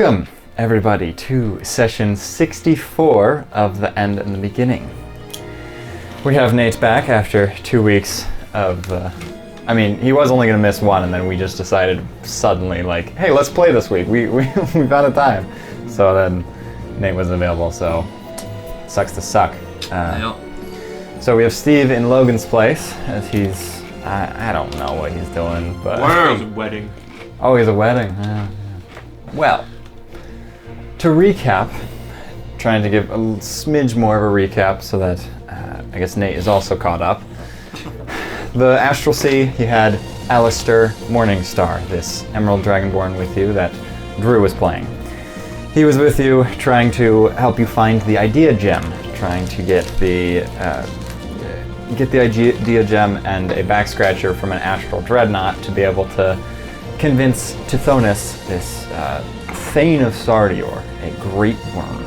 Welcome, everybody, to session 64 of The End and the Beginning. We have Nate back after 2 weeks of, he was only going to miss one, and then we just decided suddenly, like, hey, let's play this week. We found a time. So then Nate wasn't available, so sucks to suck. So we have Steve in Logan's place, as he's, I don't know what he's doing, but... Where's a wedding? Oh, he's a wedding. Well, to recap, trying to give a smidge more of a recap so that I guess Nate is also caught up. The Astral Sea, you had Alistair Morningstar, this Emerald Dragonborn with you that Drew was playing. He was with you trying to help you find the idea gem, trying to get the idea gem and a back scratcher from an Astral Dreadnought to be able to convince Tithonus, this Thane of Sardior, a great worm,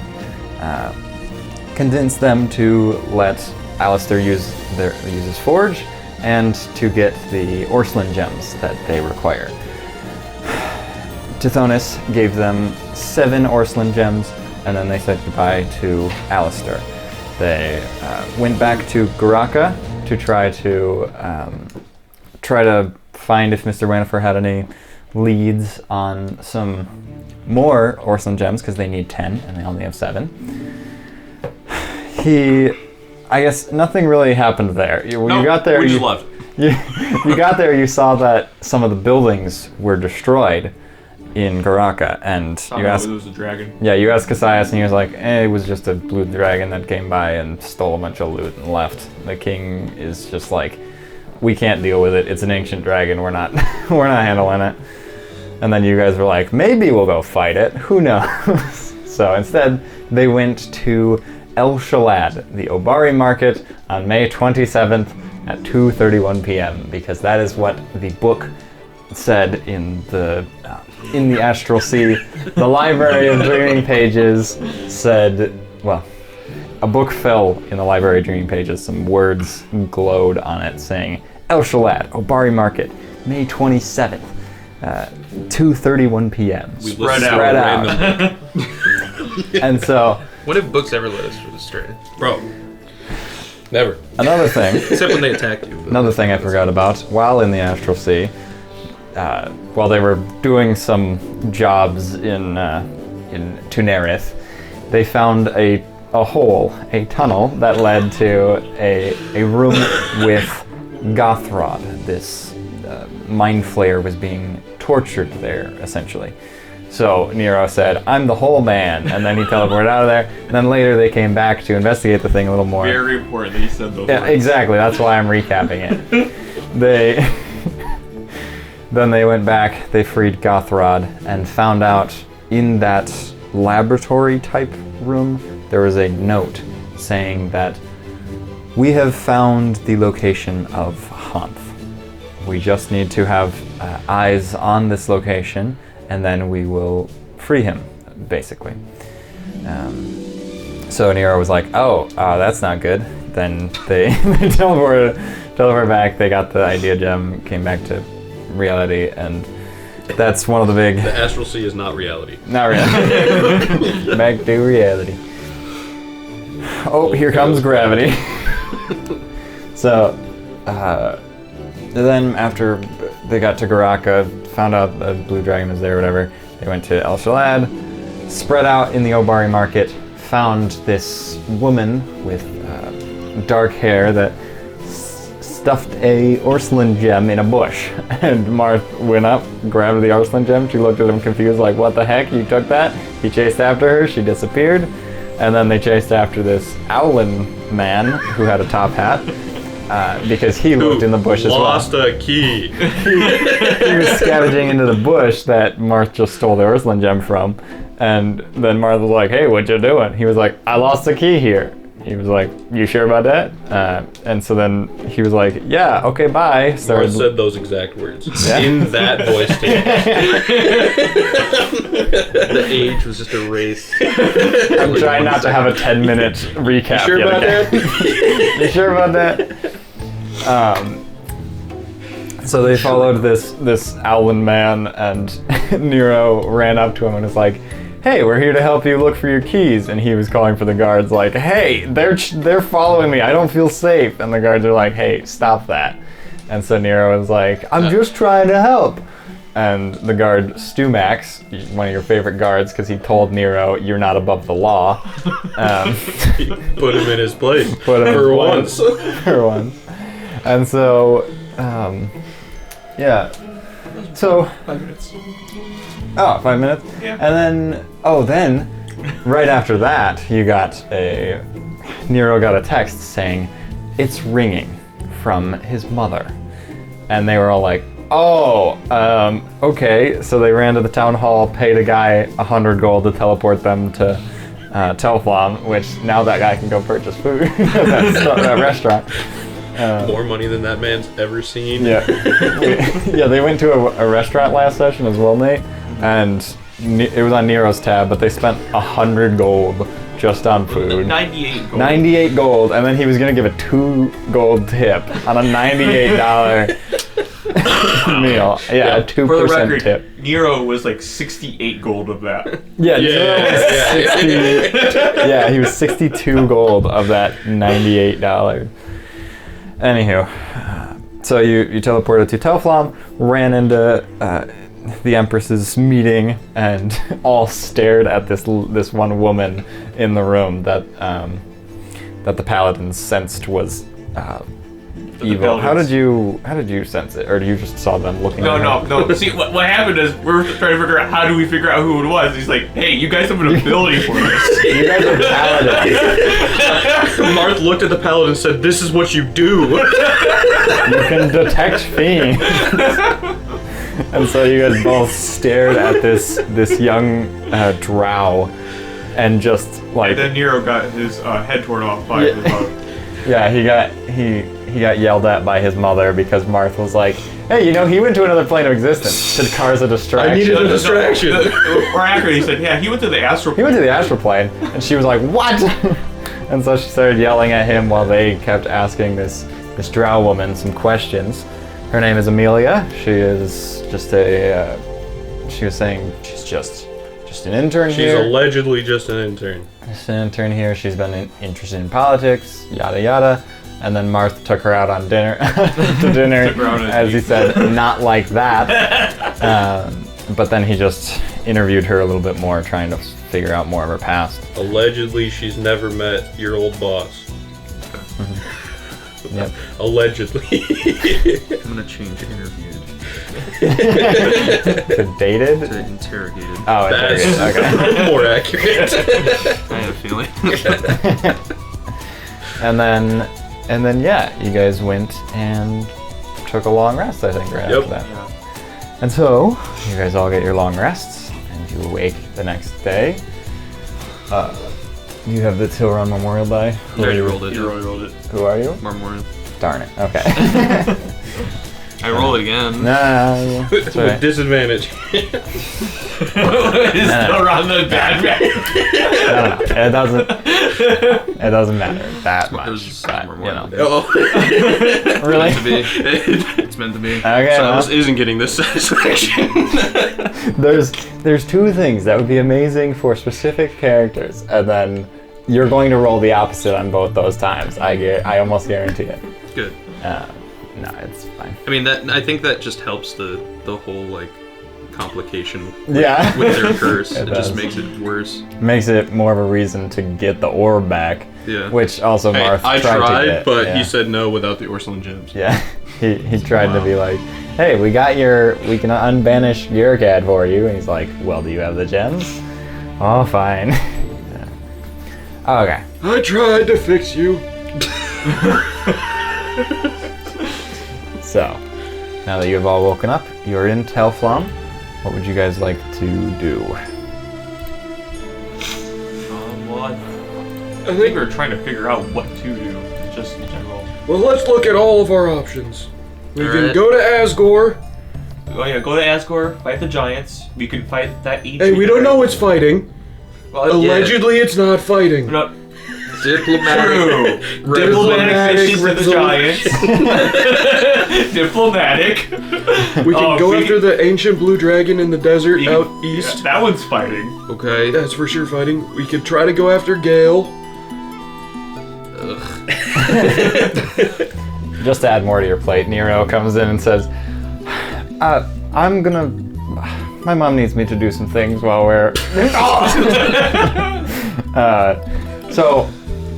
convince them to let Alistair use his forge and to get the Orslin gems that they require. Tithonus gave them 7 Orslin gems, and then they said goodbye to Alistair. They went back to Garaka to try to find if Mr. Wanifer had any leads on some more Orslin gems, because they need 10 and they only have 7. I guess nothing really happened there. You got there. We just left. You got there. You saw that some of the buildings were destroyed in Garaka, and you asked. It was a dragon. Yeah, you asked Cassius, and he was like, "It was just a blue dragon that came by and stole a bunch of loot and left." The king is just like, "We can't deal with it. It's an ancient dragon. We're not handling it." And then you guys were like, "Maybe we'll go fight it. Who knows?" So instead, they went to El Shalad, the Obari market, on May 27th at 2:31 p.m. because that is what the book said in the Astral Sea. The Library of Dreaming Pages said, well, a book fell in the Library of Dreaming Pages. Some words glowed on it saying, El Shalad, Obari market, May 27th, 2:31 p.m. We spread out. And so... When have books ever led us astray? Bro. Never. Another thing... Except when they attacked you. Another thing I forgot about, while in the Astral Sea, while they were doing some jobs in Tunerith, they found a tunnel that led to a room with Gothrod. This mind flayer was being tortured there, essentially. So Nero said, "I'm the whole man," and then he teleported out of there. And then later they came back to investigate the thing a little more. Very important that you said those words. Exactly, that's why I'm recapping it. Then they went back, they freed Gothrod, and found out in that laboratory-type room, there was a note saying that we have found the location of Hanth. We just need to have eyes on this location, and then we will free him, basically. So Nero was like, oh, that's not good. Then they teleported back, they got the idea gem, came back to reality, and that's one of the big... The Astral Sea is not reality. Not reality. Back to reality. Oh, here comes gravity. So, then after they got to Garaka, found out the blue dragon was there, whatever, they went to El Shalad, spread out in the Obari market, found this woman with dark hair that stuffed a Orslin gem in a bush. And Marth went up, grabbed the Orslin gem, she looked at him confused like, what the heck, you took that? He chased after her, she disappeared, and then they chased after this Owlin man who had a top hat. Because he looked in the bush as well. Lost a key. He was scavenging into the bush that Marth just stole the Orslin gem from. And then Marth was like, hey, what you doing? He was like, I lost the key here. He was like, you sure about that? And so then he was like, yeah, okay, bye. Marth said those exact words. Yeah? In that voice tone. The age was just erased. I'm trying not to have a 10-minute recap. You sure about that? You sure about that? So they followed this Owlin man, and Nero ran up to him and was like, hey, we're here to help you look for your keys. And he was calling for the guards like, hey, they're following me. I don't feel safe. And the guards are like, hey, stop that. And so Nero was like, I'm just trying to help. And the guard, Stumax, one of your favorite guards, because he told Nero, you're not above the law. Put him in his place. For once. For once. And so, yeah. So, 5 minutes. oh, 5 minutes? Yeah. And then, right after that, Nero got a text saying, it's ringing from his mother. And they were all like, oh, okay. So they ran to the town hall, paid a guy 100 gold to teleport them to Telflom, which now that guy can go purchase food at that restaurant. More money than that man's ever seen. Yeah. Yeah, they went to a restaurant last session as well, Nate, and it was on Nero's tab, but they spent 100 gold just on food. 98 gold. 98 gold, and then he was going to give a 2 gold tip on a $98 meal. Yeah, a 2% For the record, tip. Nero was like 68 gold of that. Yeah, Yeah. yeah, he was 62 gold of that $98. Anywho, so you teleported to Telflom, ran into the Empress's meeting, and all stared at this one woman in the room that the paladins sensed was evil. How did you sense it, or you just saw them looking? No, at her? no. See, what happened is we were trying to figure out how do we figure out who it was. He's like, hey, you guys have an ability for this. You guys are paladins. Marth looked at the paladin and said, this is what you do. You can detect fiends. And so you guys both stared at this young drow, and just like. And then Nero got his head torn off by the bug. Yeah, he got yelled at by his mother because Marth was like, hey, he went to another plane of existence. Said Car's a distraction. I needed a distraction. Or accurately, he said, yeah, he went to the astral He went to the astral plane, and she was like, what? And so she started yelling at him while they kept asking this drow woman some questions. Her name is Amelia. She is just she was saying she's just an intern here. She's allegedly just an intern. Just an intern here. She's been interested in politics, yada yada. And then Marth took her out on dinner, as he said, not like that. But then he just interviewed her a little bit more, trying to figure out more of her past. Allegedly, she's never met your old boss. Yep. Allegedly. I'm gonna change interviewed To dated? to interrogated. Oh, interrogated. Okay. More accurate. I had a feeling. And then yeah, you guys went and took a long rest, I think, right Yep. after that. And so, you guys all get your long rests, and you awake the next day. You have the Tilron Memorial Die. I already rolled it. You really rolled it. Who are you? Marmorian. Darn it. Okay. I roll it again. No. With disadvantage. It's still around the bad man. No. It doesn't matter that much. It was just but, Marmorian. Oh. Really? It's meant to be. It's meant to be. Okay. Silas isn't getting this satisfaction. There's two things that would be amazing for specific characters, and then you're going to roll the opposite on both those times. I almost guarantee it. Good. No, it's fine. I mean, I think that just helps the whole like complication Yeah. with their curse. It It just does. makes it worse. Makes it more of a reason to get the orb back. Yeah. Which also Hey, Marth I tried to tried, get. but yeah. he said no without the Ursuline gems. Yeah, he tried to be like, hey, we can unbanish Yurikad for you, and he's like, well, do you have the gems? Oh, fine. Yeah. Okay. I tried to fix you. So, now that you've all woken up, you're in Telflom. What would you guys like to do? Well, I think we were trying to figure out what to do, just in general. Well, let's look at all of our options. We can Alright. go to Asgore. Oh yeah, go to Asgore, fight the giants. We can fight that ancient. Hey, we don't know it's fighting. Well, Allegedly, it's not fighting. No, Diplomatic. Diplomatic fishes to the giants. Diplomatic. We can go feed- after the ancient blue dragon in the desert out east. That one's fighting. Okay. That's for sure fighting. We could try to go after Gale. Just to add more to your plate, Nero comes in and says, my mom needs me to do some things while we're... So,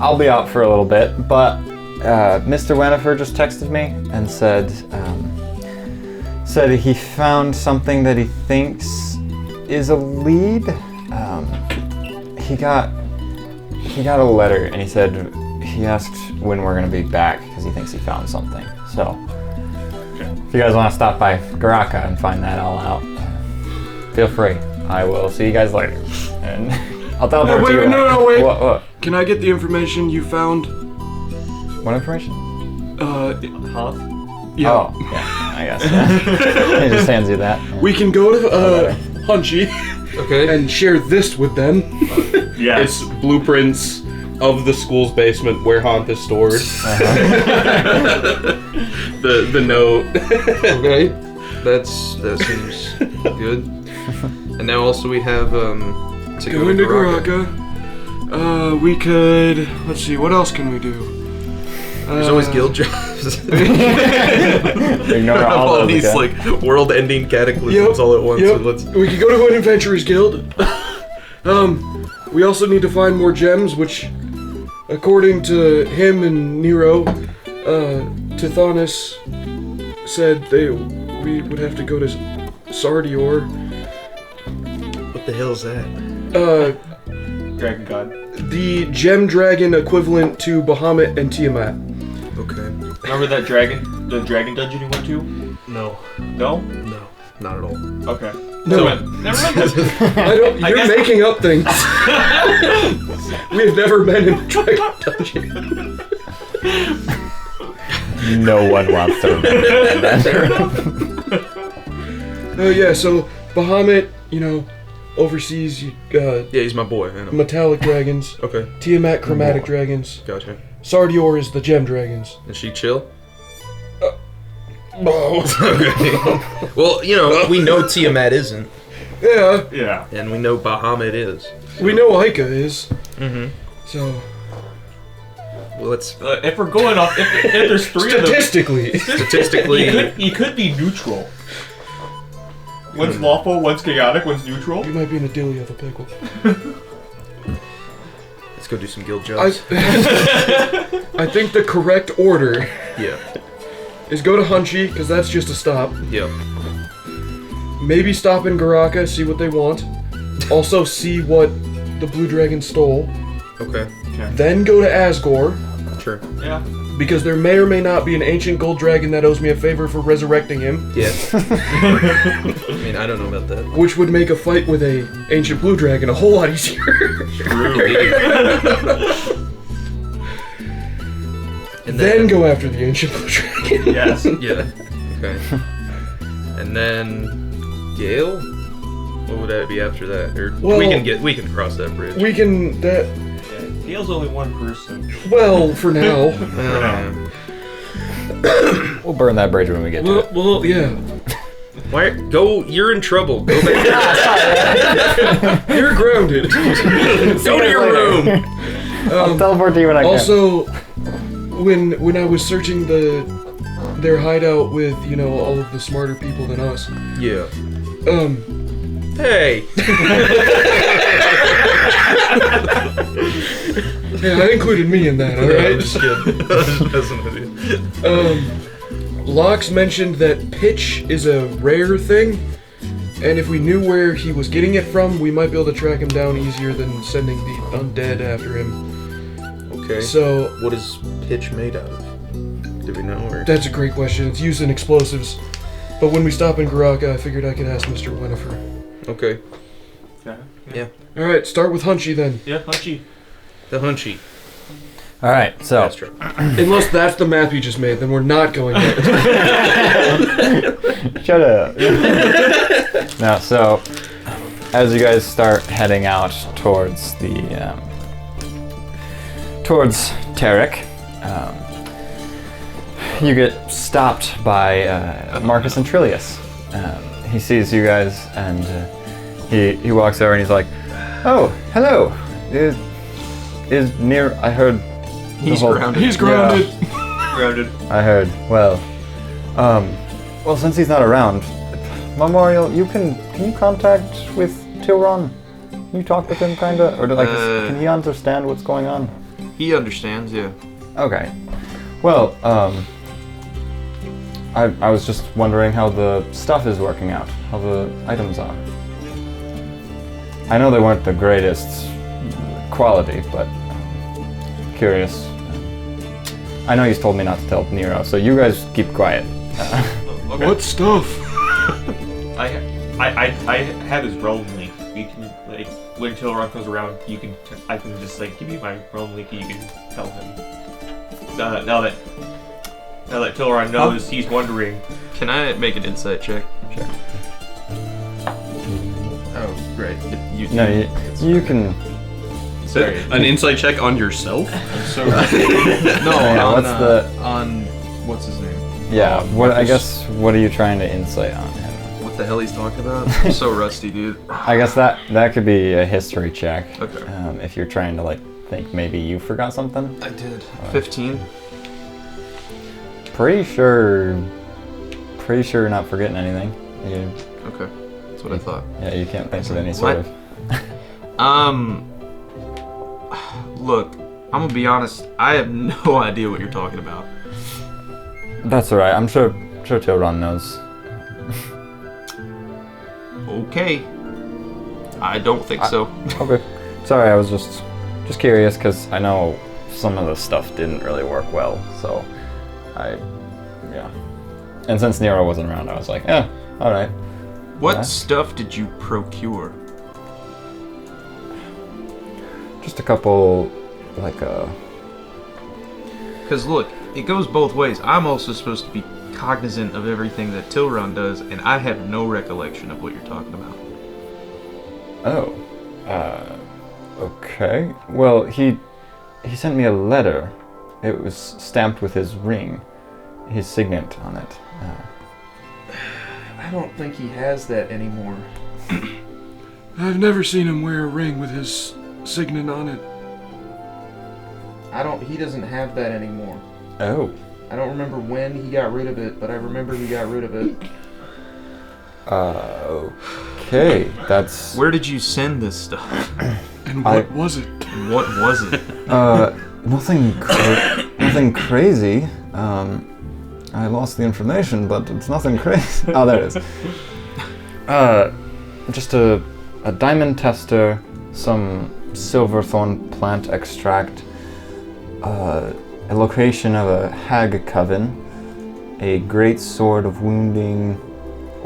I'll be out for a little bit, but Mr. Wennifer just texted me and said he found something that he thinks is a lead. He got a letter and he said he asked when we're gonna be back because he thinks he found something. So, if you guys want to stop by Garaka and find that all out, feel free. I will see you guys later. And I'll teleport to you. Wait. What? Can I get the information you found? What information? Huh? Yeah. Oh, yeah, I guess. He just hands you that. We can go to Hunchy Okay. and share this with them. Yes. It's blueprints of the school's basement where Haunt is stored. The note. Okay. That seems good. And now also we have to go Going to Garaka. Garaka. We could. Let's see. What else can we do? There's always guild jobs. Ignore all all those these again. like world-ending cataclysms all at once. Yep. So let's. We could go to an adventurers guild. We also need to find more gems, which, according to him and Nero, Tithonus said we would have to go to Sardior. What the hell is that? Dragon God. The gem dragon equivalent to Bahamut and Tiamat. Okay. Remember that the dragon dungeon you went to? No. No? No. Not at all. Okay. No. So, never mind. You're guess- making up things. We have never been in a dragon dungeon. No one wants to remember that. Oh yeah, so Bahamut, oversees Yeah, he's my boy. I know. metallic dragons. Okay. Tiamat chromatic dragons. Gotcha. Sardior is the gem dragons. Is she chill? Oh. Okay. Well, we know Tiamat isn't, Yeah, Yeah. and we know Bahamut is. we know Aika is. Mm-hmm. So Well, let's If we're going off, if there's three of them, statistically, statistically. he could be neutral. One's lawful, one's chaotic, one's neutral. you might be in a dilly of a pickle. Let's go do some guild I, jobs. I think the correct order Yeah. is go to Hunchy, because that's just a stop. Yep. Maybe stop in Garaka, see what they want. Also see what the Blue Dragon stole. Okay. Then go to Asgore, Sure. Yeah. because there may or may not be an ancient gold dragon that owes me a favor for resurrecting him, Yeah. I mean, I don't know about that. which would make a fight with a ancient blue dragon a whole lot easier. And Then go after the ancient blue dragon. Yes. Yeah. Okay. And then Gale. What would that be after that? Or Well- we can cross that bridge. We can Gale's only one person. well for now. We'll burn that bridge when we get to it. Well, yeah. Why? Go. You're in trouble. Go back. You're grounded. Go to your room. I'll teleport to you when I can. Also, when I was searching their hideout with all of the smarter people than us, Yeah. yeah, Hey. that included me in that. All I'm right. just kidding. I was just messing with you. Lox mentioned that pitch is a rare thing, and if we knew where he was getting it from, we might be able to track him down easier than sending the undead after him. Okay. So What is pitch made out of? Do we know? Or? that's a great question. It's used in explosives. But when we stop in Garaka, I figured I could ask Mr. Wennifer. Okay. Yeah. All right, start with Hunchy then. Yeah, Hunchy. The Hunchy. All right, so That's true. Unless that's the map you just made, then we're not going there. shut up. Now, so as you guys start heading out towards the towards Tarik. You get stopped by Marcus and Trillius. He sees you guys and he walks over and he's like, "Oh, hello. Is near? I heard He's grounded. He's grounded. Grounded. I heard. Well, since he's not around, Memorial, can you contact with Tilron? Can you talk with him, kinda, or like, can he understand what's going on? He understands, yeah. Okay. Well, I was just wondering how the stuff is working out, how the items are. I know they weren't the greatest quality, but curious. I know he's told me not to tell Nero, so you guys keep quiet. Okay. What stuff? I have his realm link. You can like when Tilron comes around, I can just like give you my realm link and you can tell him. Now that Tilron knows, he's wondering. Can I make an insight check? Sure. Oh, right. No, you can. Sorry. An insight check on yourself? No, Yeah, on what's his name? Yeah. I guess. What are you trying to insight on him? What the hell he's talking about? I'm so rusty, dude. I guess that could be a history check. Okay. If you're trying to like think maybe you forgot something. I did. 15. Pretty sure you're not forgetting anything. Okay. That's what I thought. Yeah, you can't think of any sort of. Look, I'm gonna be honest. I have no idea what you're talking about. That's alright. I'm sure Tilron knows. Okay. I don't think so. Okay. Sorry, I was just curious because I know some of the stuff didn't really work well. So, yeah. And since Nero wasn't around, I was like, yeah, all right. What stuff did you procure? Just a couple, like Because look, it goes both ways. I'm also supposed to be cognizant of everything that Tilron does, and I have no recollection of what you're talking about. Oh. Okay. Well, he sent me a letter. It was stamped with his ring, his signet on it. I don't think he has that anymore. I've never seen him wear a ring with his signet on it. He doesn't have that anymore. Oh. I don't remember when he got rid of it, but I remember he got rid of it. Okay. That's. Where did you send this stuff? And what was it? What was it? Nothing crazy. I lost the information, but it's nothing crazy. Oh, there it is. Just a diamond tester, some silverthorn plant extract, a location of a hag coven, a great sword of wounding,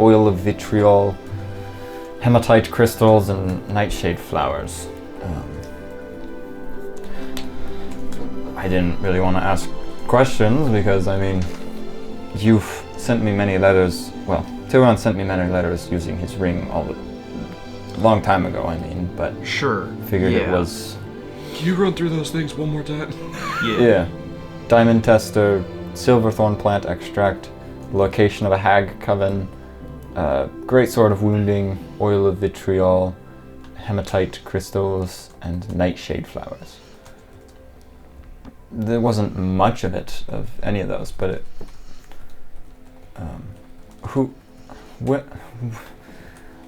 oil of vitriol, hematite crystals, and nightshade flowers. I didn't really want to ask questions because, I mean, you've sent me many letters. Well, Tilron sent me many letters using his ring long time ago, I mean, but Sure. figured it was. Can you run through those things one more time? Yeah. Diamond tester, silverthorn plant extract, location of a hag coven, great sword of wounding, oil of vitriol, hematite crystals, and nightshade flowers. There wasn't much of any of those, but it.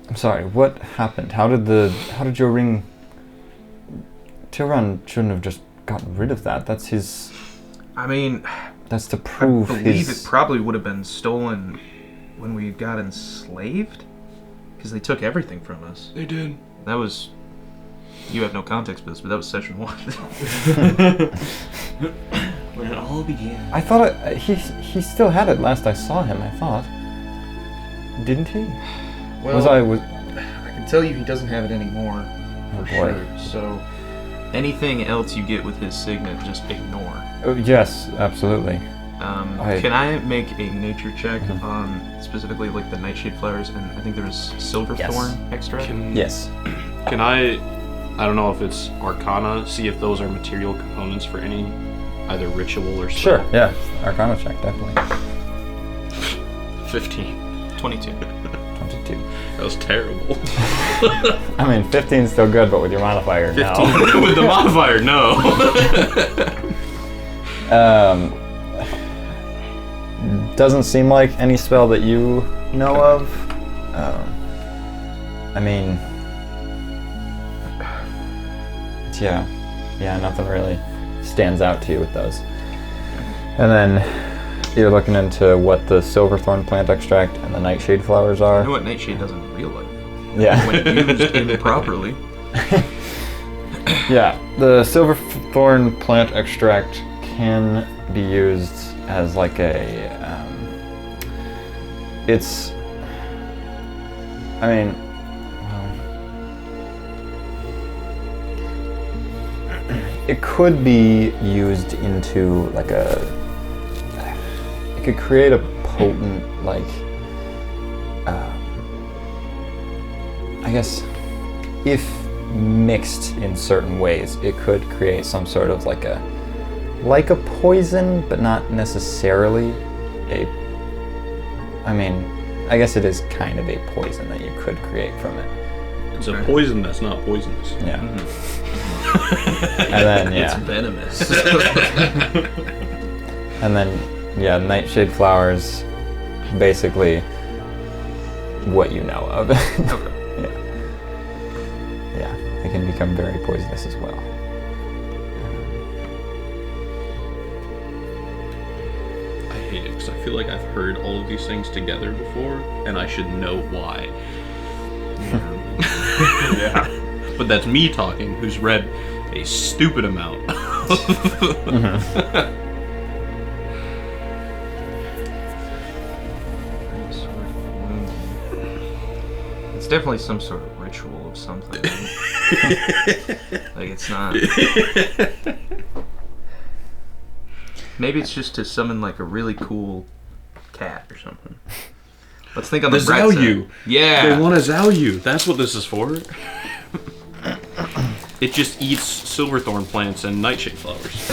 I'm sorry. What happened? How did your ring? Tilron shouldn't have just gotten rid of that. That's his. I mean, that's to prove I believe his. it probably would have been stolen when we got enslaved, because they took everything from us. They did. That was. You have no context for this, but that was session 1. When it all began. I thought he still had it last I saw him. I thought. Didn't he? Well, I can tell you he doesn't have it anymore, Oh, for boy. sure. So, anything else you get with his signet, just ignore. Oh, yes, absolutely. Can I make a nature check on specifically like the nightshade flowers, and I think there's silverthorn extract? Yes. Can I I don't know if it's Arcana. See if those are material components for any either ritual or Sure, spell. yeah. Arcana check, definitely. 15. 22. 22. That was terrible. I mean, 15 is still good, but with your modifier, 15 no. with the modifier, no. Doesn't seem like any spell that you know of. I mean, yeah, nothing really stands out to you with those. And then you're looking into what the silverthorn plant extract and the nightshade flowers are. You know what Nightshade does in real life? Yeah. When used improperly. Yeah, the silverthorn plant extract can be used as like a. It's. I mean, it could be used into like a. It could create a potent like. I guess, if mixed in certain ways, it could create some sort of like a poison, but not necessarily a. I mean, I guess it is kind of a poison that you could create from it. It's a poison that's not poisonous. Yeah. And then It's venomous. and then nightshade flowers, basically what you know of. Okay. Yeah, they can become very poisonous as well. I hate it because I feel like I've heard all of these things together before, and I should know why. Yeah. But that's me talking, who's read a stupid amount. It's definitely some sort of ritual of something. Like it's not. Maybe it's just to summon like a really cool cat or something. Let's think on the bright side. Zhao. Yeah. They want to Zhao you. That's what this is for. It just eats silverthorn plants and nightshade flowers.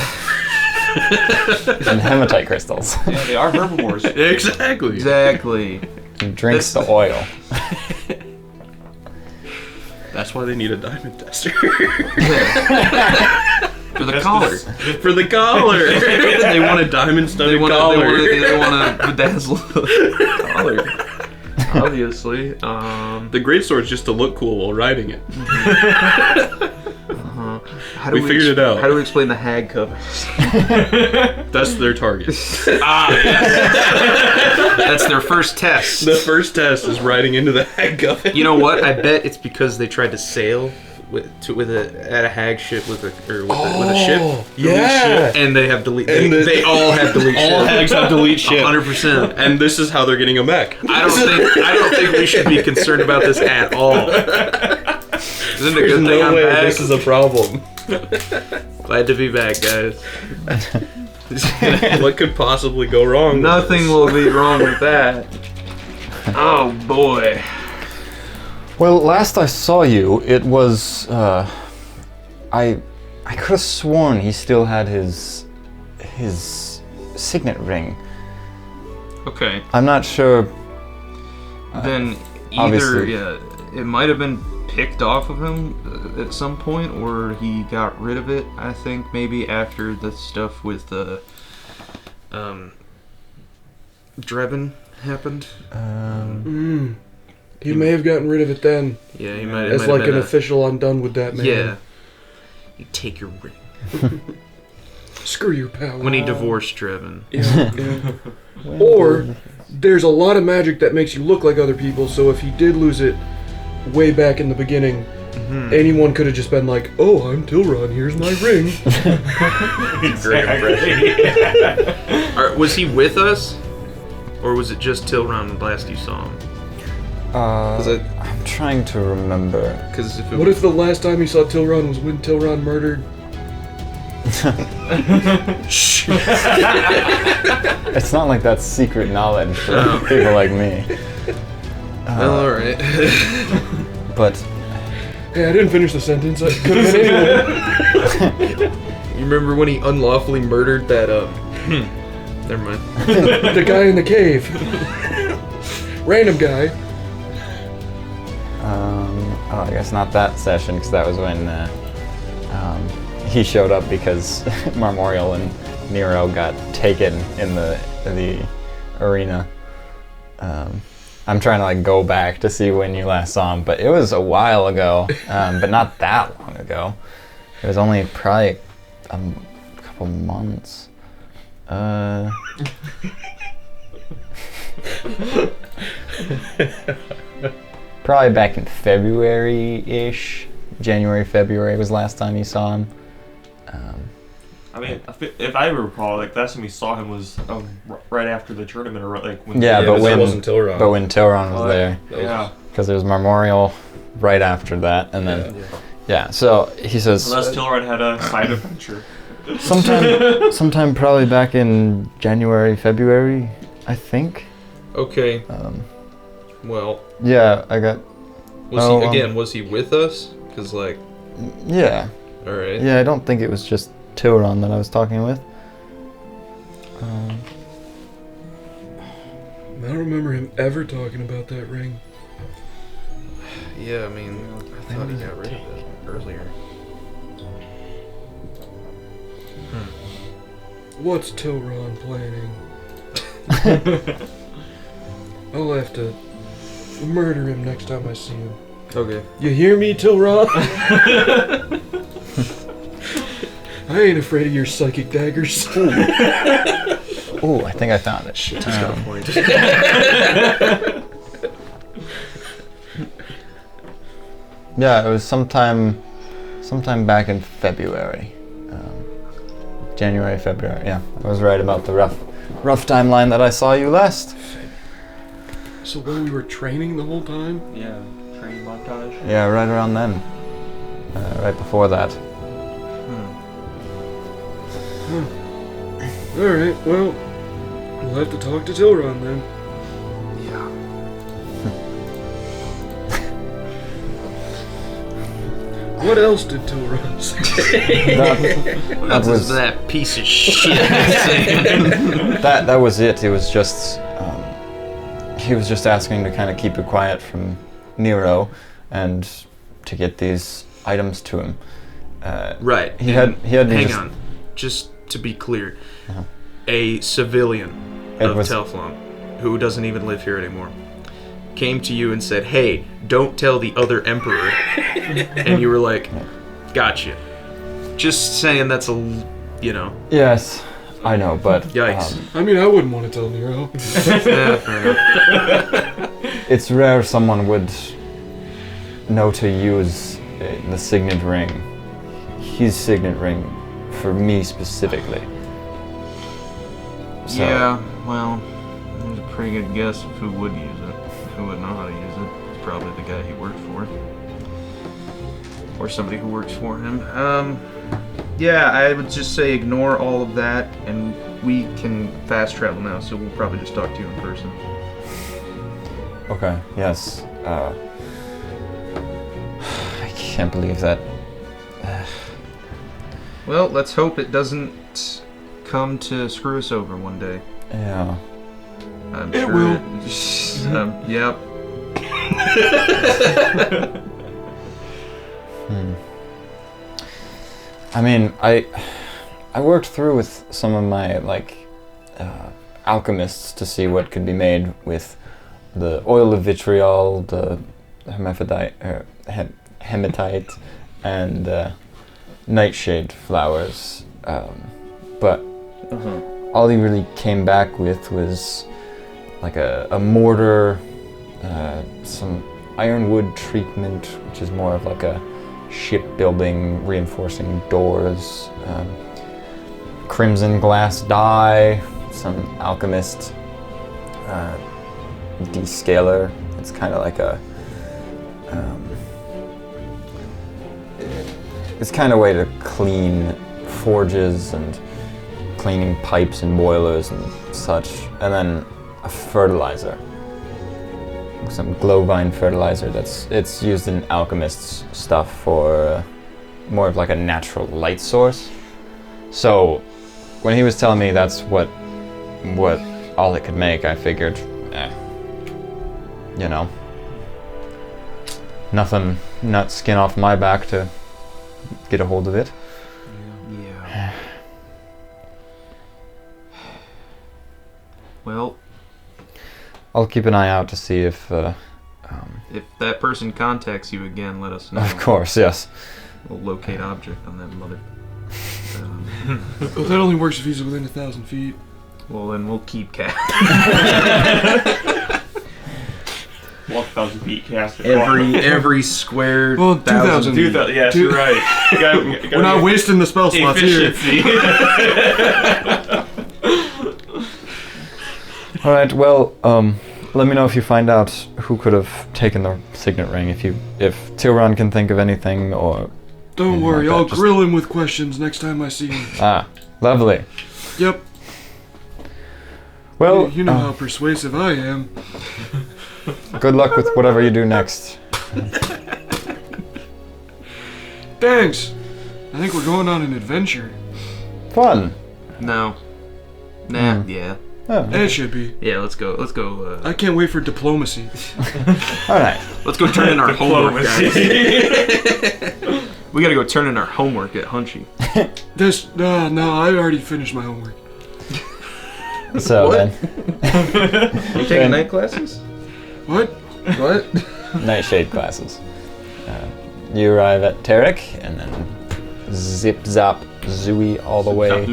And hematite crystals. Yeah, they are herbivores. Exactly. Exactly. And drinks the oil. That's why they need a diamond tester. For the collar. For the collar. They want a diamond-studded collar. They want to bedazzle the collar. Obviously. The greatsword's just to look cool while riding it. How do We figured it out. How do we explain the hag covers? That's their target. That's their first test. The first test is riding into the hag coven. You know what? I bet it's because they tried to sail at a hag ship with a ship. Yeah. And they have delete. And They all have delete. All hags have delete shit. 100%. And this is how they're getting a mech. I don't think we should be concerned about this at all. Isn't it a good thing I'm back? This is a problem. Glad to be back, guys. What could possibly go wrong? Nothing will be wrong with that. Oh boy. Well, last I saw you, it was, I could have sworn he still had his signet ring. Okay. I'm not sure. Then either obviously. it might have been picked off of him at some point, or he got rid of it. I think maybe after the stuff with the Drebin happened. He may have gotten rid of it then. Yeah, he might. As like an official undone with that man. Yeah. You take your ring. Screw your power. When he divorced Drebin. Yeah. Or there's a lot of magic that makes you look like other people, so if he did lose it way back in the beginning, anyone could have just been like, "Oh, I'm Tilron, here's my ring." Great impression. Was he with us? Or was it just Tilron last you saw him? I'm trying to remember. Because if What if the last time you saw Tilron was when Tilron murdered? It's not like that's secret knowledge for people like me. all right. But Hey, I didn't finish the sentence. It could have been anyone. You remember when he unlawfully murdered that, never mind. The guy in the cave. Random guy. Oh, I guess not that session, because that was when he showed up because Marmorial and Nero got taken in the arena. I'm trying to like go back to see when you last saw him, but it was a while ago, but not that long ago. It was only probably a couple months. Probably back in February-ish. January, February was last time you saw him. I mean, if I recall, like last time we saw him was right after the tournament, or like when. Yeah, but that wasn't Tilron. But when Tilron was there, Yeah. because there was Marmorial right after that, and then yeah. So he says Unless Tilron had a side adventure. sometime probably back in January, February, I think. Okay. Well, Yeah, I got. was he with us? Because like, Yeah. all right. Yeah, I don't think it was just Tilron that I was talking with. I don't remember him ever talking about that ring. Yeah, I mean, I thought he got rid of it earlier. What's Tilron planning? I'll have to murder him next time I see him. Okay. You hear me, Tilron? I ain't afraid of your psychic daggers. Oh, I think I found it. Shit, he's got a point. Yeah, it was sometime back in February. January, February. Yeah, I was right about the rough timeline that I saw you last. So when we were training the whole time? Yeah, training montage. Yeah, right around then. Right before that. Alright, well, we'll have to talk to Tilron then. Yeah. What else did Tilron say? That was that piece of shit. that was it. It was just he was just asking to kind of keep it quiet from Nero and to get these items to him. Right. He had Hang just, on. Just to be clear, a civilian of Telflon, who doesn't even live here anymore, came to you and said, "Hey, don't tell the other emperor," and you were like, "Gotcha." Just saying, that's Yes, I know, but Yikes. I mean, I wouldn't want to tell Nero. Yeah, fair enough. it's rare someone would know to use the signet ring, his signet ring, for me specifically. So, Yeah, well, there's a pretty good guess of who would use it. Who would know how to use it. It's probably the guy he worked for. Or somebody who works for him. Yeah, I would just say ignore all of that, and we can fast travel now, so we'll probably just talk to you in person. Okay, yes. I can't believe that. Well, let's hope it doesn't come to screw us over one day. Yeah. I'm It sure will. Yep. I mean, I worked through with some of my alchemists to see what could be made with the oil of vitriol, the hematite, and nightshade flowers. But all he really came back with was like a mortar, some ironwood treatment, which is more of like a shipbuilding, reinforcing doors, crimson glass dye, some alchemist descaler. It's kind of like a it's kind of a way to clean forges and cleaning pipes and boilers and such, and then a fertilizer. some glowvine fertilizer. It's used in alchemists' stuff for more of like a natural light source. So when he was telling me that's what all it could make, I figured, you know, nothing, not skin off my back to get a hold of it. Yeah. Well, I'll keep an eye out to see if that person contacts you again, let us know. of course, yes. We'll locate object on that mother. Well, that only works if he's within 1,000 feet. Well, then we'll keep cat. 1,000 feet cast. every square. Well, 2,000. 2,000. Yes, you're right. We're not wasting the spell slots here. All right. Well, let me know if you find out who could have taken the signet ring. If Tilron can think of anything, or Don't anything worry, like that, I'll just- grill him with questions next time I see him. Lovely. Yep. Well, You know how persuasive I am. good luck with whatever you do next. Thanks. I think we're going on an adventure. Fun. No. Nah. Yeah. Oh, It should be. Yeah. Let's go. Let's go. I can't wait for diplomacy. all right. Let's go turn in our homework, guys. We gotta go turn in our homework at Hunchy. No, I already finished my homework. So What? then, You taking night classes? What? What? nightshade classes. You arrive at Tarik, and then zip zap zooey all the way to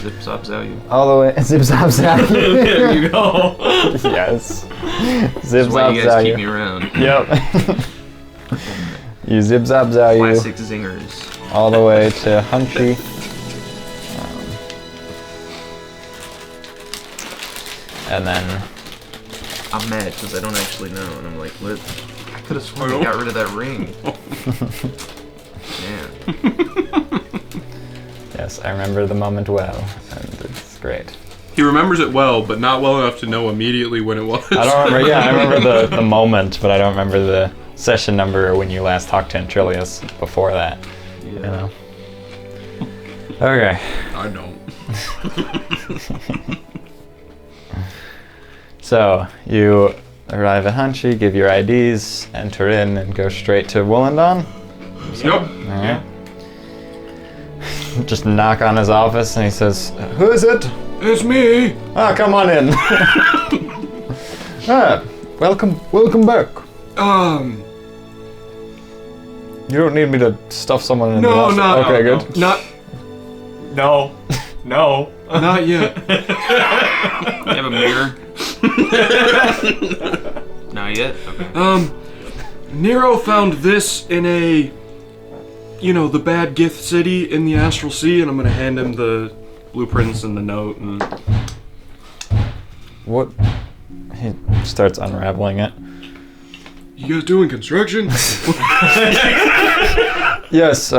Zip zop zow you. all the way zip zap zap. There you go. Yes. This Zip is why zap you guys keep zow me you. around. Yep. You zip zap zow you Classic zingers. all the way to Hunchy. And then I'm mad because I don't actually know, and I'm like, what? I could have sworn I got rid of that ring. Man. yes, I remember the moment well, and it's great. He remembers it well, but not well enough to know immediately when it was. I don't remember. Yeah, I remember the moment, but I don't remember the session number or when you last talked to Antrilius before that. Yeah. You know. Okay. I don't. So you arrive at Hunchy, give your IDs, enter in, and go straight to Wollondon. Yep. All right. Just knock on his office, and he says, "Who is it?" It's me. Ah, come on in. Welcome back. You don't need me to stuff someone in the No, office. no. Okay, good. Not No. not yet. You have a mirror? Not yet? Okay. Nero found this in the Bad Gith city in the Astral Sea, and I'm gonna hand him the blueprints and the note and What? He starts unraveling it. You guys doing construction? Yes,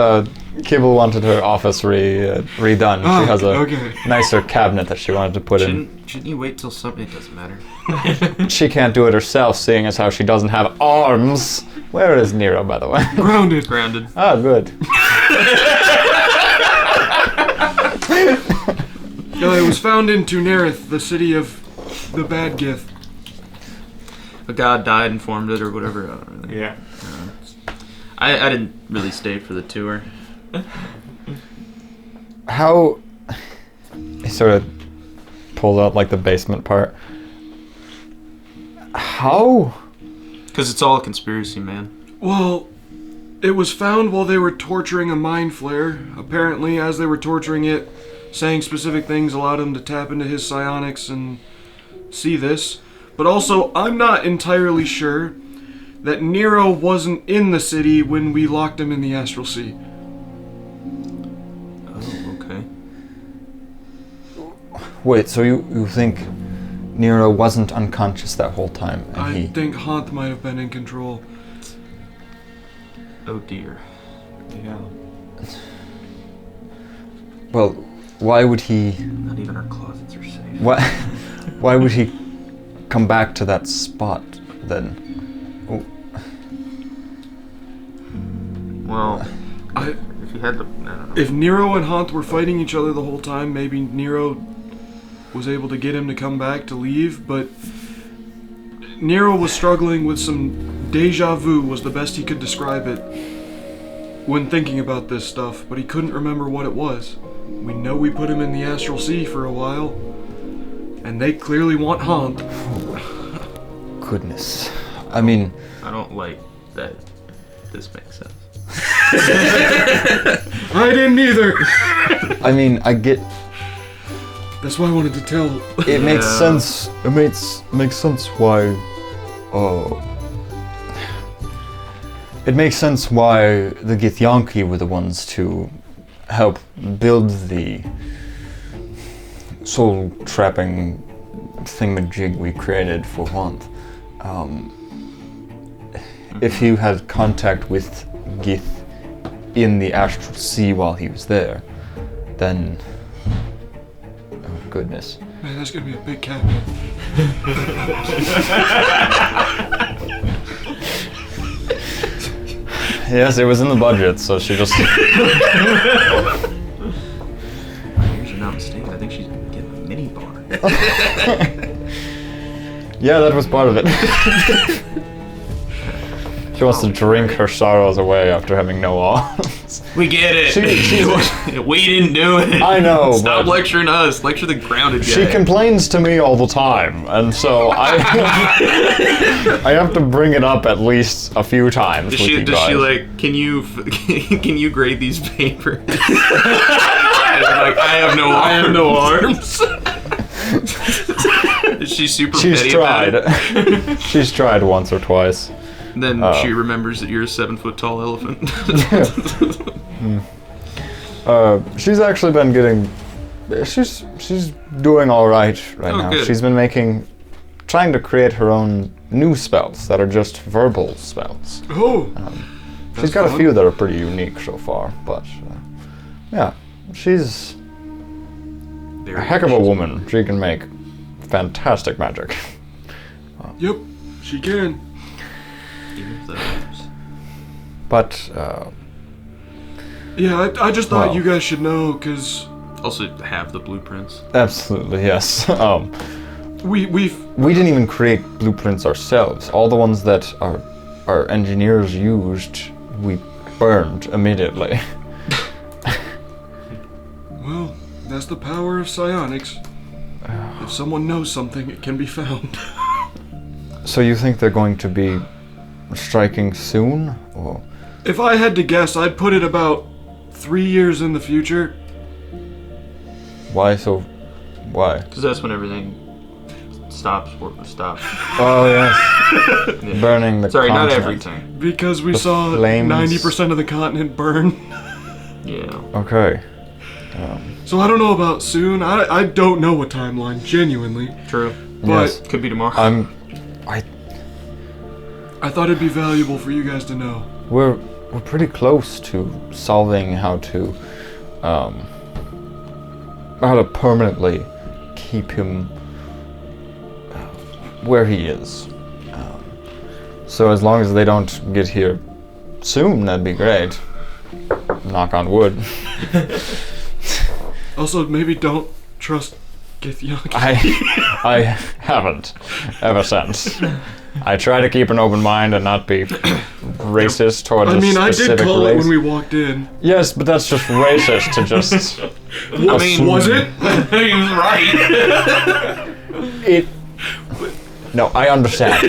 Kibble wanted her office redone. She has a okay. nicer cabinet that she wanted to put Shouldn't you wait till something? It doesn't matter. in. She can't do it herself, seeing as how she doesn't have arms. Where is Nero, by the way? Grounded. Grounded. Ah, good. It was found in Tunerith, the city of the Bad Gith. A god died and formed it or whatever. I don't really. Yeah. I didn't really stay for the tour. How... He sort of pulled out, like, the basement part. How? Because it's all a conspiracy, man. Well, it was found while they were torturing a mind flare. Apparently, as they were torturing it, saying specific things allowed him to tap into his psionics and see this. But also, I'm not entirely sure that Nero wasn't in the city when we locked him in the Astral Sea. Oh, okay. Wait, so you think Nero wasn't unconscious that whole time? And I think Haunt might have been in control. Oh dear. Yeah. Well, why would he... Not even our closets are safe. Why would he come back to that spot? then... Well, I, if you had the... I don't know. if Nero and Haunt were fighting each other the whole time, maybe Nero was able to get him to come back to leave, but Nero was struggling with some deja vu was the best he could describe it when thinking about this stuff, but he couldn't remember what it was. We know we put him in the Astral Sea for a while, and they clearly want Haunt. Goodness. I mean... I don't like that this makes sense. I didn't either! I mean, I get... That's why I wanted to tell. It makes sense. It makes sense why... It makes sense why the Githyanki were the ones to help build the soul-trapping thingamajig we created for Haunt. If he had contact with Gith in the Astral Sea while he was there, then... Oh, goodness. Man, that's gonna be a big cabinet. Yes, it was in the budget, so she just... Here's your not mistaken. I think she's getting a mini bar. Yeah, that was part of it. She wants to drink her sorrows away after having no arms. We get it. We didn't do it. I know, Stop but lecturing us. Lecture the grounded guy. she complains to me all the time, and so I have to bring it up at least a few times Does with she, you does guys. she like, can you grade these papers? And I'm like, I have no arms. Is she super She's petty tried. about it? She's tried once or twice. Then she remembers that you're a 7-foot tall elephant. She's actually been getting... She's doing all right now. Good. She's been trying to create her own new spells that are just verbal spells. Oh! She's got a few that are pretty unique so far, but yeah, she's a heck of a woman. She can make fantastic magic. Yep, she can. But Yeah, I just thought Well. you guys should know, because Also have the blueprints. absolutely yes. we've... We didn't even create blueprints ourselves. All the ones that our engineers used, we burned immediately. Well, that's the power of psionics. If someone knows something, it can be found. So you think they're going to be striking soon, or? If I had to guess, I'd put it about 3 years in the future. Why so? Why? Because that's when everything stops. Oh yes, Yeah. burning the. Sorry, not continent. everything. Because we The saw flames. 90% of the continent burn. Yeah. Okay. So I don't know about soon. I don't know a timeline, genuinely. True. But Yes. Could be tomorrow. I thought it'd be valuable for you guys to know. We're pretty close to solving how to permanently keep him where he is. So as long as they don't get here soon, that'd be great. Knock on wood. Also, maybe don't trust Githyanki. I haven't ever since. I try to keep an open mind and not be racist towards I mean, a I specific did call race. it when we walked in. Yes, but that's just racist to just. I mean, Was it? he was right. It. No, I understand.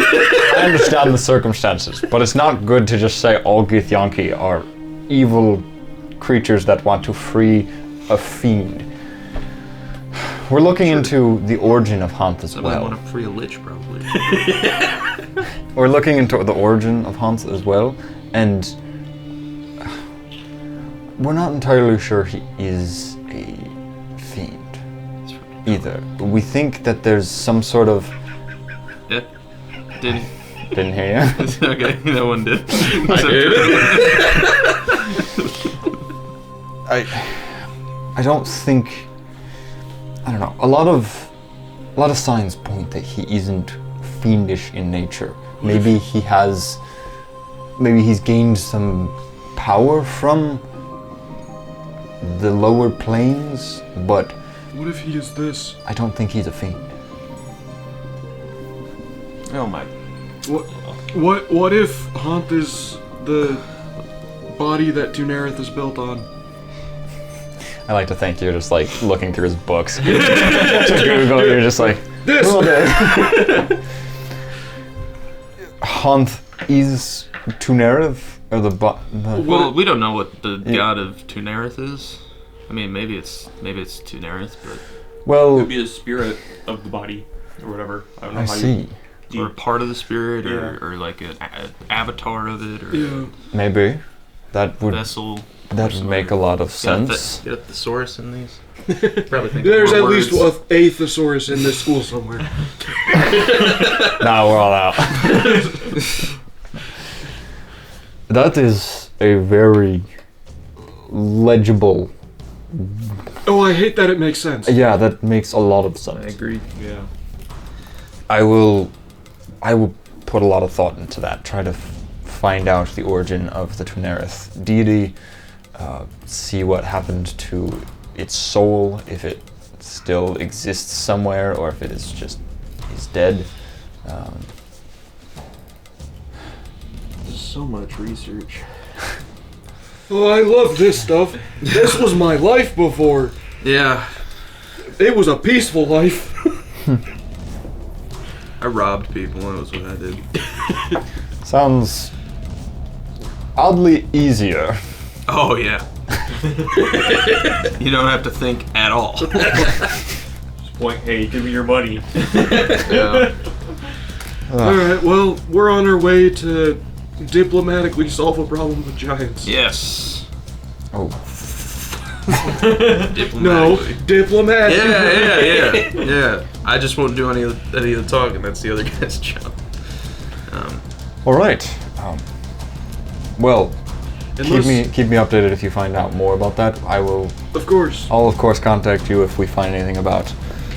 I understand the circumstances, but it's not good to just say all Githyanki are evil creatures that want to free a fiend. We're looking into the origin of Haunt as Somebody well. want to free a lich, probably. We're looking into the origin of Haunt as well, and we're not entirely sure he is a fiend either. We think that there's some sort of... Yeah. Did he? Didn't hear you? Okay, that one did. I did. I don't think... I don't know. A lot of signs point that he isn't fiendish in nature. Maybe he's gained some power from the lower planes, but What if he is this? I don't think he's a fiend. Oh my. What if Haunt is the body that Tunerith is built on? I like to think you're just like looking through his books. To Google, you're just like, This! Haunt is Tunerith or the Well, we don't know what the god of Tunerith is. I mean, maybe it's Tunerith, but well, Could be the spirit of the body or whatever. I don't know I how see. or part of the spirit, Yeah. or like an avatar of it, or Yeah. Maybe that would vessel. make a lot of sense. Get a thesaurus in these. Probably think There's more at least words. a thesaurus in this school somewhere. Now we're all out. That is a very legible. Oh, I hate that it makes sense. Yeah, that makes a lot of I sense. agree. Yeah. I will put a lot of thought into that. Try to find out the origin of the Tunerith deity. See what happened to its soul, if it still exists somewhere, or if it is dead. There's so much research. Oh, I love this stuff. This was my life before. Yeah, It was a peaceful life. I robbed people. That was what I did. Sounds oddly easier. Oh yeah. You don't have to think at all. Just point, hey, give me your money. Yeah. Alright, well, we're on our way to diplomatically solve a problem with giants. Yes. Oh, No, Diplomatically. diplomat. Yeah. I just won't do any of the talking. That's the other guy's job. all right. Well, Unless, keep me updated if you find out more about that. I'll of course. of course contact you if we find anything about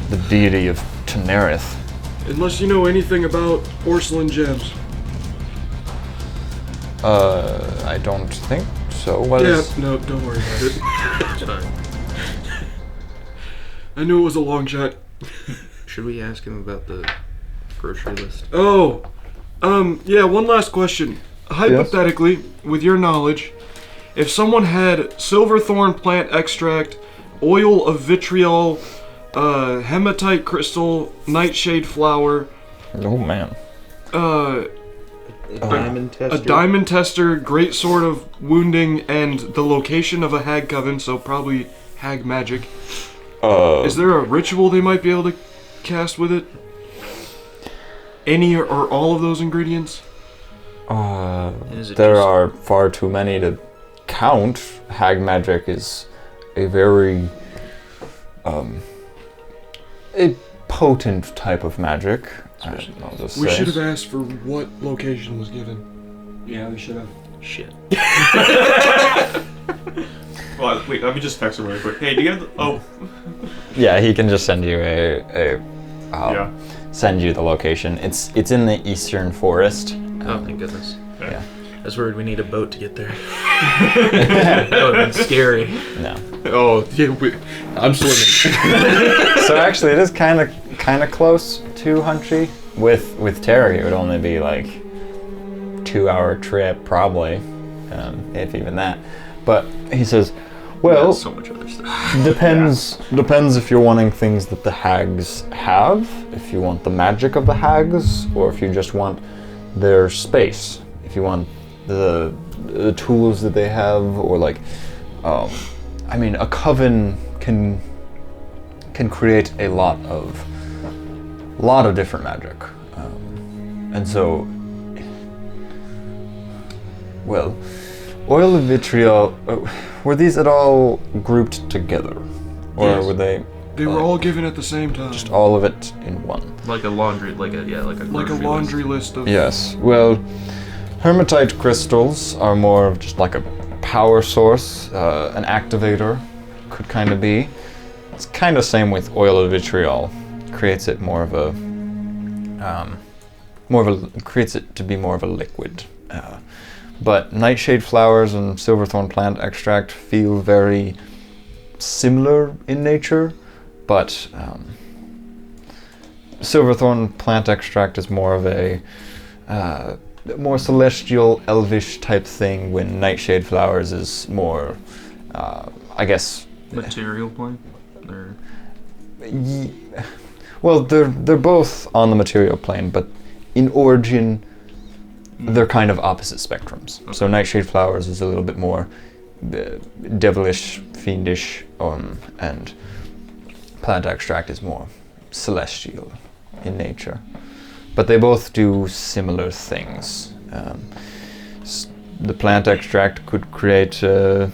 the deity of Tunerith. Unless you know anything about porcelain gems. I don't think so. What Yeah, is? no, don't worry about it. It's fine. I knew it was a long shot. Should we ask him about the grocery list? Oh, yeah, one last question. Hypothetically, with your knowledge, if someone had silverthorn plant extract, oil of vitriol, hematite crystal, nightshade flower, Oh man. Diamond tester. a diamond tester, great sword of wounding, and the location of a hag coven, so probably hag magic. Is there a ritual they might be able to cast with it? Any or all of those ingredients? Is it There just- are far too many to count. Hag magic is a very a potent type of magic. I'll just We say. should have asked for what location was given. Yeah, we should have. Shit. Well, wait, let me just text him really quick. Hey, do you have the... Oh, Yeah, he can just send you yeah. send you the location. It's in the eastern forest. Oh, thank goodness. Yeah. I was worried we need a boat to get there. That would have been scary. No. Oh, yeah, I'm swimming. So actually, it is kind of close to Hunchy. With Tarik, it would only be like 2-hour trip, probably, if even that. But he says, well, There's so much other stuff. depends if you're wanting things that the hags have, if you want the magic of the hags, or if you just want their space. If you want the tools that they have, or like, I mean, a coven can create a lot of different magic, and so, well, oil of vitriol. Were these at all grouped together, or Yes. were they They were all given at the same time. just all of it in one? Like a laundry, like a like a grocery laundry list. list of. Yes. Well, hematite crystals are more of just like a power source, an activator, could kind of be. It's kind of same with oil of vitriol. Creates it more of a creates it to be more of a liquid. But nightshade flowers and silverthorn plant extract feel very similar in nature, but silverthorn plant extract is more of a more celestial, elvish type thing, when nightshade flowers is more, I guess... Material plane? Or... Well, they're both on the material plane, but in origin, they're kind of opposite spectrums. Okay. So nightshade flowers is a little bit more devilish, fiendish, and plant extract is more celestial in nature. But they both do similar things. The plant extract could create some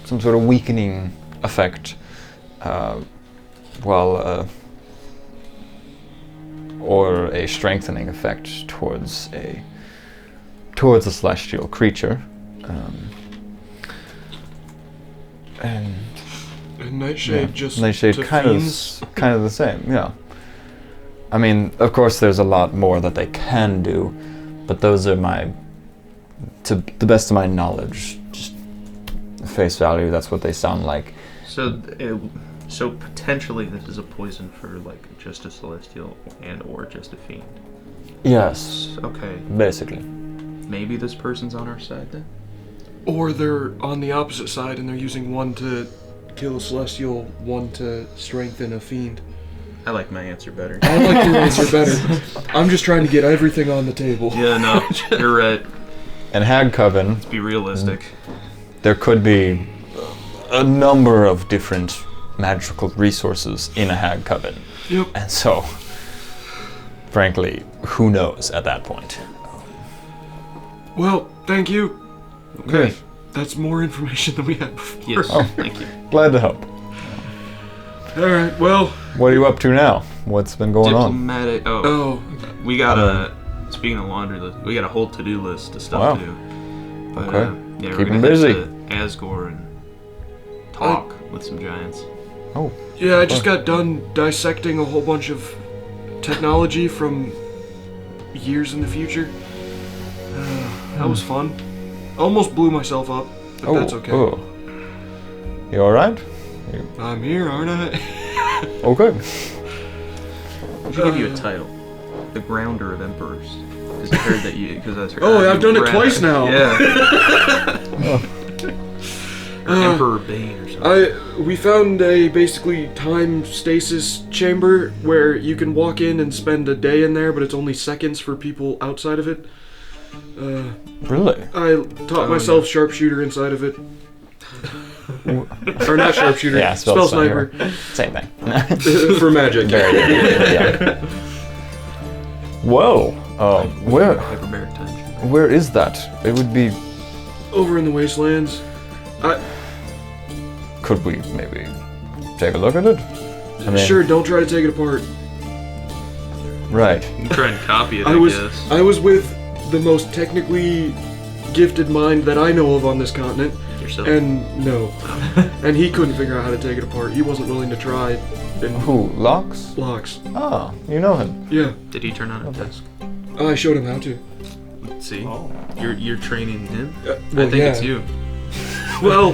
sort of weakening effect, or a strengthening effect towards a celestial creature. And Nightshade just Nightshade to kind fiends? of the same, yeah. I mean, of course, there's a lot more that they can do, but those are to the best of my knowledge, just face value. That's what they sound like. So potentially this is a poison for like just a celestial and or just a fiend. Yes. Okay. Basically. Maybe this person's on our side then. Or they're on the opposite side and they're using one to kill a celestial, one to strengthen a fiend. I like my answer better. I like your answer better. I'm just trying to get everything on the table. Yeah, no, you're right. And Hag Coven, Let's be realistic. there could be a number of different magical resources in a Hag Coven. Yep. And so, frankly, who knows at that point? Well, thank you. Okay. That's more information than we had before. Yes, Oh. thank you. Glad to help. Alright, well... What are you up to now? What's been going on? Diplomatic. Oh, We got speaking of laundry list, we got a whole to-do list of stuff Wow. to do. But, Okay. yeah, Keep we're 'em gonna busy. head to Asgore and talk with some giants. Oh, yeah, I just got done dissecting a whole bunch of technology from years in the future. That was fun. Almost blew myself up, but that's okay. Oh. You alright? I'm here, aren't I? Okay. We should give you a title. The Grounder of Emperors. Because I heard that you... Oh, I've done it twice now. Yeah. Or Emperor Bane or something. We found a basically time stasis chamber where you can walk in and spend a day in there, but it's only seconds for people outside of it. Really? I taught myself sharpshooter inside of it. Or not sharpshooter, Yeah, spell sniper. Same thing. For magic. Very good. Yeah. Whoa. Hyperbaric time chamber. Where is that? It would be... Over in the wastelands. Could we maybe take a look at it? I mean, Sure, don't try to take it apart. Right. You can try and copy it, I I was guess. I was with the most technically gifted mind that I know of on this continent, Yourself. and no. And he couldn't figure out how to take it apart. He wasn't willing to try. And Who? Locks? Locks. Oh, you know him. Yeah. Did he turn on a desk? I showed him how to. See? Oh. You're training him? I well, think yeah. it's you. Well,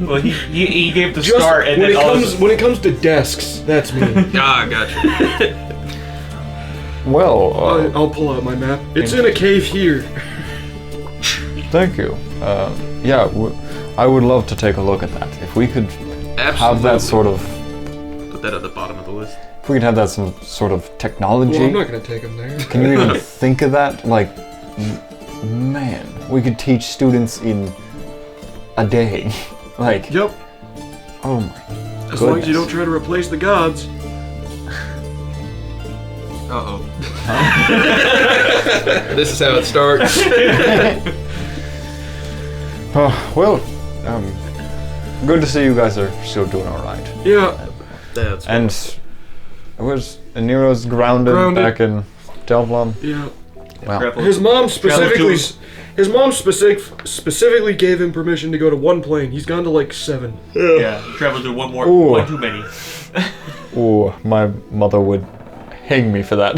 Well, he gave the just start, and when then it all of a comes when it comes to desks, that's me. Ah, gotcha. Well, I'll pull out my map. It's in a cave here. thank you. Yeah, I would love to take a look at that. If we could have Absolutely. that sort of... Put that at the bottom of the list. If we could have that some sort of technology... Well, I'm not gonna take him there. Can you even think of that? Like, man, we could teach students in a day. Like, Yep. oh my As long as you goodness. don't try to replace the gods. Uh-oh. This is how it starts. Well, good to see you guys are still doing all right. Yeah. That's And was Nero's grounded back in Delblom? Yeah. Wow. His mom specifically gave him permission to go to one plane. He's gone to like 7. Yeah, traveled to one too many. Ooh, my mother would hang me for that.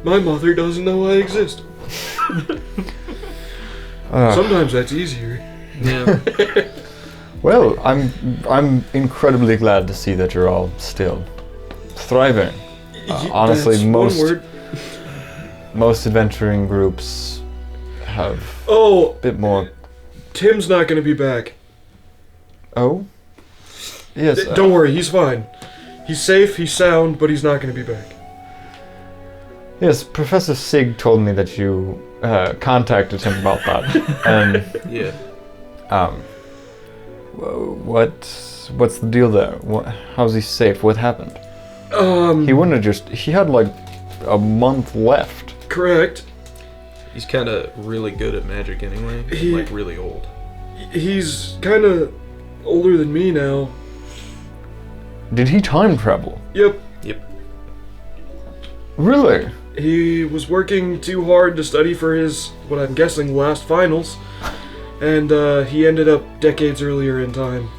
My mother doesn't know I exist. Sometimes that's easier. Yeah. Well, I'm incredibly glad to see that you're all still thriving. Honestly, That's most adventuring groups have Oh, a bit more. Tim's not gonna be back. Oh, yes. Don't worry, he's fine. He's safe, he's sound, but he's not gonna be back. Yes, Professor Sig told me that you contacted him about that, and Yeah. what's the deal there? How's he safe? What happened? He wouldn't have just. He had like a month left. Correct. He's kind of really good at magic anyway. Like really old. He's kind of older than me now. Did he time travel? Yep. Really? He was working too hard to study for his, what I'm guessing, last finals. And he ended up decades earlier in time.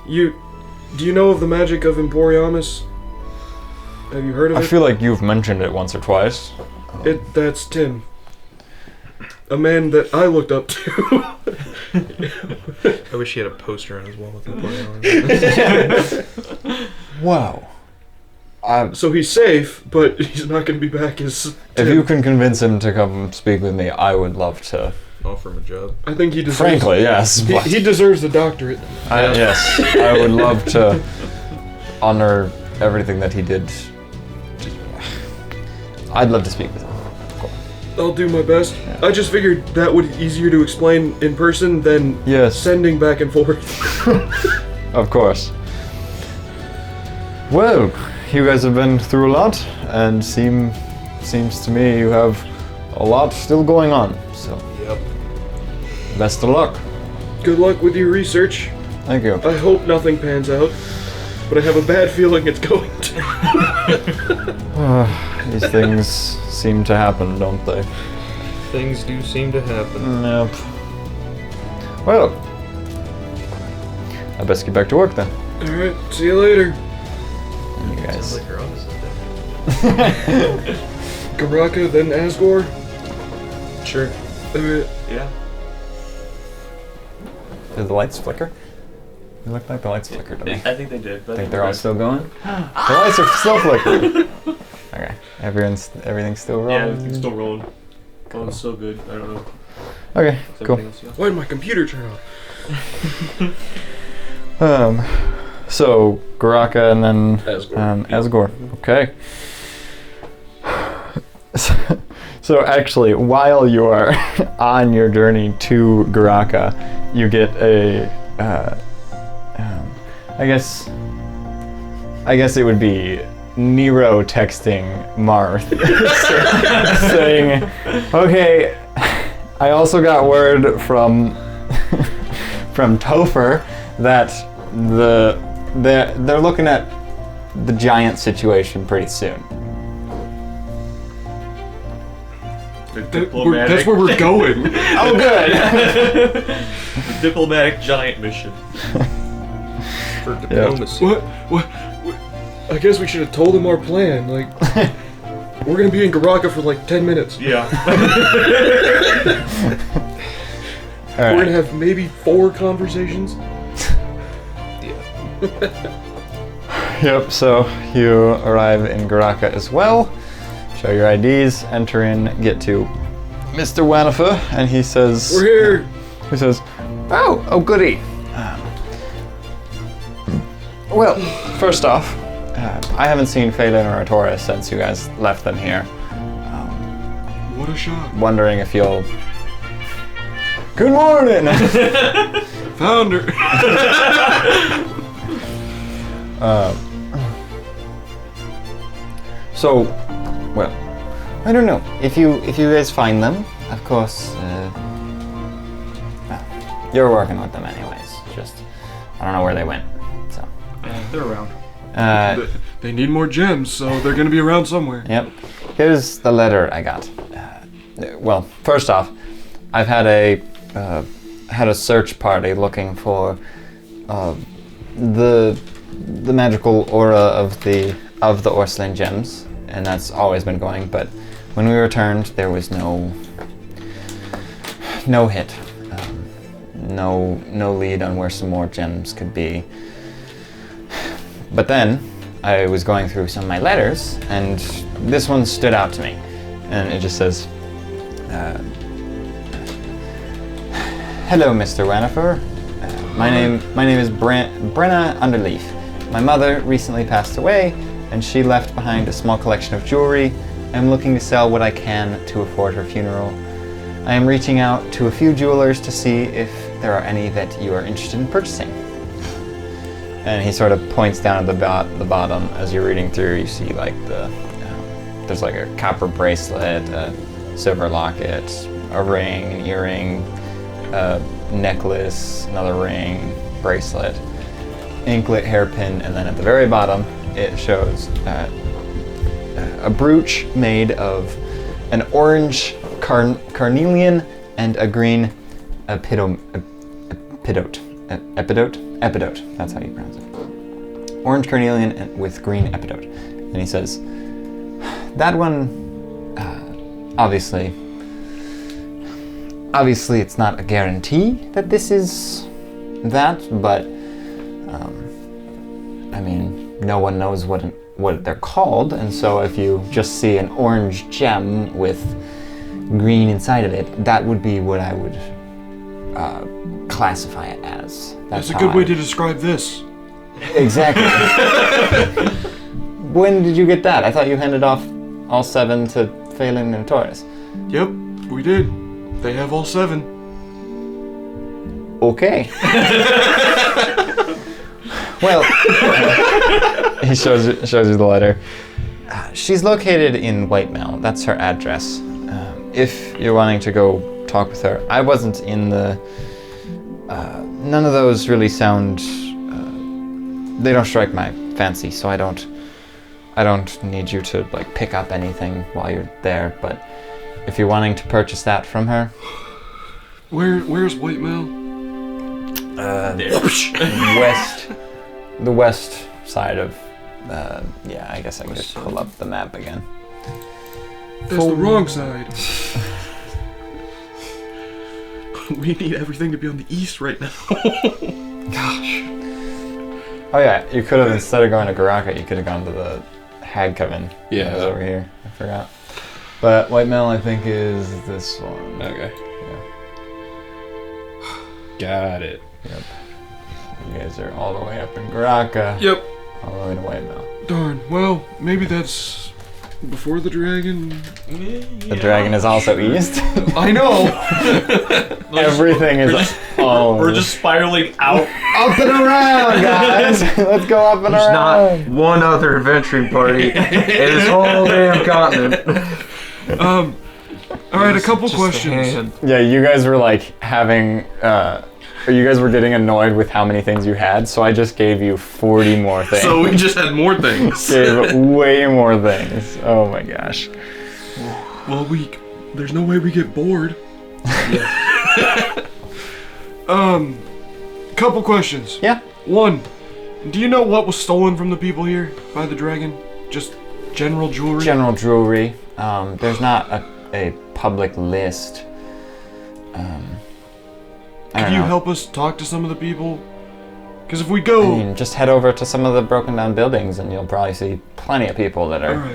Do you know of the magic of Emporiamus? Have you heard of it? I feel like you've mentioned it once or twice. That's Tim. A man that I looked up to. I wish he had a poster on his wall with him. Wow. So he's safe, but he's not going to be back as Tim. If you can convince him to come speak with me, I would love to. Offer him a job. I think he deserves. Frankly, yes. but He deserves the doctorate. yes, I would love to honor everything that he did. I'd love to speak with him. I'll do my best. I just figured that would be easier to explain in person than sending back and forth. Of course. Well, you guys have been through a lot, and seems to me you have a lot still going on. So, Yep. best of luck. Good luck with your research. Thank you. I hope nothing pans out, but I have a bad feeling it's going to. These things seem to happen, don't they? Things do seem to happen. Yep. Well, I best get back to work then. Alright, see you later. You guys. Like your office is Garaka, then Asgore. Sure. Alright. Yeah. Did the lights flicker? It looked like the lights flickered to me. I think they did. But Think they're all still going? The lights are still flickering. Okay. Everything's still rolling? Yeah, everything's still rolling. Oh, it's so good. I don't know. Okay, Is cool. everything else, yeah? Why did my computer turn off? So Garaka and then Asgore. Asgore. Okay. So actually, while you are on your journey to Garaka, you get a, I guess it would be Nero texting Marth saying, "Okay, I also got word from Topher that they're looking at the giant situation pretty soon." That's where we're going. Oh, good. The diplomatic giant mission. For diplomacy. What? I guess we should have told him our plan. Like, we're gonna be in Garaka for like 10 minutes. Yeah. All right. We're gonna have maybe 4 conversations. Yep, so you arrive in Garaka as well. Show your IDs, enter in, get to Mr. Wanifer, and he says... We're here. He says, oh goody. Well, first off, I haven't seen Phelan or Artora since you guys left them here. What a shock. Wondering if you'll... Good morning! Found her. So, well, I don't know. If you guys find them, of course, well, you're working with them anyways. Just, I don't know where they went, so. They're around. They need more gems, so they're gonna be around somewhere. Yep. Here's the letter I got. Well, first off, I've had a search party looking for the magical aura of the Orslin gems. and that's always been going. But when we returned, there was no hit, no lead on where some more gems could be. But then I was going through some of my letters, and this one stood out to me, and it just says, "Hello, Mr. Wennifer. My name is Brenna Underleaf. My mother recently passed away, and she left behind a small collection of jewelry. I'm looking to sell what I can to afford her funeral. I am reaching out to a few jewelers to see if there are any that you are interested in purchasing." And he sort of points down at the bottom. As you're reading through, you see like there's like a copper bracelet, a silver locket, a ring, an earring, a necklace, another ring, bracelet, anklet, hairpin, and then at the very bottom it shows a brooch made of an orange carnelian and a green epidote. That's how you pronounce it. Orange carnelian with green epidote. And he says, that one, obviously it's not a guarantee that this is that, but I mean, no one knows what they're called, and so if you just see an orange gem with green inside of it, that would be what I would classify it as. That's a good way to describe this. Exactly. When did you get that? I thought you handed off all 7 to Phelan and Taurus. Yep, we did. They have all 7. Okay. Well, he shows you the letter. She's located in Whitemount. That's her address. If you're wanting to go talk with her, I wasn't in the. None of those really sound. They don't strike my fancy, so I don't need you to like pick up anything while you're there. But if you're wanting to purchase that from her, where's Whitemount? The west side of. Yeah, I guess I could pull up the map again. That's the wrong side. We need everything to be on the east right now. Gosh. Oh yeah, you could have, instead of going to Garaka, you could have gone to the Hag Coven. Yeah. That was over here. I forgot. But Whitemount, I think, is this one. Okay. Yeah. Got it. Yep. You guys are all the way up in Garaka. Yep. All the way to Whitemount. Darn. Well, maybe that's before the dragon. The dragon is also east. I know. Everything is all. We're just spiraling out. Up and around, guys. Let's go up and There's around. not one other adventuring party in this whole damn continent. All right, a couple questions. Yeah, you guys were like having. You guys were getting annoyed with how many things you had, so I just gave you 40 more things. So we just had more things. Gave way more things. Oh my gosh. Well, there's no way we get bored. Couple questions. Yeah. One, do you know what was stolen from the people here by the dragon? Just general jewelry? General jewelry. There's not a public list. Could you help us talk to some of the people? Because if we go... I mean, just head over to some of the broken down buildings and you'll probably see plenty of people that are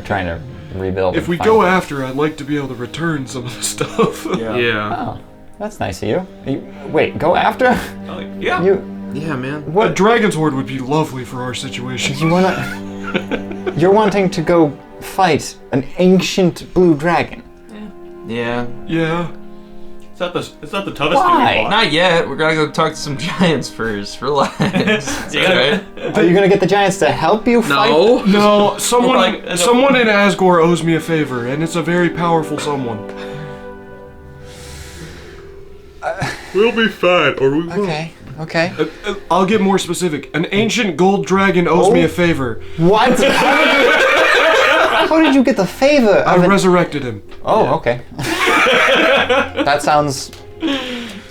trying to rebuild. If we go after, I'd like to be able to return some of the stuff. Yeah. Oh, that's nice of you. Wait, go after? Yeah. Yeah, man. A What? dragon's horde would be lovely for our situation. You wanna? You're wanting to go fight an ancient blue dragon. Yeah. Yeah. It's not the toughest Why? thing we fought. Not yet. We're gonna go talk to some giants first. Relax. Yeah. Are you gonna get the giants to help you fight? No, someone Like, someone in Asgore owes me a favor, and it's a very powerful someone. We'll be fine, or we won't. Okay. I'll get more specific. An ancient gold dragon owes me a favor. What? How did you get the favor? I resurrected him. Oh, okay. That sounds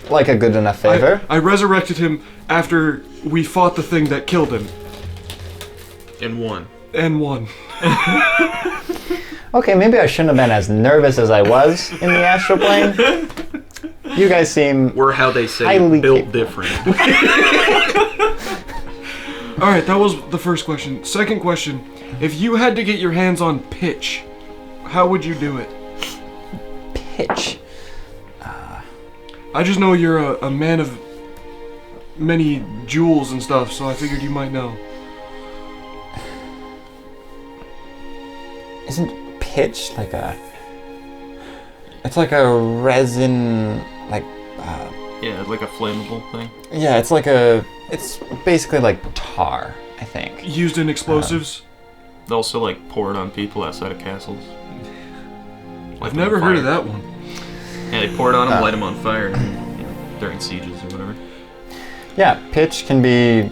like a good enough favor. I resurrected him after we fought the thing that killed him. And one. And 1. Okay, maybe I shouldn't have been as nervous as I was in the astral plane. You guys seem We're how they say highly built capable. different. All right, that was the first question. Second question: if you had to get your hands on pitch, how would you do it? pitch. I just know you're a man of many jewels and stuff, so I figured you might know. Isn't pitch like a... It's like a resin, like... Yeah, like a flammable thing. Yeah, it's like a... It's basically like tar, I think. Used in explosives? They also like pour it on people outside of castles. I've never heard of that one. Yeah, they pour it on them, light them on fire, during sieges or whatever. Yeah, pitch can be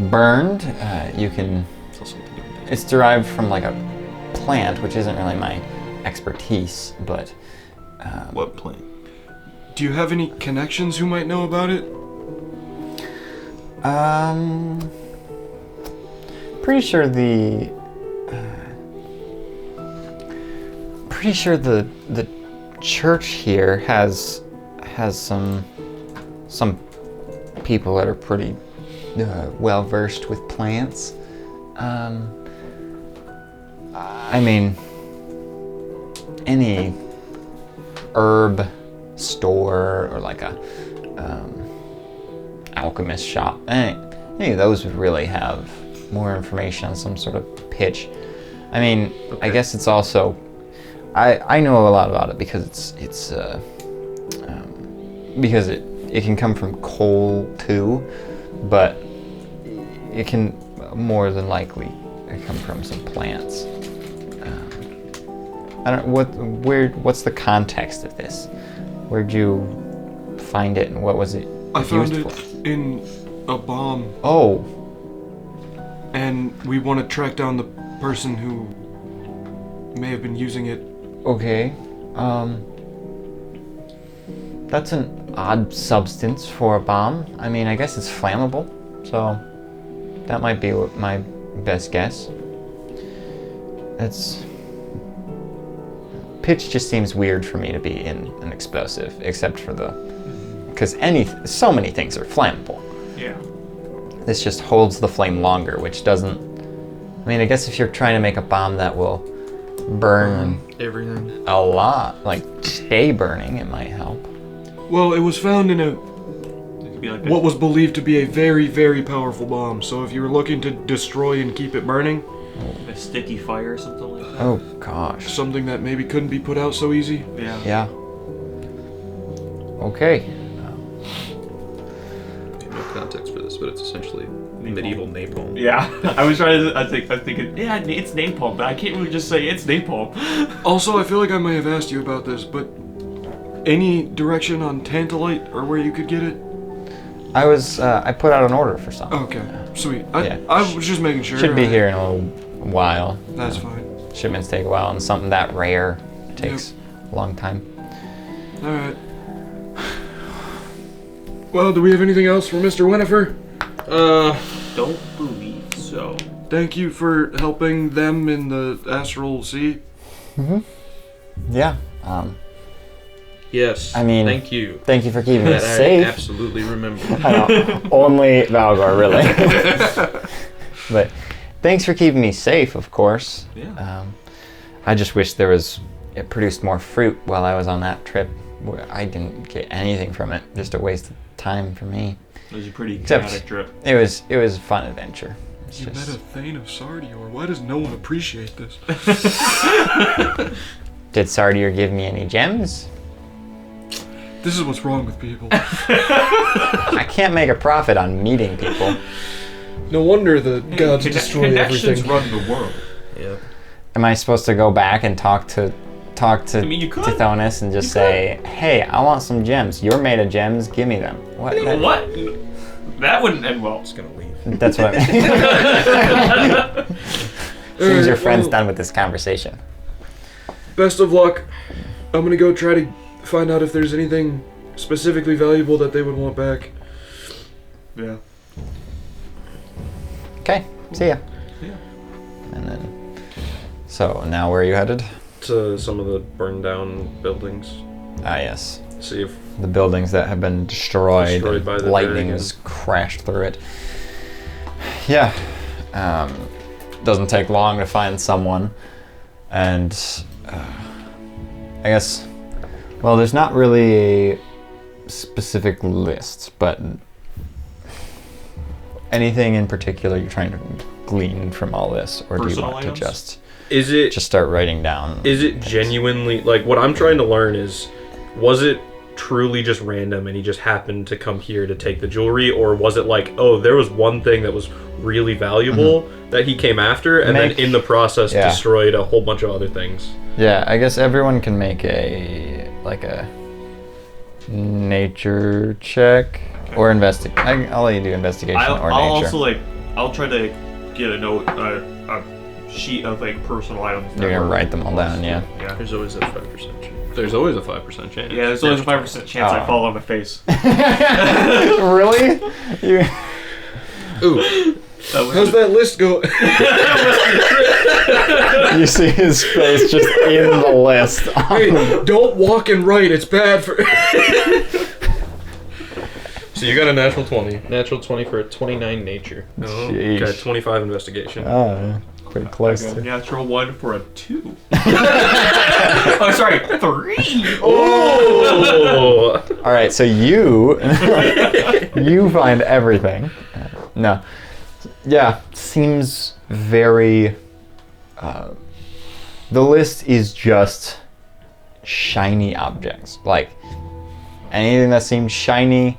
burned. You can... It's also what they do with It's derived from like a plant, which isn't really my expertise, but... what plant? Do you have any connections who might know about it? Pretty sure the church here has some people that are pretty well versed with plants. I mean, any herb store or like a alchemist shop, any of those would really have more information on some sort of pitch. I mean, I guess it's also, I know a lot about it because because it can come from coal too, but it can more than likely come from some plants. I don't what's the context of this? Where'd you find it and what was it I found used it for? in a bomb, Oh, and we want to track down the person who may have been using it. okay. That's an odd substance for a bomb. I mean, I guess it's flammable, so that might be my best guess. Pitch just seems weird for me to be in an explosive, except for because so many things are flammable. Yeah. This just holds the flame longer, which doesn't... I mean, I guess if you're trying to make a bomb that will burn Everything. a lot, like stay burning, it might help. Well, it was found in It could be like what was believed to be a very, very powerful bomb. So if you were looking to destroy and keep it burning, a sticky fire or something like that. Oh gosh. something that maybe couldn't be put out so easy. Yeah. Yeah. Okay. No context for this, but it's essentially medieval napalm. Yeah. I was thinking, yeah, it's napalm, but I can't really just say it's napalm. Also, I feel like I may have asked you about this, but any direction on tantalite or where you could get it? I put out an order for some. Okay, sweet. Yeah. I was just making sure. Should be here in a little while. That's fine. Shipments take a while, and something that rare takes a long time. All right. Well, do we have anything else for Mr. Winnifer? Don't believe so. Thank you for helping them in the astral sea. Yeah. Yes. I mean, thank you. Thank you for keeping me That safe. I absolutely remember. I know, only Valgar, really. But thanks for keeping me safe, of course. Yeah. I just wish it produced more fruit while I was on that trip. Where I didn't get anything from it. Just a waste of time for me. It was a pretty Except- chaotic trip. It was a fun adventure. It's You just- met a Thane of Sardior. Why does no one appreciate this? Did Sardier give me any gems? This is what's wrong with people. I can't make a profit on meeting people. No wonder the gods destroy Connections everything. run the world. Yeah. Am I supposed to go back and talk to I mean, you could. Tithonus and just say, "Hey, I want some gems. You're made of gems. Give me them." What? What? That wouldn't end well. Just gonna leave. That's what I mean. Seems your friend's done with this conversation. Best of luck. I'm gonna go try to find out if there's anything specifically valuable that they would want back. Yeah. Okay. See ya. And then, so now where are you headed? To some of the burned down buildings. Ah, yes. See if The buildings that have been destroyed Destroyed by the lightning dragon. has crashed through it. Yeah. Doesn't take long to find someone. And I guess, well, there's not really a specific list, but anything in particular you're trying to glean from all this, or do you Personal want items? to just start writing down? Is it things? genuinely, like, what I'm trying to learn is, was it truly just random and he just happened to come here to take the jewelry, or was it like, oh, there was one thing that was really valuable that he came after, and then in the process destroyed a whole bunch of other things? Yeah, I guess everyone can make a nature check or investigate. I'll let you do investigation or nature. I'll also I'll try to get a note, a sheet of personal items. You're gonna write them all down, yeah. Yeah. There's always a 5% chance. There's always a 5% chance. Yeah, there's always a 5% chance I fall on my face. Really? Ooh. How's that list go? You see his face just in the list. Hey, don't walk and write. It's bad for. So you got a natural 20. Natural 20 for a 29 nature. Sheesh. Okay, 25 investigation. Oh, pretty close I got to. a natural 1 for a 2. Oh, sorry, 3. Oh! All right, so you find everything. No, yeah, seems very. The list is just shiny objects. Like anything that seems shiny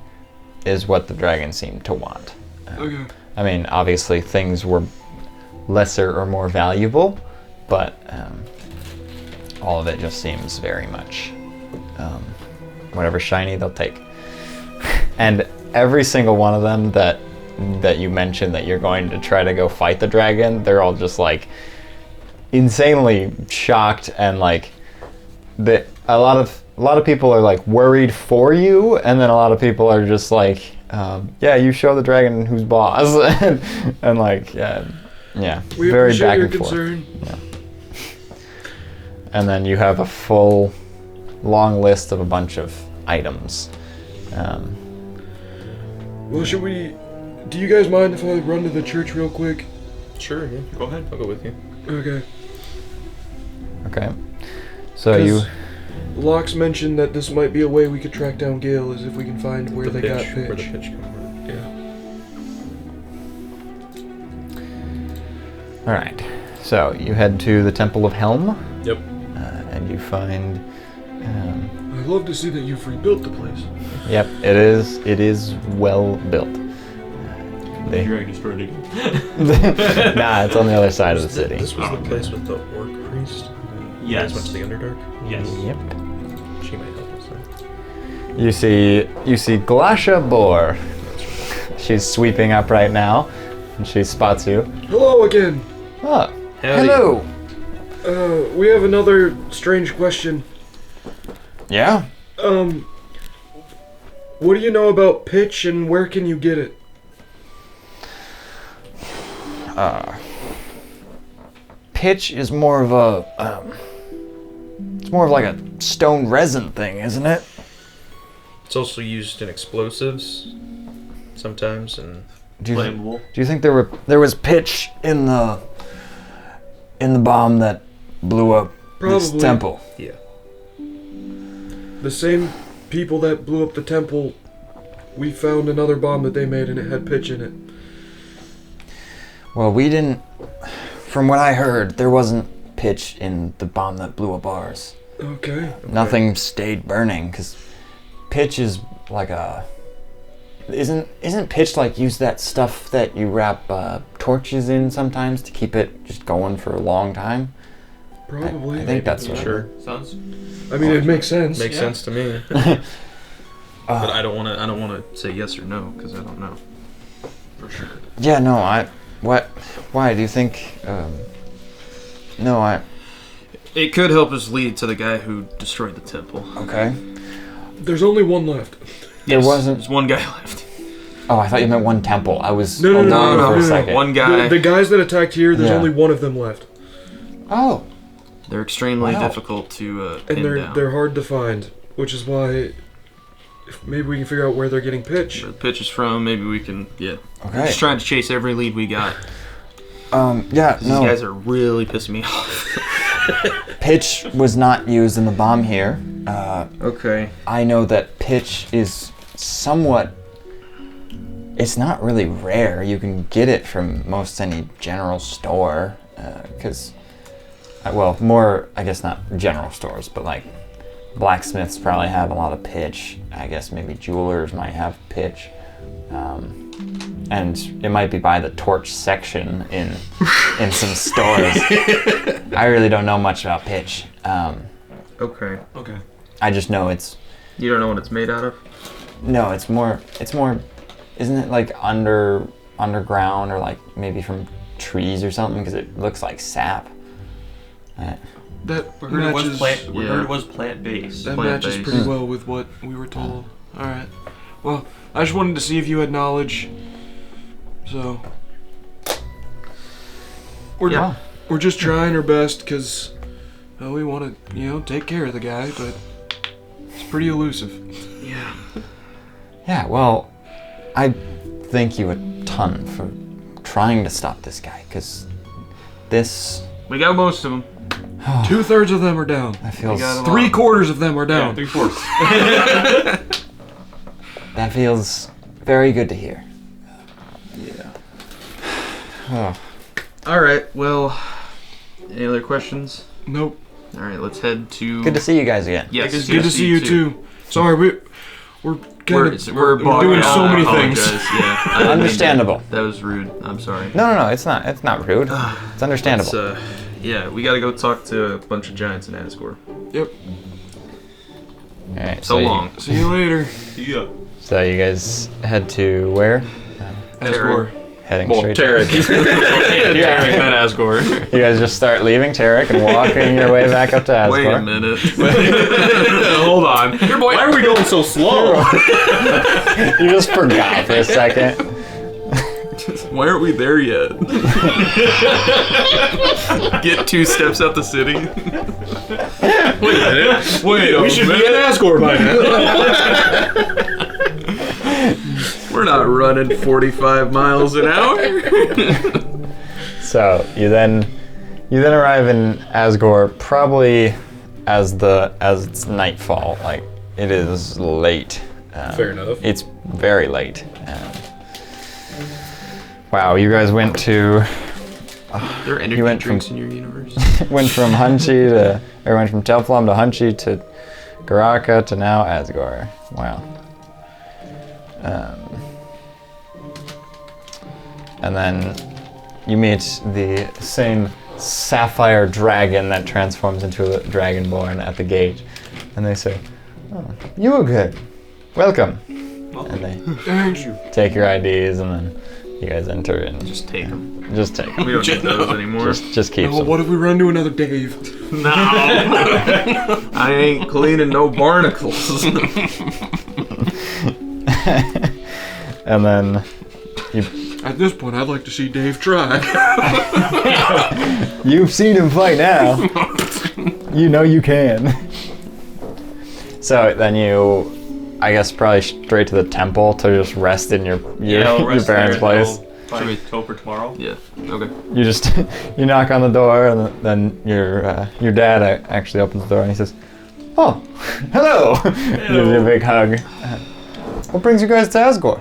is what the dragon seemed to want. Okay. I mean, obviously things were lesser or more valuable, but all of it just seems very much whatever shiny they'll take. And every single one of them that you mentioned that you're going to try to go fight the dragon, they're all just like insanely shocked, and like a lot of people are like worried for you, and then a lot of people are just like, yeah, you show the dragon who's boss, and like, yeah, We very appreciate back your and forth. concern. Yeah. And then you have a full, long list of a bunch of items. Well, should we? Do you guys mind if I run to the church real quick? Sure, yeah. Go ahead. I'll go with you. Okay. Okay. So you. Locke mentioned that this might be a way we could track down Gale, is if we can find where they got Where the Pitch. pitch came from. Yeah. All right. So you head to the Temple of Helm. Yep. And you find. I'd love to see that you've rebuilt the place. Yep, it is well built. The dragon destroyed it again. Nah, it's on the other side of the city. This was the place with the orc priest? You guys Yes. went to the Underdark? Yes. Yep. She might help us then. You see Glasha Boar. She's sweeping up right now, and she spots you. Hello again. Oh, Howdy. hello. We have another strange question. Yeah. What do you know about pitch, and where can you get it? Pitch is more of a. It's more of like a stone resin thing, isn't it? It's also used in explosives sometimes, and Do you, Flammable. do you think there was pitch in the bomb that blew up this Probably. temple? yeah. The same people that blew up the temple, we found another bomb that they made, and it had pitch in it. Well, we didn't. From what I heard, there wasn't pitch in the bomb that blew up ours. Okay. Nothing stayed burning because pitch is like a. Isn't pitch like use that stuff that you wrap torches in sometimes to keep it just going for a long time? Probably. I think that's what. Sure. Sounds. I mean, it makes sense. Makes sense to me. But I don't want to say yes or no because I don't know for sure. Yeah, no, What? Why do you think? No, It could help us lead to the guy who destroyed the temple. Okay. There's only one left. There wasn't. There's one guy left. Oh, I thought you meant one temple. I was No, for a second. One guy. The guys that attacked here, there's Yeah. only one of them left. Oh. They're extremely Wow. difficult to And pin down. they're hard to find, which is why if maybe we can figure out where they're getting pitch. Where the pitch is from, maybe we can, We're Okay. just trying to chase every lead we got. Yeah, These no. guys are really pissing me off. Pitch was not used in the bomb here. Okay. I know that pitch is somewhat... It's not really rare. You can get it from most any general store. Because... well, more, I guess not general stores, but like blacksmiths probably have a lot of pitch. I guess maybe jewelers might have pitch. And it might be by the torch section in some stores. I really don't know much about pitch. Okay. Okay. I just know it's... You don't know what it's made out of? No, it's more, isn't it like underground or like maybe from trees or something? Because it looks like sap. That We heard it was matches. plant. We Yeah. heard it was plant-based. That plant matches based. pretty well with what we were told. All right. Well, I just wanted to see if you had knowledge. So we're just trying our best because we want to take care of the guy, but it's pretty elusive. Yeah. Yeah, well, I thank you a ton for trying to stop this guy, because this... We got most of them. 2/3 of them are down. That feels... got a lot. 3/4 of them are Yeah, down. 3/4. That feels very good to hear. Yeah. Oh. All right. Well, any other questions? Nope. All right. Let's head to. Good to see you guys again. Yes. It's good to see you too. Sorry, we're We're doing so many things. Yeah. I didn't mean Understandable. That was rude. I'm sorry. No, it's not rude. It's understandable. Yeah, we gotta go talk to a bunch of giants in Asgore. Yep. Alright, So you- long. See you later. Yeah. So you guys head to where? Asgore. Heading Well, straight Tarik. to... Tarik, not Asgore. You guys just start leaving Tarik and walking your way back up to Asgore. Wait a minute. Hold on. Why are we going so slow? You just forgot for a second. Why aren't we there yet? Get 2 steps out the city. Wait a minute. Wait, we should be in Asgore by now. We're not running 45 miles an hour. So you then arrive in Asgore probably as it's nightfall. Like it is late. Fair enough. It's very late. Wow, you guys went to There are energy went drinks from- in your universe. went from went from Telflom to Hunchy to Garaka to now Asgore. Wow. And then you meet the same sapphire dragon that transforms into a dragonborn at the gate. And they say, "Oh, you were good. Welcome." And they Thank you. take your IDs and then you guys enter and Just take them. just take them. We don't need those anymore. Just keep Well, them. what if we run to another Dave? No. I ain't cleaning no barnacles. And then At this point, I'd like to see Dave try. you've seen him fight now. You know you can. So then you, I guess, probably straight to the temple to just rest in your We'll rest parents' there place. Till for tomorrow. Yeah. Okay. You just you knock on the door and then your dad actually opens the door and he says, "Oh, hello." Gives you a big hug. What brings you guys to Asgore?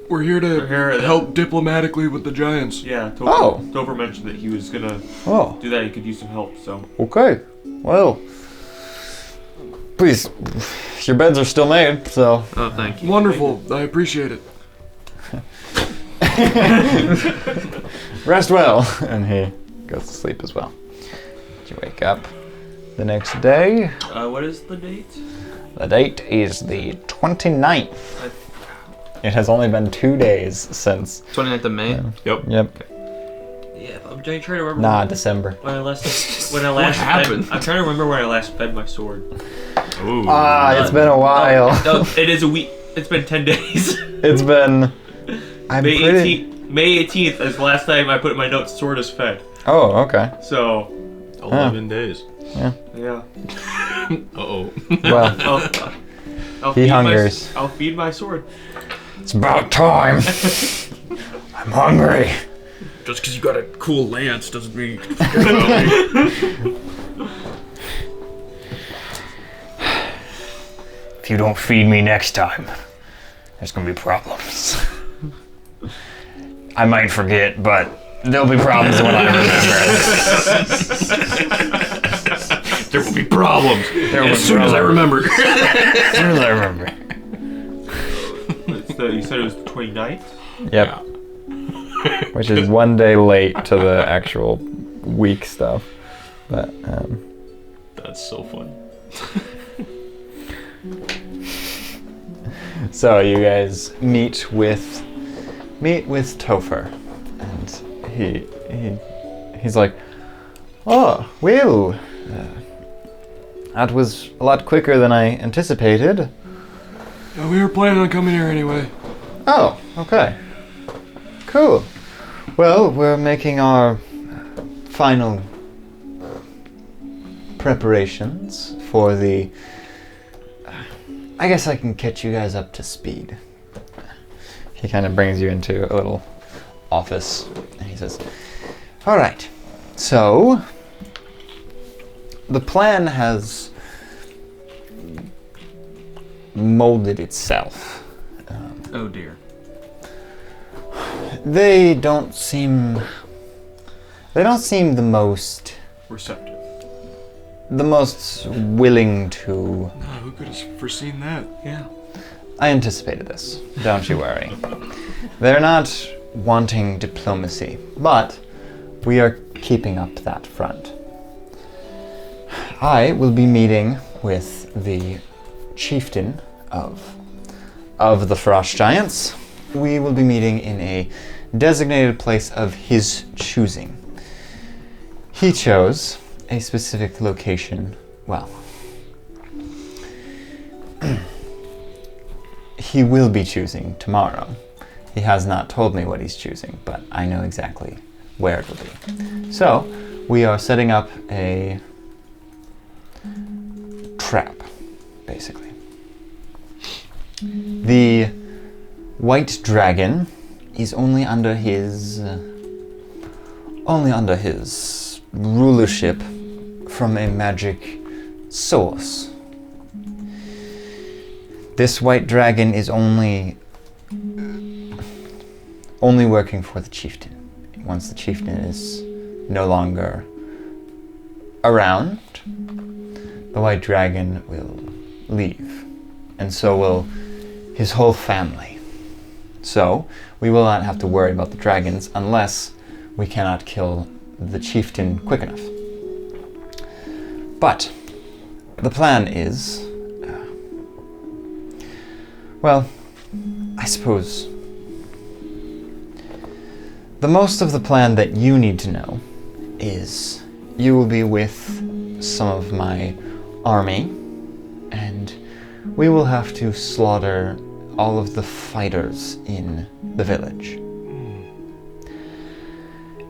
We're here to We're here to- help diplomatically with the giants. Yeah. Oh. Dover mentioned that he was gonna Oh, do that. He could use some help. So. okay. Well, please, your beds are still made, so Oh, thank you. Wonderful. I appreciate it. rest well. And he goes to sleep as well. You wake up the next day. What is the date? The date is the 29th. It has only been 2 days since. 29th of May. Yep. Yeah, I'm trying to remember. Nah, December. When I last happened? I'm trying to remember when I last fed my sword. Ooh. Ah, it's been a while. No, it is a week. It's been 10 days. It's been. May 18th is the last time I put in my notes. Sword is fed. Oh, okay. So. 11 days. Yeah. Yeah. Uh-oh. Well, I'll he hungers. I'll feed my sword. It's about time. I'm hungry. Just because you got a cool lance doesn't mean you can If you don't feed me next time, there's gonna be problems. I might forget, but there'll be problems when I remember. There will be problems. As soon as I remember. As soon as I remember. You said it was the 29th? Yep. Which is one day late to the actual week stuff. But, That's so funny. So you guys meet with Topher, and he's like, oh, well, that was a lot quicker than I anticipated. Yeah, we were planning on coming here anyway. Oh, okay. Cool. Well, we're making our final preparations for the... I guess I can catch you guys up to speed. He kind of brings you into a little office, and he says, all right, so the plan has molded itself. Oh dear. They don't seem the most Receptive. willing to. No, who could have foreseen that? Yeah. I anticipated this, don't you worry. They're not wanting diplomacy, but we are keeping up that front. I will be meeting with the chieftain of the Frost Giants. We will be meeting in a designated place of his choosing. He chose a specific location. Well, he will be choosing tomorrow. He has not told me what he's choosing, but I know exactly where it will be. So, we are setting up a trap, basically. The White Dragon is only under his rulership from a magic source. This White Dragon is only working for the chieftain. Once the chieftain is no longer around, the White Dragon will leave, and so will his whole family. So, we will not have to worry about the dragons unless we cannot kill the chieftain quick enough. But, the plan is... well, I suppose... the most of the plan that you need to know is you will be with some of my army, and we will have to slaughter all of the fighters in the village.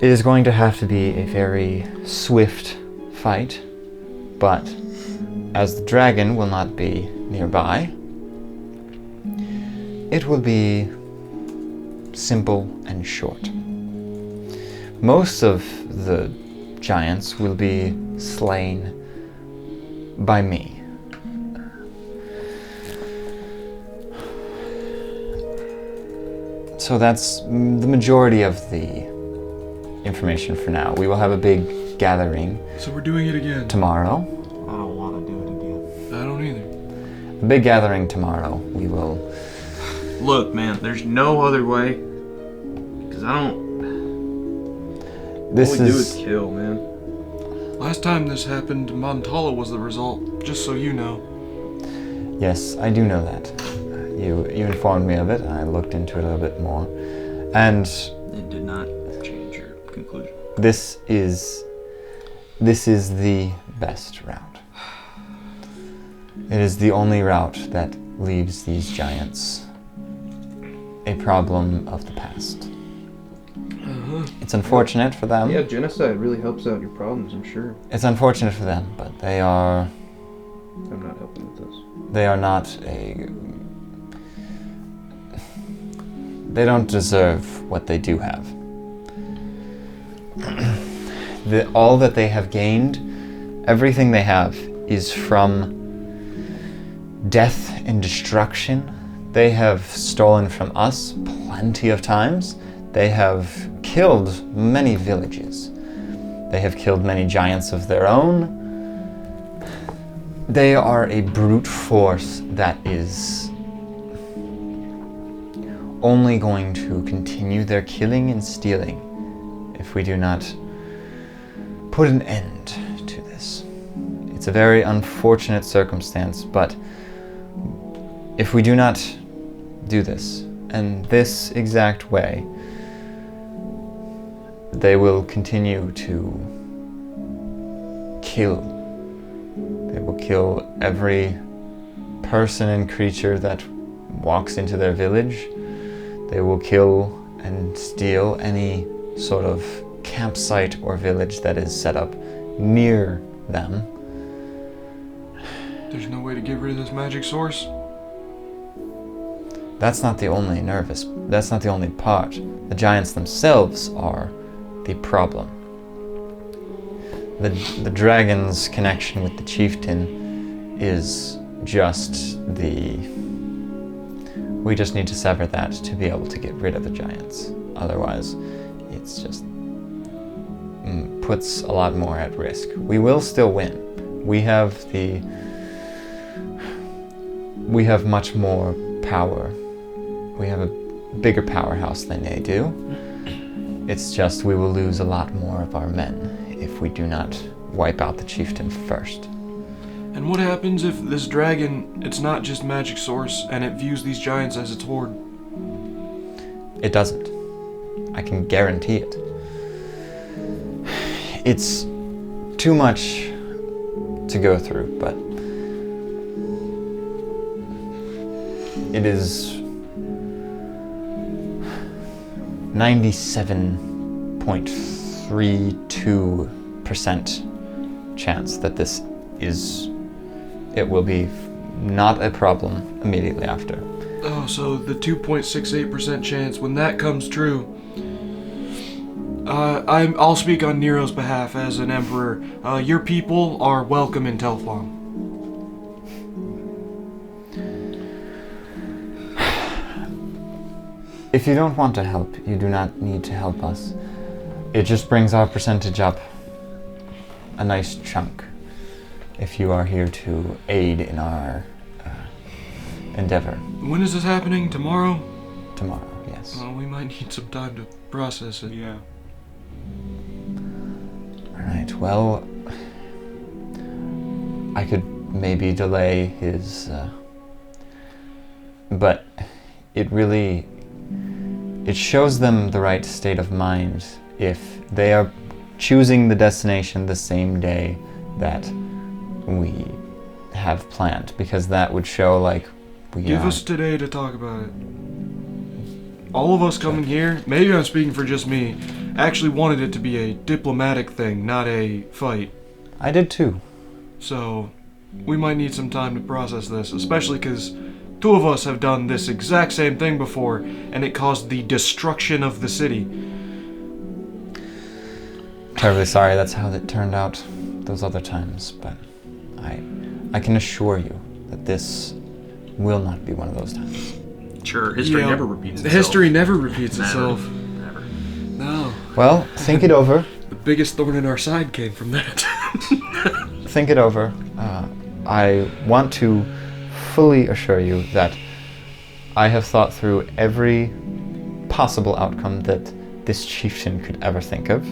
It is going to have to be a very swift fight, but as the dragon will not be nearby, it will be simple and short. Most of the giants will be slain by me. So that's the majority of the information for now. We will have a big gathering So we're doing it again. tomorrow. I don't want to do it again. I don't either. A big gathering tomorrow. We will... Look, man, there's no other way. Because I don't... This all we do is... is kill, man. Last time this happened, Montala was the result, just so you know. Yes, I do know that. You informed me of it. I looked into it a little bit more. And It did not change your conclusion. this is the best route. It is the only route that leaves these giants a problem of the past. It's unfortunate for them. Yeah, genocide really helps out your problems, I'm sure. It's unfortunate for them, but they are... I'm not helping with this. They are not a... They don't deserve what they do have. All that they have gained, everything they have, is from death and destruction. They have stolen from us plenty of times. They have killed many villages. They have killed many giants of their own. They are a brute force that is only going to continue their killing and stealing if we do not put an end to this. It's a very unfortunate circumstance, but if we do not do this in this exact way, they will continue to kill. They will kill every person and creature that walks into their village. They will kill and steal any sort of campsite or village that is set up near them. There's no way to get rid of this magic source? That's not the only part. The giants themselves are the problem. The dragon's connection with the chieftain is just we just need to sever that to be able to get rid of the giants. Otherwise, it's just puts a lot more at risk. We will still win. We have much more power. We have a bigger powerhouse than they do. It's just we will lose a lot more of our men if we do not wipe out the chieftain first. And what happens if this dragon, it's not just magic source, and it views these giants as its horde? It doesn't. I can guarantee it. It's too much to go through, but it is 97.32% chance that it will be not a problem immediately after. Oh, so the 2.68% chance, when that comes true, I'll speak on Nero's behalf as an emperor. Your people are welcome in Telflon. If you don't want to help, you do not need to help us. It just brings our percentage up a nice chunk if you are here to aid in our endeavor. When is this happening? Tomorrow? Tomorrow, yes. Well, we might need some time to process it. Yeah. Alright, well, I could maybe delay his, but it shows them the right state of mind if they are choosing the destination the same day that we have planned, because that would show Give us today to talk about it. All of us coming here, maybe I'm speaking for just me, actually wanted it to be a diplomatic thing, not a fight. I did too. So, we might need some time to process this, especially because two of us have done this exact same thing before, and it caused the destruction of the city. Terribly sorry that's how it turned out those other times, but I can assure you that this will not be one of those times. Sure, history never repeats itself. History never repeats itself. Never. No. Well, think it over. The biggest thorn in our side came from that. Think it over. I want to fully assure you that I have thought through every possible outcome that this chieftain could ever think of,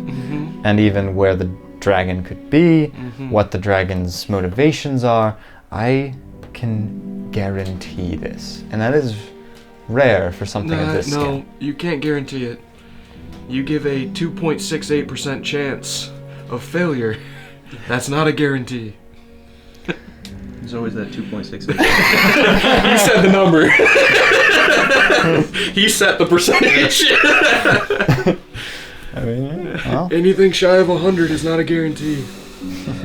and even where the dragon could be, what the dragon's motivations are. I can guarantee this, and that is rare for something of this scale. No, you can't guarantee it. You give a 2.68% chance of failure. That's not a guarantee. There's always that 2.68. You said the number. He set the percentage. I mean, well, Anything shy of 100 is not a guarantee.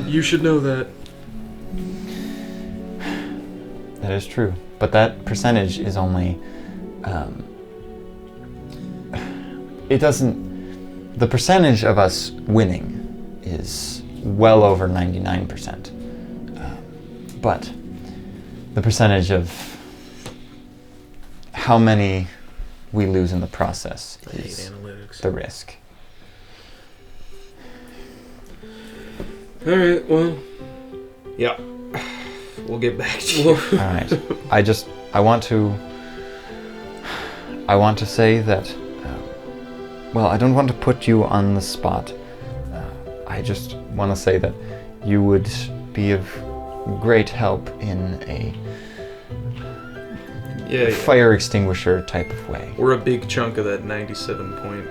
You should know that. that is true. But that percentage is only, it doesn't, the percentage of us winning is well over 99%. But the percentage of how many we lose in the process is the risk. Alright, well. Yeah. We'll get back to you. All right. I want to say that, well, I don't want to put you on the spot. I just want to say that you would be of great help in a fire extinguisher type of way. We're a big chunk of that 97 point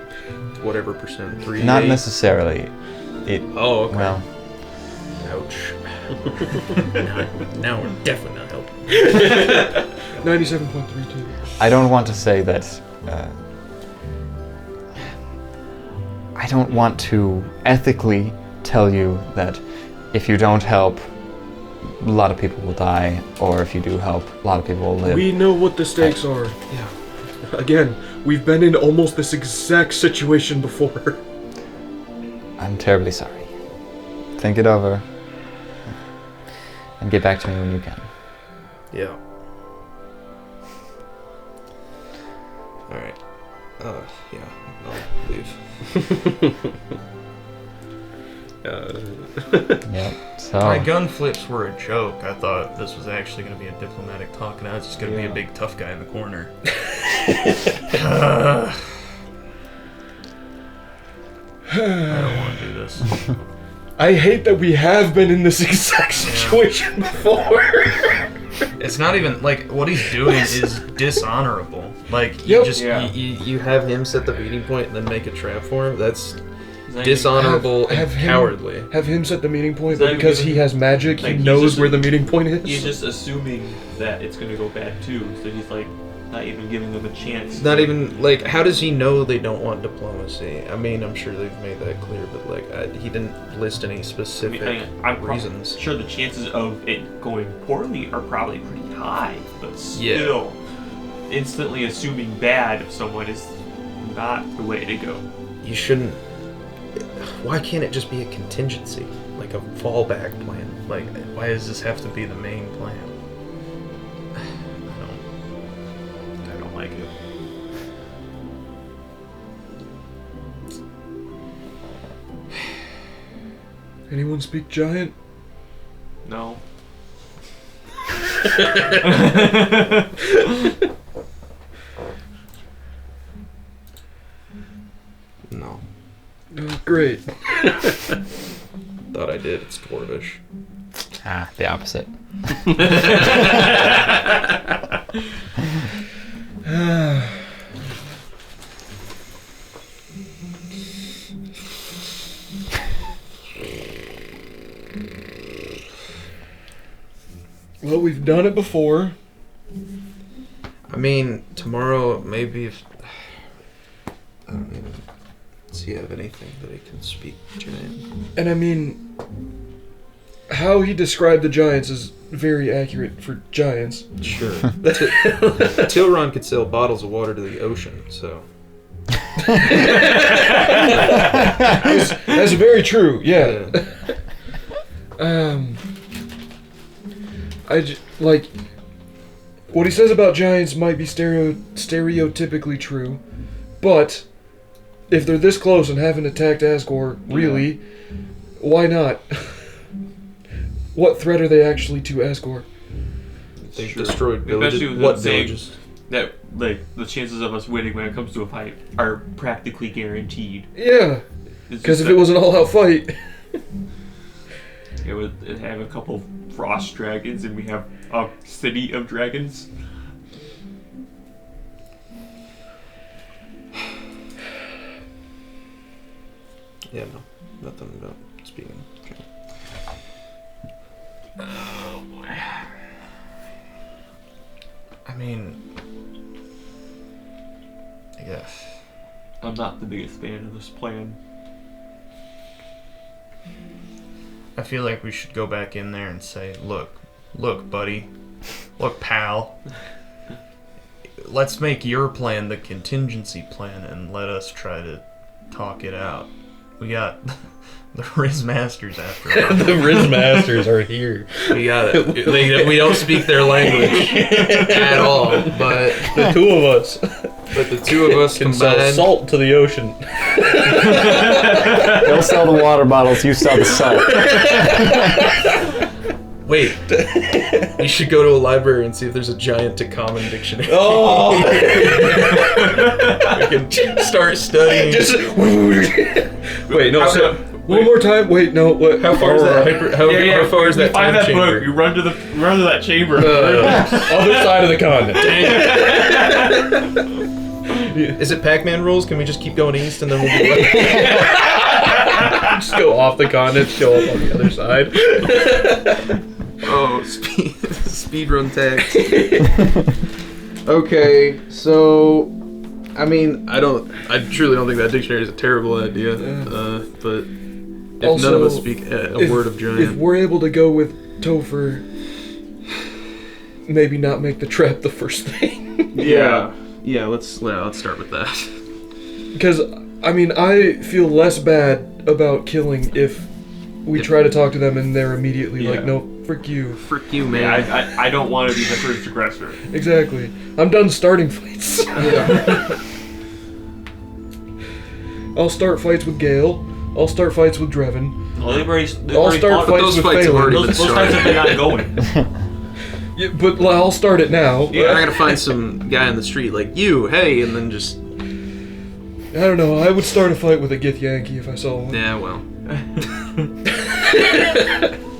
whatever percent. 3. Not necessarily. Oh, okay. Well, Ouch. now we're definitely not helping. 97.32. I don't want to say that. I don't want to ethically tell you that if you don't help, a lot of people will die, or if you do help, a lot of people will live. We know what the stakes are. Yeah. Again, we've been in almost this exact situation before. I'm terribly sorry. Think it over. And get back to me when you can. Yeah. Alright. Yeah, I'll leave. Yep. So My gun flips were a joke. I thought this was actually going to be a diplomatic talk, and I was just going to be a big tough guy in the corner. I don't want to do this. I hate that we have been in this exact situation before. It's not even like what he's doing is dishonorable. Like you You have him set the meeting point and then make a trap for him. That's dishonorable and cowardly. Have him set the meeting point, Is that but because even- he has magic, like, he he's knows just- where the meeting point is. He's just assuming that it's going to go bad too, so he's like not even giving them a chance. Not even like, how does he know they don't want diplomacy? I mean, I'm sure they've made that clear, but like, he didn't list any specific I'm reasons. sure the chances of it going poorly are probably pretty high, but still, instantly assuming bad of someone is not the way to go. You shouldn't. Why can't it just be a contingency, like a fallback plan? Like, Why does this have to be the main plan? I don't like it. Anyone speak giant? No. no. Oh, great. Thought I did. It's Dwarvish. the opposite. Well, we've done it before. I mean, tomorrow maybe if I don't even see have anything that I can speak giant. And I mean, how he described the giants is very accurate for giants. Sure. Tilron could sell bottles of water to the ocean, so. That's very true, yeah. Like, what he says about giants might be stereotypically true, but if they're this close and haven't attacked Asgore, really, why not? What threat are they actually to Asgore? They've destroyed Especially villages. with What them saying villages? that like the chances of us winning when it comes to a fight are practically guaranteed. Yeah, It's because just if that it was an all-out fight, it would have a couple frost dragons and we have a city of dragons. Yeah, no. Nothing about speaking. Okay. Oh boy. I mean, Yeah. I'm not the biggest fan of this plan. I feel like we should go back in there and say, look, buddy. Look, pal. Let's make your plan the contingency plan and let us try to talk it out. We got the Riz Masters after all. The Riz Masters are here. We got it. We don't speak their language at all, but The two of us the two of us can sell combined. salt to the ocean. They'll sell the water bottles, you sell the salt. Wait, we should go to a library and see if there's a giant to common dictionary. Oh! We can start studying. Just wait, no. So, One more time. Wait, no. What? how far is that? How far is that You find time that chamber? book, you run to that chamber. other side of the continent. Is it Pac-Man rules? Can we just keep going east and then we'll be left? Just go off the continent, show up on the other side. Oh, speedrun tag. Okay, so I mean, I truly don't think that dictionary is a terrible idea. But if Also, none of us speak a word of If giant, we're able to go with Topher, maybe not make the trap the first thing. yeah, let's start with that. Because, I mean, I feel less bad about killing if we try to talk to them and they're immediately like, no, frick you. Frick you, man. Yeah, I don't want to be the first aggressor. Exactly. I'm done starting fights. I'll start fights with Gale. I'll start fights with Drevin. Well, I'll start fights those with fights have already Phelan. been those fights have been ongoing. Yeah, but I'll start it now. Yeah, I gotta find some guy in the street like you, hey, and then just I don't know. I would start a fight with a Gith Yankee if I saw one. yeah, well.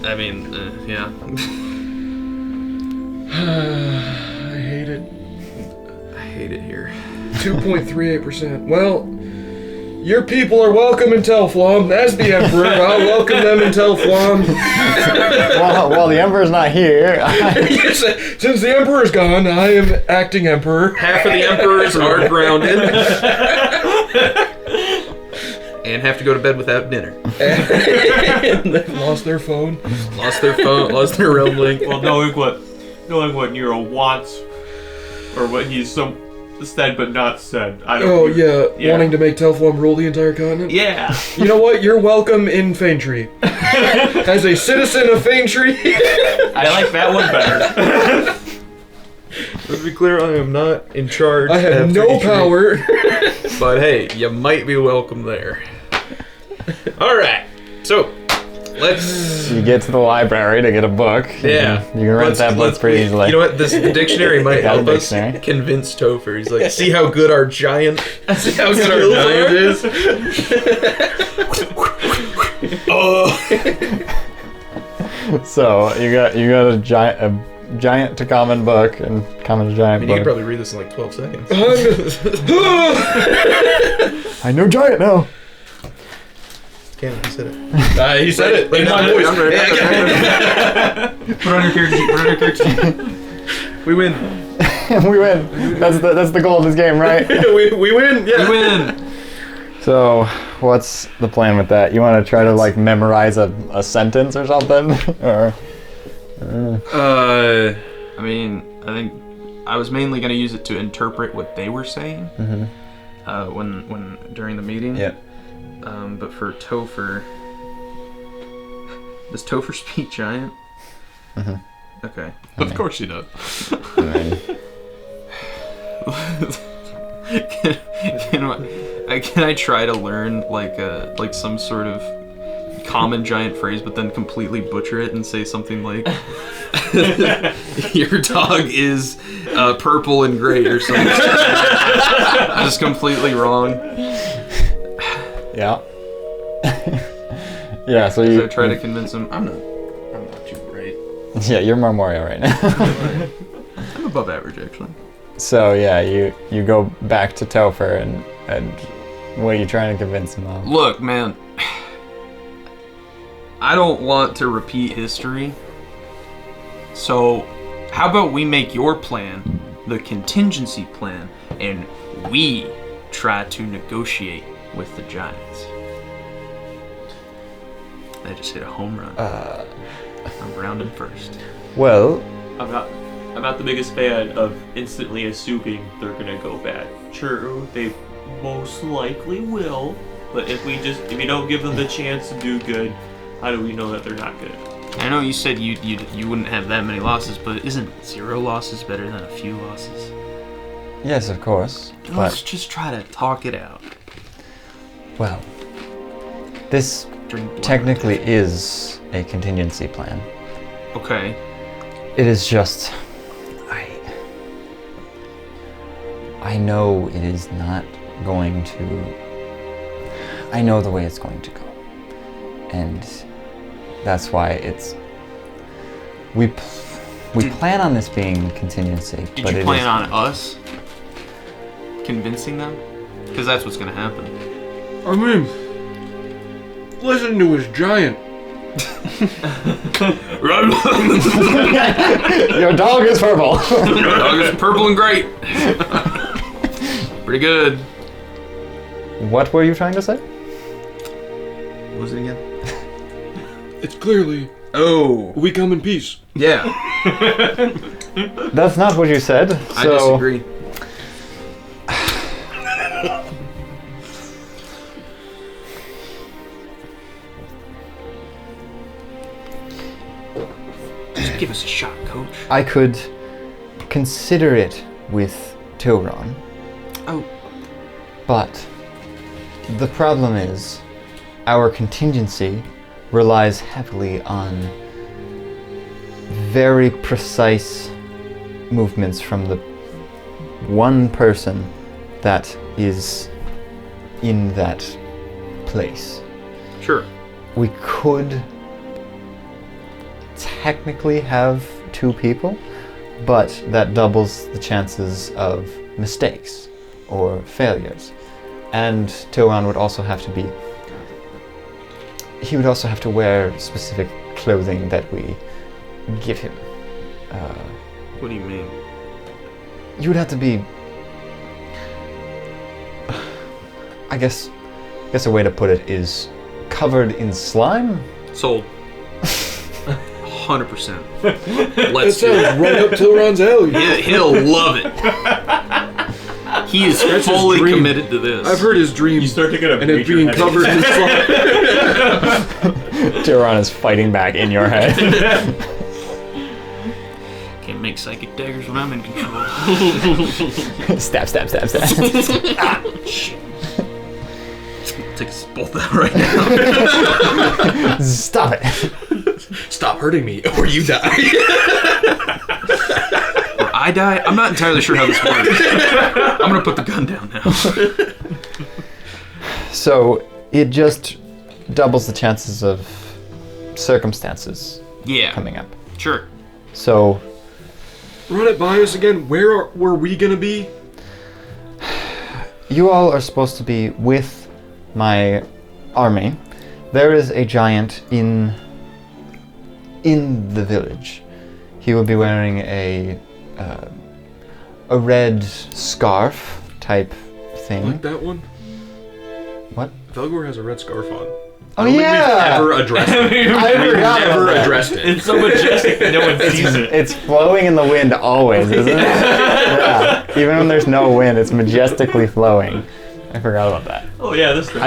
I mean, yeah. I hate it. I hate it here. 2.38%. Well, your people are welcome in Telflom. As the Emperor, I'll welcome them in Telflom. Well, the Emperor's not here. Since the Emperor's gone, I am acting Emperor. Half of the emperors are grounded. And have to go to bed without dinner. And they've lost their phone. Lost their phone, lost their realm link. Well, knowing what Nero wants, or what he's said but not said. I don't. Oh, yeah, wanting to make Telflom rule the entire continent? Yeah. You know what? You're welcome in Faintree. As a citizen of Faintree. I like that one better. Let's be clear, I am not in charge. I have no Faintree. power. But hey, you might be welcome there. Alright, so let's. You get to the library to get a book. Yeah. You can rent that book pretty easily. You know what? This dictionary might Got a help us dictionary. convince Topher. He's like, see how good our giant. See how good our giant is. Oh. So you got a giant to common book and common to giant I mean, you book. could probably read this in like 12 seconds. I know giant now. Cannon, he said it. He said it in my voice. Put on your character sheet. We win. We win. That's the goal of this game, right? we win. Yeah. We win. So, what's the plan with that? You want to try to like memorize a sentence or something, or? I mean, I think I was mainly going to use it to interpret what they were saying. When during the meeting. Yeah. But for Topher, does Topher speak giant? Okay. Of course he does. Can I try to learn like some sort of common giant phrase, but then completely butcher it and say something like, "Your dog is purple and gray" or something. Just completely wrong. Yeah. Yeah. So So I try to convince him. I'm not too great. Yeah, you're Marmoria right now. I'm above average actually. So yeah, you go back to Topher and what are you trying to convince him of? Look, man. I don't want to repeat history. So, how about we make your plan the contingency plan, and we try to negotiate with the giants. I just hit a home run. I'm rounding first. Well, I'm not the biggest fan of instantly assuming they're gonna go bad. True, they most likely will, but if you don't give them the chance to do good, how do we know that they're not good? I know you said you wouldn't have that many losses, but isn't 0 losses better than a few losses? yes, of course. Let's just try to talk it out. Well, this Drink blood. technically is a contingency plan. Okay. It is just, I know it is not going to, I know the way it's going to go. And that's why we plan on this being contingency. Did but you it plan is- on us convincing them? Because that's what's going to happen. I mean, listen to his giant. Your dog is purple. Dog is purple and great. Pretty good. What were you trying to say? What was it again? It's clearly Oh, we come in peace. yeah. That's not what you said. I So disagree. Just give us a shot, coach. I could consider it with Tilron. Oh. But the problem is our contingency relies heavily on very precise movements from the one person that is in that place. Sure. We could technically have 2 people, but that doubles the chances of mistakes or failures. And Tilran would also have to be... He would also have to wear specific clothing that we give him. What do you mean? You would have to be... I guess a way to put it is covered in slime? Sold. 100%. That Let's do it. sounds right up Tilron's alley. He'll love it. He is That's his fully dream. committed to this. I've heard his dream, You start to get a and it major being headache. covered in slime. Tilran is fighting back in your head. Can't make psychic daggers when I'm in control. Stab. Ah, shit. Take us both out right now. Stop it. Stop hurting me, or you die. Or I die? I'm not entirely sure how this works. I'm gonna put the gun down now. So it just doubles the chances of circumstances Yeah, coming up. sure. So Run it by us again. Were we gonna be? you all are supposed to be with my army. There is a giant in the village. He will be wearing a red scarf type thing. Like that one? What? Velgor has a red scarf on. Oh I don't think yeah! we've ever addressed it. I forgot Never about that. addressed it. It's so majestic that no one sees it. It's flowing in the wind always, isn't it? Yeah. Even when there's no wind, it's majestically flowing. I forgot about that. Oh yeah, this thing.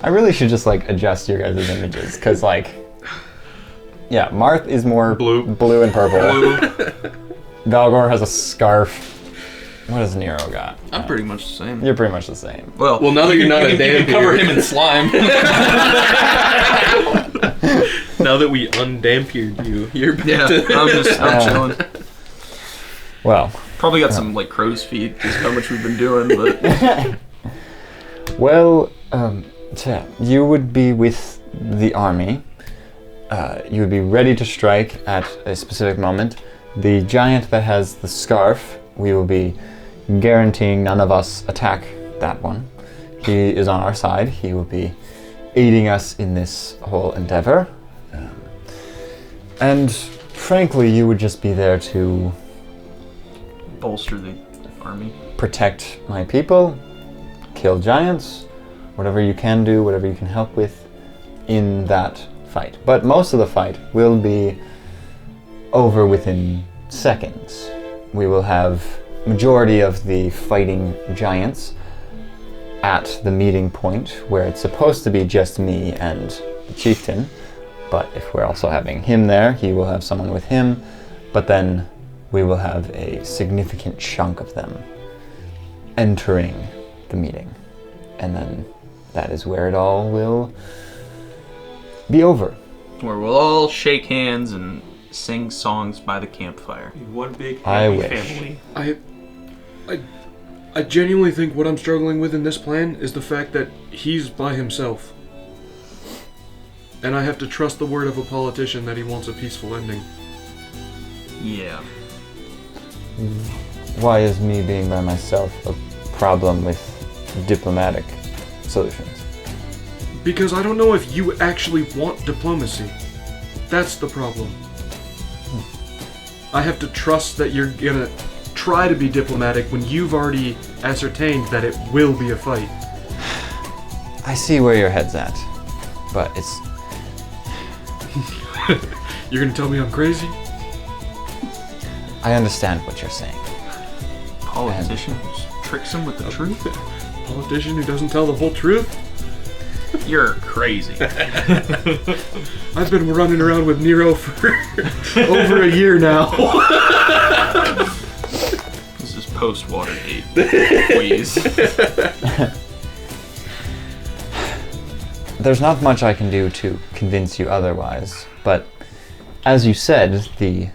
I really should just like adjust your guys' images, cause like, yeah, Marth is more Blue. and purple. Blue. Valgor has a scarf. What does Nero got? I'm pretty much the same. You're pretty much the same. Well, Well, now that you're not a You damn can cover him in slime. Now that we undampered you, you're back yeah, to... I'm chilling. Well, Probably got some like crow's feet, just how much we've been doing, but well, so yeah, you would be with the army. You would be ready to strike at a specific moment. The giant that has the scarf, we will be guaranteeing none of us attack that one. He is on our side. He will be aiding us in this whole endeavor. And frankly, you would just be there to bolster the army. protect my people kill giants, whatever you can do, whatever you can help with in that fight. But most of the fight will be over within seconds. We will have majority of the fighting giants at the meeting point where it's supposed to be just me and the chieftain. But if we're also having him there, he will have someone with him. But then we will have a significant chunk of them entering the meeting. And then that is where it all will be over. Where we'll all shake hands and sing songs by the campfire. One big I happy wish. family. I genuinely think what I'm struggling with in this plan is the fact that he's by himself. And I have to trust the word of a politician that he wants a peaceful ending. Yeah. Why is me being by myself a problem with diplomatic solutions? Because I don't know if you actually want diplomacy. That's the problem. I have to trust that you're gonna try to be diplomatic when you've already ascertained that it will be a fight. I see where your head's at, but it's... You're gonna tell me I'm crazy? I understand what you're saying. Politician who tricks him with the truth? Politician who doesn't tell the whole truth? You're crazy. I've been running around with Nero for over a year now. This is post-Watergate. Please. There's not much I can do to convince you otherwise, but as you said, the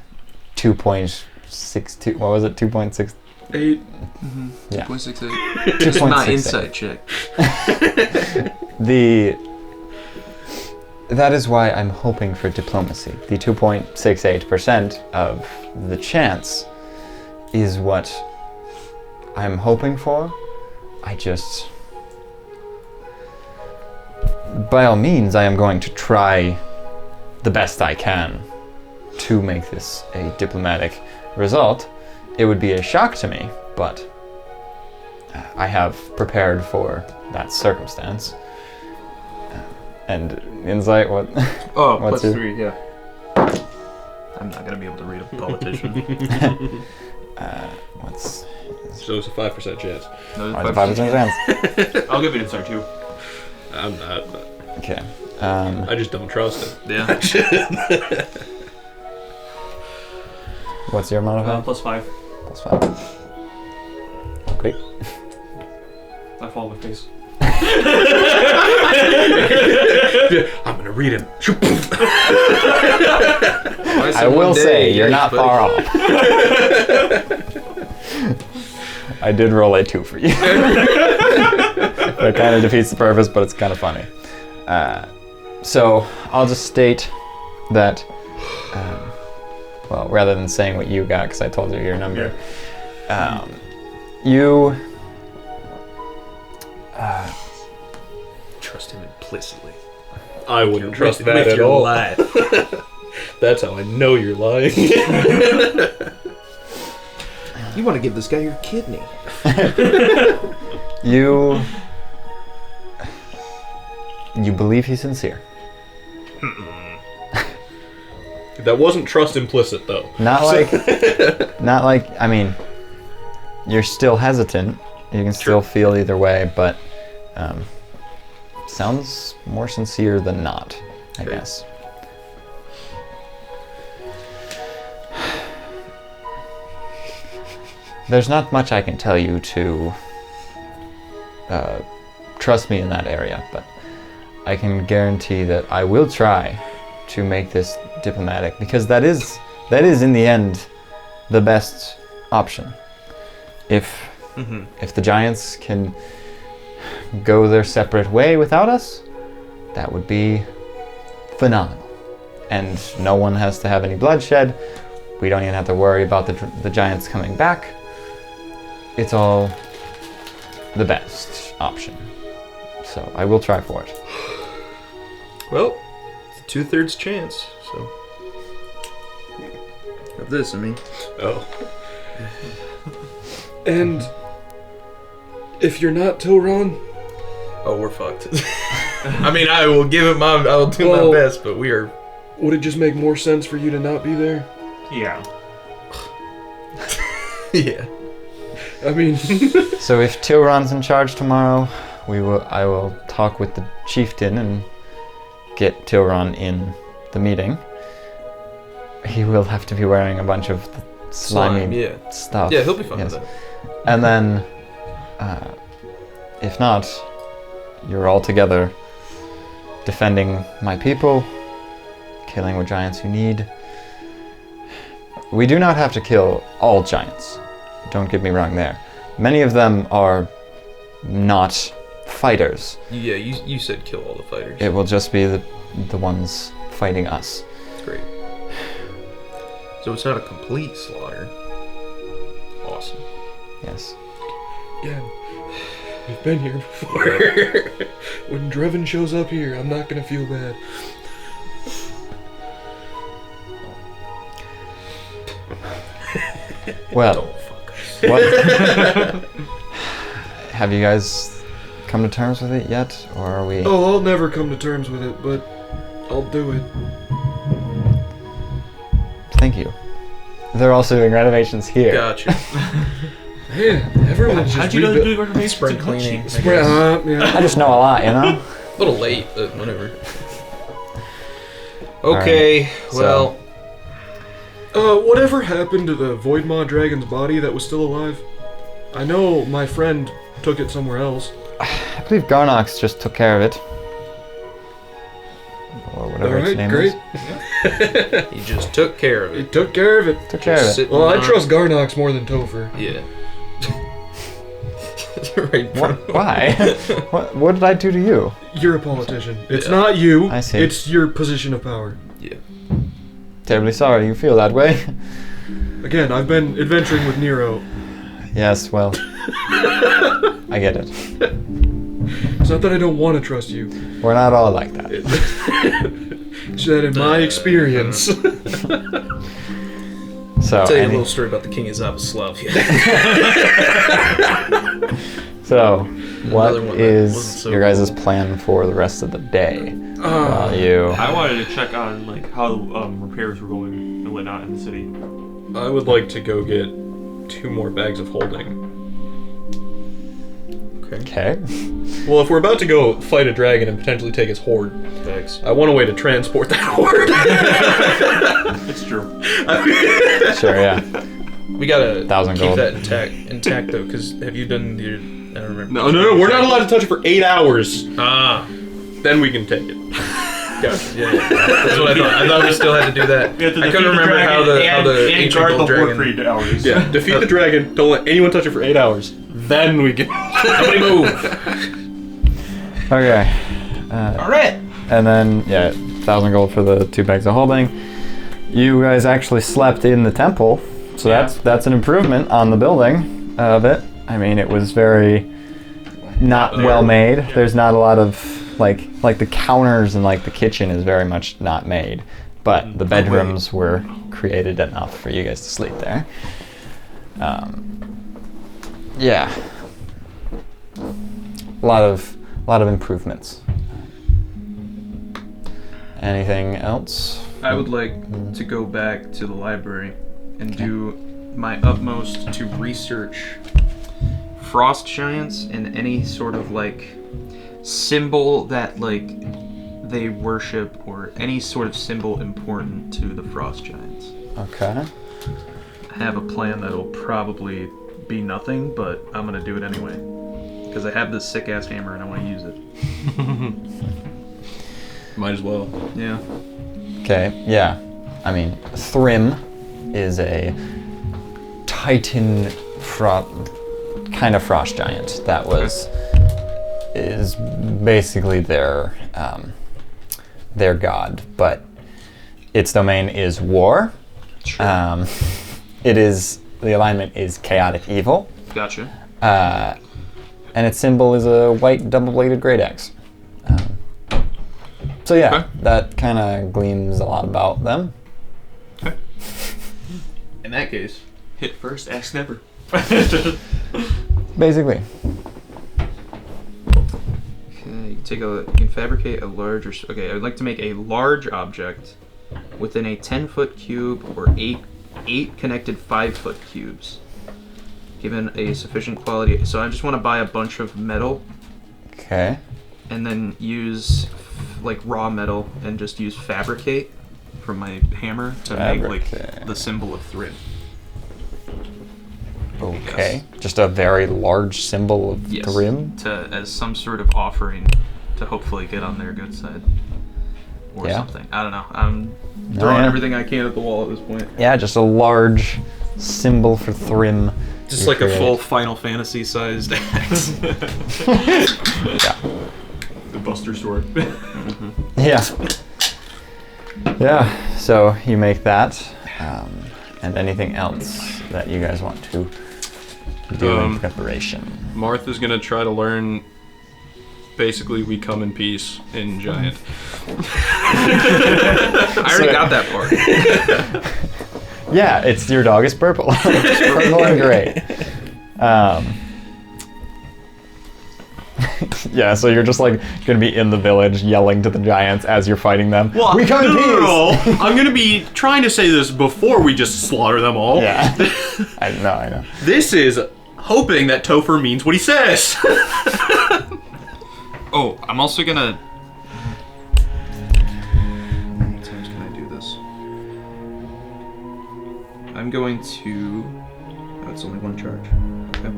2.62, what was it, 2.6? 8. Yeah. 2.68. Just my 2.68. insight check. That is why I'm hoping for diplomacy. The 2.68% of the chance is what I'm hoping for. By all means, I am going to try the best I can to make this a diplomatic result. It would be a shock to me, but I have prepared for that circumstance. And insight, what? Oh, what's plus your- 3, yeah. I'm not gonna be able to read a politician. What's So it's a 5% chance. No, what's the 5% chance? I'll give it an insight too. I'm not. Okay. I just don't trust him. Yeah. What's your modifier? +5. +5. Great. I fall on my face. I'm gonna read him. I will say, you're not far off. I did roll a 2 for you. That kind of defeats the purpose, but it's kind of funny. So, I'll just state that, well, rather than saying what you got, because I told you your number, you... Trust him implicitly. I wouldn't trust with that at your all. life. That's how I know you're lying. You want to give this guy your kidney. You believe he's sincere. That wasn't trust implicit, though. Not like, I mean, you're still hesitant. You can still feel either way, but sounds more sincere than not, I guess. There's not much I can tell you to trust me in that area, but I can guarantee that I will try to make this diplomatic, because that is in the end the best option. If the giants can go their separate way without us, that would be phenomenal. And no one has to have any bloodshed. We don't even have to worry about the giants coming back. It's all the best option. So I will try for it. Well, it's a 2/3 chance, so. Of this, I mean. Oh. And If you're not Tilron, oh, we're fucked. I mean, I will do my best, but we are. Would it just make more sense for you to not be there? Yeah. Yeah. I mean, So if Tilron's in charge tomorrow, I will talk with the chieftain and get Tilron in the meeting. He will have to be wearing a bunch of slimy stuff. Yeah, he'll be fine with that. And then, if not, you're all together defending my people, killing what giants you need. We do not have to kill all giants. Don't get me wrong there. Many of them are not fighters. Yeah, you said kill all the fighters. It will just be the ones fighting us. Great. So it's not a complete slaughter. Awesome. Yes. again, we've been here before. When Drevin shows up here, I'm not gonna feel bad. Well, what? Have you guys come to terms with it yet, or are we? Oh, I'll never come to terms with it, but I'll do it. Thank you. They're also doing renovations here. Gotcha. Yeah, everyone's just How'd you know to do renovations Spring in cleaning. Hutchie? yeah. I just know a lot, you know? A little late, but whatever. Okay, Alright, well... Whatever happened to the Void Maw dragon's body that was still alive? I know my friend took it somewhere else. I believe Garnox just took care of it. Or whatever its name great. is. He just took care of He it. took care of it. Took care of it. Sitting Well, I on- trust Garnox more than Topher. Yeah. Right. What? Why? what did I do to you? You're a politician. It's Yeah. not you. I see. It's your position of power. Yeah. Terribly sorry you feel that way. Again, I've been adventuring with Nero. Yes, well, I get it. It's not that I don't want to trust you. We're not all like that. It's that in my experience. So, I'll tell you a little story about the King of Zaposlav. so what Another one that wasn't is so your guys' cool. plan for the rest of the day? While you... I wanted to check on like how repairs were going and whatnot in the city. I would like to go get 2 more bags of holding. Okay. Well, if we're about to go fight a dragon and potentially take its horde, I want a way to transport that horde. It's true. Sure, yeah. We gotta 1,000 keep gold. that intact though, because have you done your... I don't remember. No, we're not allowed to touch it for 8 hours. Ah, Then we can take it. gotcha. Yeah. That's what I thought. I thought we still had to do that. We have to I defeat couldn't the remember how dragon the and ancient guard the gold horde dragon... for 8 hours. Yeah, defeat the dragon. Don't let anyone touch it for 8 hours. Then we can. Somebody move! Okay. Alright! And then, yeah, 1,000 gold for the 2 bags of holding. You guys actually slept in the temple, so Yeah. that's an improvement on the building of it. I mean, it was very not well made. Yeah. There's not a lot of like the counters and like the kitchen is very much not made, but the bedrooms were created enough for you guys to sleep there. Yeah, a lot of improvements. Anything else? I would like to go back to the library and do my utmost to research frost giants and any sort of like symbol that like they worship or any sort of symbol important to the frost giants. Okay. I have a plan that'll probably be nothing, but I'm gonna do it anyway because I have this sick ass hammer and I want to use it. Might as well. Yeah. Okay, yeah. I mean, Thrym is a Titan kind of frost giant that is basically their god, but its domain is war. Sure. The alignment is chaotic evil, Gotcha. and its symbol is a white double-bladed great axe. So yeah, Okay. that kind of gleams a lot about them. In that case, Hit first, ask never. Basically. You can fabricate a large or okay. I would like to make a large object within a 10-foot cube or eight connected 5-foot cubes, given a sufficient quality. So I just want to buy a bunch of metal. Okay. And then use like raw metal and just use fabricate from my hammer to make like the symbol of Thrym. Okay. Just a very large symbol of Thrym? As some sort of offering to hopefully get on their good side. Or something. I don't know. I'm throwing everything I can at the wall at this point. Yeah, just a large symbol for Thrym. Just like a full Final Fantasy sized axe. Yeah. The Buster Sword. Yeah. Yeah, so you make that. And anything else that you guys want to do in preparation? Martha's gonna try to learn. Basically, we come in peace in Giant. I already got that part. Yeah, it's your dog is purple. It's purple and gray. Yeah, so you're just like gonna be in the village yelling to the giants as you're fighting them. Well, we come in peace. No. I'm gonna be trying to say this before we just slaughter them all. Yeah. I know. This is hoping that Topher means what he says. Oh, I'm also gonna... How many times can I do this? I'm going to... Oh, it's only one charge. Okay.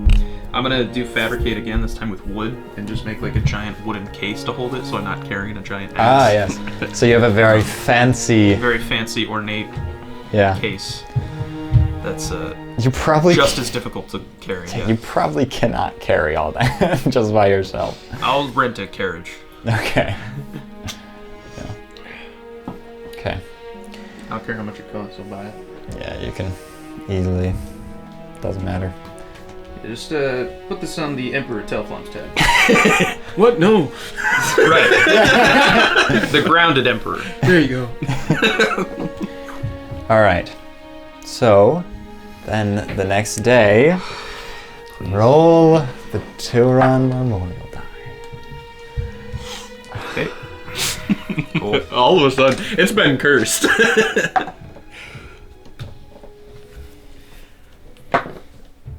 I'm gonna do fabricate again, this time with wood, and just make like a giant wooden case to hold it so I'm not carrying a giant axe. Ah, yes. So you have a very fancy... Very fancy, ornate case. That's you probably just as difficult to carry. Yeah. You probably cannot carry all that just by yourself. I'll rent a carriage. Okay. Yeah. Okay. I don't care how much it costs, I'll buy it. Yeah, you can easily. Doesn't matter. Just put this on the Emperor Telflon's tab. What? No. Right. The grounded Emperor. There you go. All right. So, then the next day, roll the Turon Memorial die. Okay. Cool. All of a sudden, it's been cursed.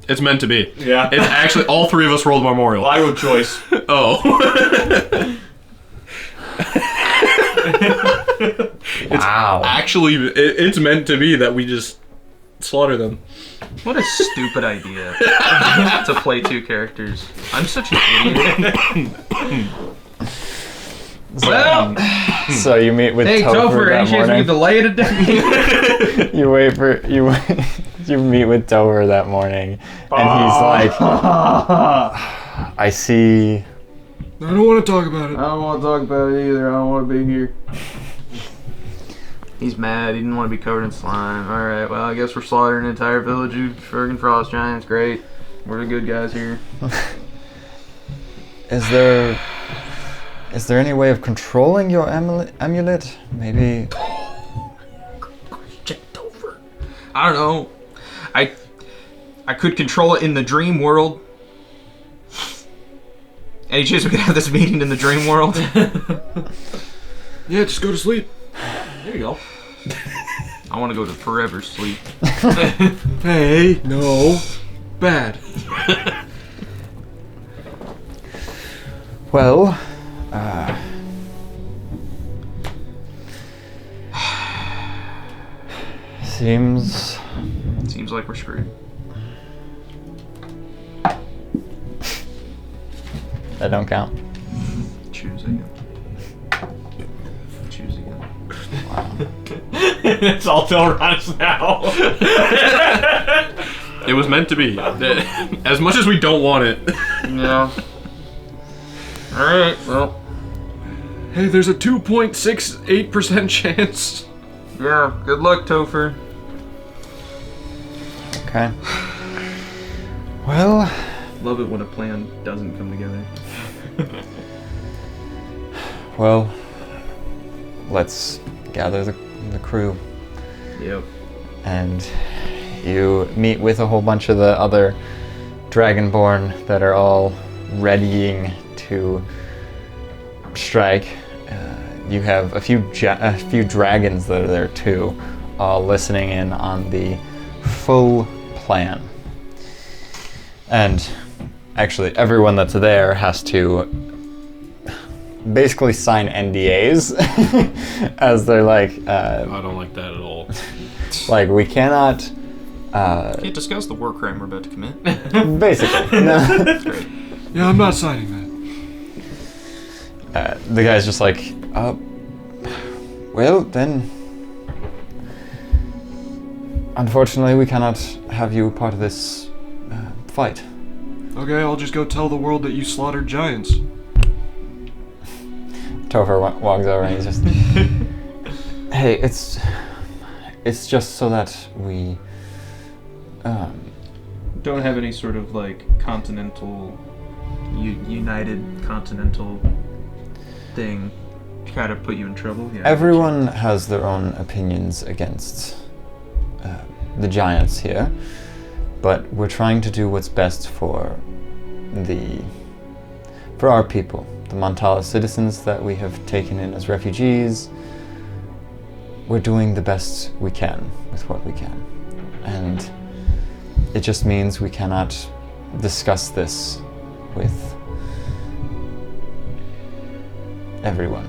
It's meant to be. Yeah. It's actually, all three of us rolled Memorial. Well, I wrote choice. Oh. Wow. Actually, it's meant to be that we just slaughter them. What a stupid idea to play two characters. I'm such an idiot. So you meet with Topher that morning. the lay of the day. You meet with Topher that morning, and he's like, I see. I don't want to talk about it. I don't want to talk about it either. I don't want to be here. He's mad. He didn't want to be covered in slime. Alright, well, I guess we're slaughtering an entire village of friggin' frost giants. Great. We're the good guys here. Is there any way of controlling your amulet? Maybe. Checked over. I don't know. I could control it in the dream world. Any chance we could have this meeting in the dream world? Yeah, just go to sleep. There you go. I want to go to forever sleep. Hey, no. Bad. Well, seems like we're screwed. that don't count. Choose again. Choose again. It's all Telron's now. It was meant to be. As much as we don't want it. Yeah. Alright, well. Hey, there's a 2.68% chance. Yeah, good luck, Topher. Okay. Well. Love it when a plan doesn't come together. Well, let's gather the crew. Yep. And you meet with a whole bunch of the other Dragonborn that are all readying to strike, you have a few dragons that are there too, all listening in on the full plan. And actually, everyone that's there has to basically sign NDAs, as they're like. I don't like that at all. Like, we cannot. Can't discuss the war crime we're about to commit. Basically, no. Great. Yeah, I'm not signing that. The guy's just like, well, then. Unfortunately, we cannot have you part of this fight. Okay, I'll just go tell the world that you slaughtered giants. Topher walks over and he's just, hey, it's just so that we Don't have any sort of like continental, united continental thing to kind of put you in trouble. Yeah. Everyone has their own opinions against the giants here, but we're trying to do what's best for our people, the Montala citizens that we have taken in as refugees. We're doing the best we can with what we can, and it just means we cannot discuss this with everyone.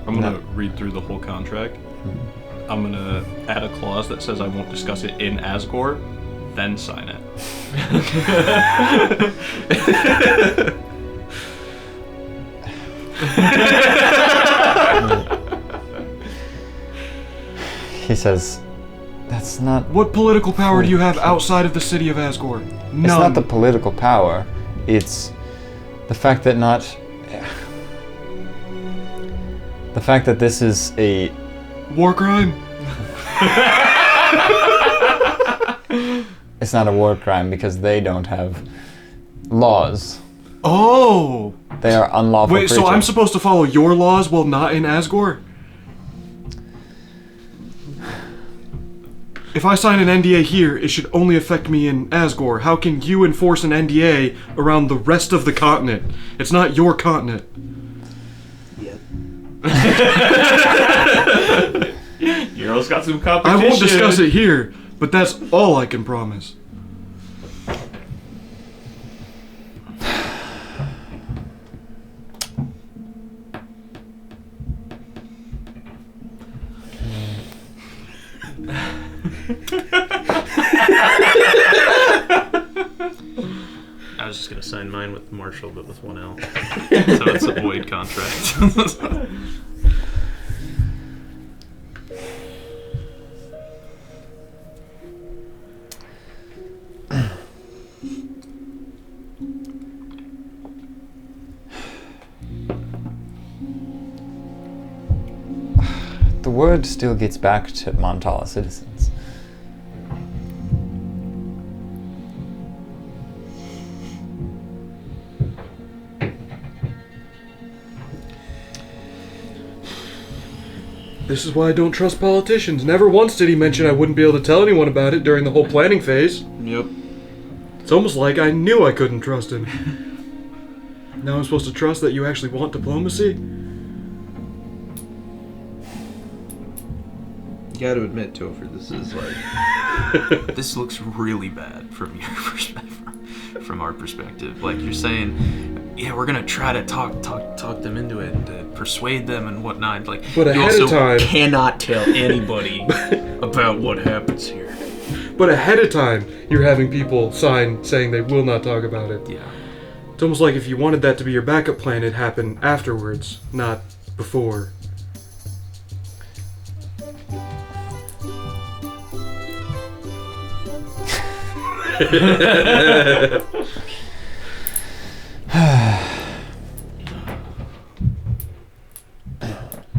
I'm going to read through the whole contract. I'm going to add a clause that says I won't discuss it in Asgore, then sign it. He says, that's not... What political power do you have outside of the city of Asgore? None. It's not the political power, it's the fact that the fact that this is a... War crime? It's not a war crime because they don't have laws. Oh! They are unlawful Wait, so creatures. I'm supposed to follow your laws while not in Asgore? If I sign an NDA here, it should only affect me in Asgore. How can you enforce an NDA around the rest of the continent? It's not your continent. Euro's got some competition. I won't discuss it here, but that's all I can promise. I was just gonna sign mine with Marshall, but with one L. So it's a void contract. The word still gets back to Montala citizens. This is why I don't trust politicians. Never once did he mention I wouldn't be able to tell anyone about it during the whole planning phase. Yep. It's almost like I knew I couldn't trust him. Now I'm supposed to trust that you actually want diplomacy? You gotta admit, Topher, this is like... This looks really bad from your perspective, from our perspective. Like, you're saying, yeah, we're gonna try to talk them into it and persuade them and whatnot. Like, But you ahead also of time- cannot tell anybody about what happens here. But ahead of time, you're having people sign saying they will not talk about it. Yeah. It's almost like if you wanted that to be your backup plan, it'd happen afterwards, not before. That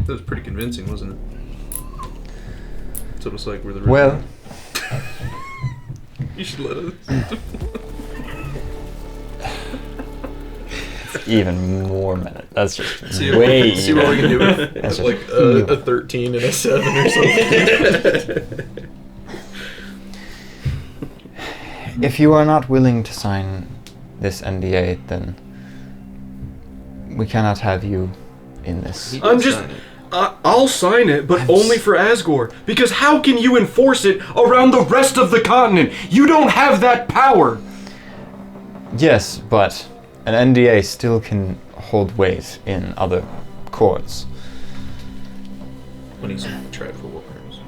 was pretty convincing, wasn't it? It's almost like we're the... Well, You should let us... even more minute. That's just See way see what we can do with That's just like a 13 and a 7 or something. If you are not willing to sign this NDA, then we cannot have you in this. He I'm did just. sign it. I'll sign it, but only for Asgore. Because how can you enforce it around the rest of the continent? You don't have that power. Yes, but an NDA still can hold weight in other courts. When he's tried for war crimes.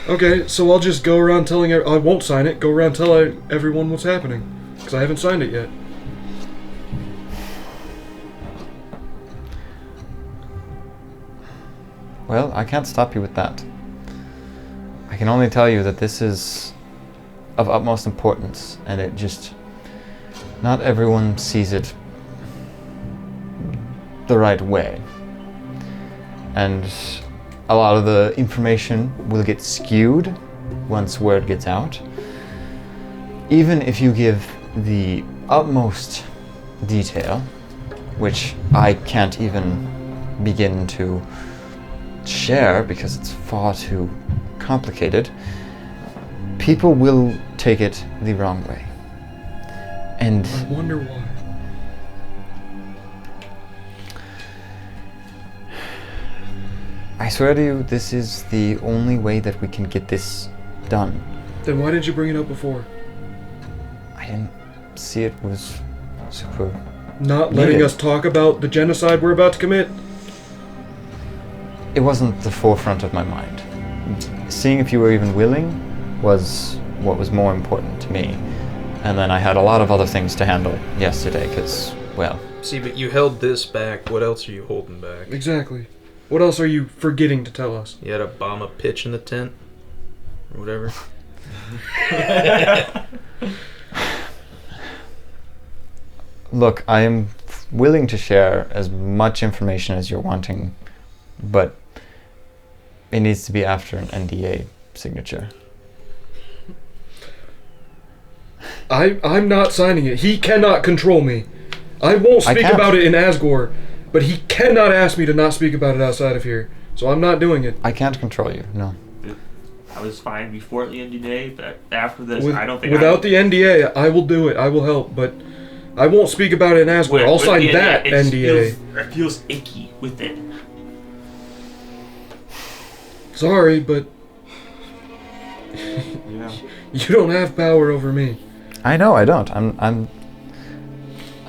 Okay, so I'll just go around telling. I won't sign it. Go around telling everyone what's happening, because I haven't signed it yet. Well, I can't stop you with that. I can only tell you that this is of utmost importance, and it just... not everyone sees it the right way. And a lot of the information will get skewed once word gets out. Even if you give the utmost detail, which I can't even begin to share because it's far too complicated, people will take it the wrong way. And I wonder why. I swear to you, this is the only way that we can get this done. Then why didn't you bring it up before? I didn't see it was super... Not letting us talk about the genocide we're about to commit? It wasn't the forefront of my mind. Seeing if you were even willing was what was more important to me. And then I had a lot of other things to handle yesterday, because, well... See, but you held this back. What else are you holding back? Exactly. What else are you forgetting to tell us? You had a bomb a pitch in the tent? Or whatever? Look, I am willing to share as much information as you're wanting, but it needs to be after an NDA signature. I'm not signing it. He cannot control me. I won't speak about it in Asgore, but he cannot ask me to not speak about it outside of here. So I'm not doing it. I can't control you, no. I was fine before the NDA, but after this, I don't think... Without the NDA, I will do it. I will help, but I won't speak about it in Asgore. I'll sign that NDA. It feels icky with it. Sorry, but Yeah. you don't have power over me. I know, I don't.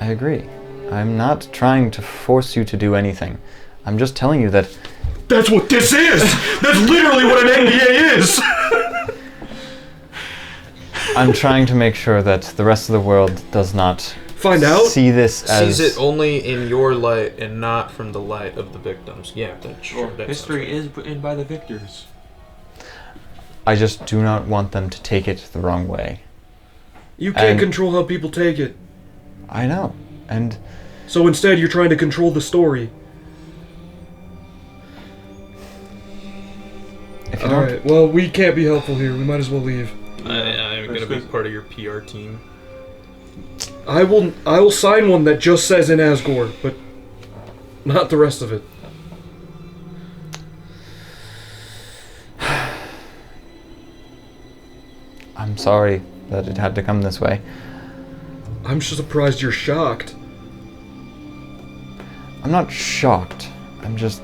I agree. I'm not trying to force you to do anything. I'm just telling you that... That's what this is! That's literally what an NDA is! I'm trying to make sure that the rest of the world does not Find out? see this as... Sees it only in your light and not from the light of the victims. Yeah, that's true. That History is written by the victors. I just do not want them to take it the wrong way. You can't And- control how people take it. I know, and... So instead, you're trying to control the story. If you don't... Alright, well, we can't be helpful here. We might as well leave. I'm going to be part of your PR team. I will sign one that just says in Asgore, but not the rest of it. I'm sorry that it had to come this way. I'm just surprised you're shocked. I'm not shocked. I'm just...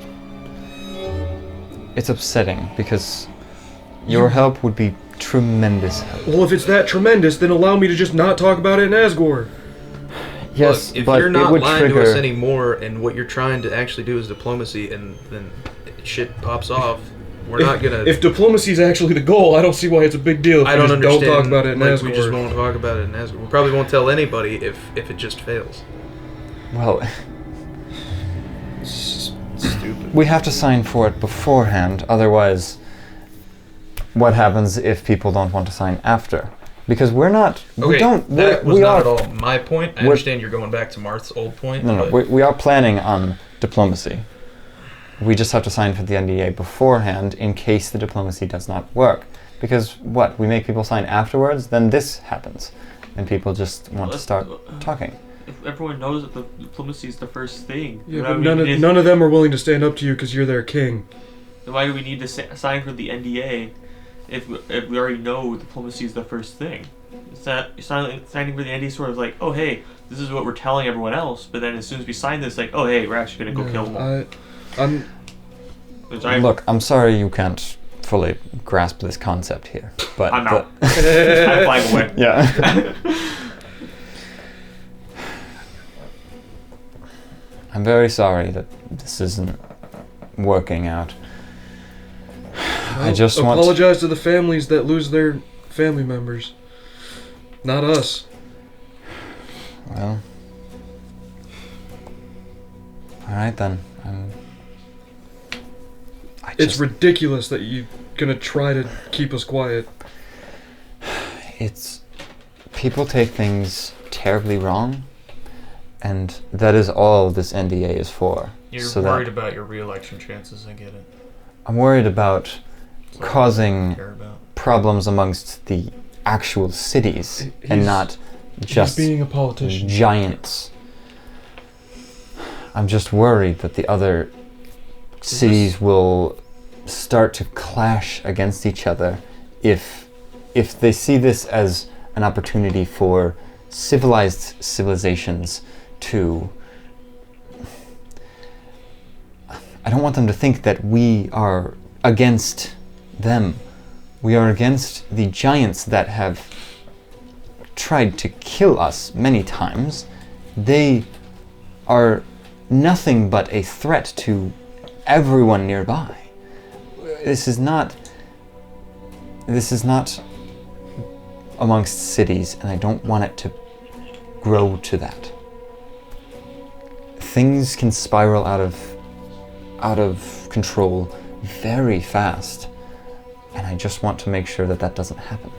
It's upsetting, because your help would be tremendous help. Well, if it's that tremendous, then allow me to just not talk about it in Asgore. Yes, Look, if but you're not it would lying trigger... to us anymore, and what you're trying to actually do is diplomacy, and then shit pops off, we're not gonna. If diplomacy is actually the goal, I don't see why it's a big deal. If I we don't just understand. Don't talk about it in like, Asgore. we just won't talk about it in Asgore. We probably won't tell anybody if it just fails. Well, It's just stupid. we have to sign for it beforehand, otherwise... What happens if people don't want to sign after? Because we're not... Okay, we don't... that was we not are, at all my point. I understand you're going back to Marth's old point. No, but we are planning on diplomacy. We just have to sign for the NDA beforehand in case the diplomacy does not work. Because what? We make people sign afterwards? Then this happens. And people just want to start talking. If everyone knows that the diplomacy is the first thing, Yeah, then but none of them are willing to stand up to you because you're their king. why do we need to sign for the NDA if we already know diplomacy is the first thing? signing for the ND sort of like, oh hey, this is what we're telling everyone else, but then as soon as we sign this, like, oh hey, we're actually gonna go kill them all. Look, I'm sorry you can't fully grasp this concept here, but I'm out. I'm flying away. Yeah. I'm very sorry that this isn't working out. I just apologize to the families that lose their family members. Not us. Well, all right then. It's ridiculous that you're gonna try to keep us quiet. It's people take things terribly wrong, and that is all this NDA is for. You're worried about your re-election chances. I get it. I'm worried about causing problems amongst the actual cities and not just being a politician. Giants. I'm just worried that the other cities will start to clash against each other if they see this as an opportunity for civilized civilizations to... I don't want them to think that we are against them. We are against the giants that have tried to kill us many times. They are nothing but a threat to everyone nearby. This is not amongst cities, and I don't want it to grow to that. Things can spiral out of control very fast, and I just want to make sure that that doesn't happen.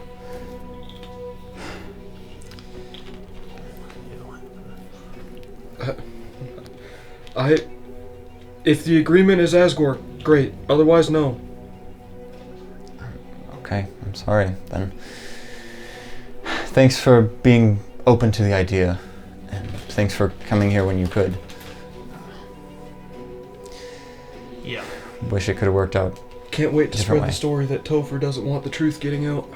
If the agreement is Asgore, great. Otherwise, no. Okay, I'm sorry then. Thanks for being open to the idea, and thanks for coming here when you could. Yeah. Wish it could have worked out. Can't wait to spread way. the story that Topher doesn't want the truth getting out.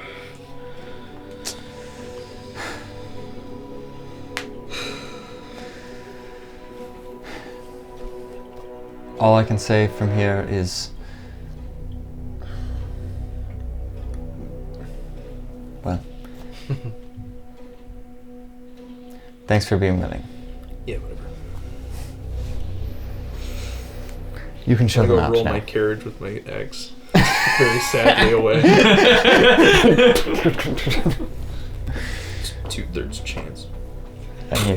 All I can say from here is, well, thanks for being willing. Yeah, whatever. You can show I'm them gonna out roll now. my carriage with my ex very sadly away. 2/3 chance. And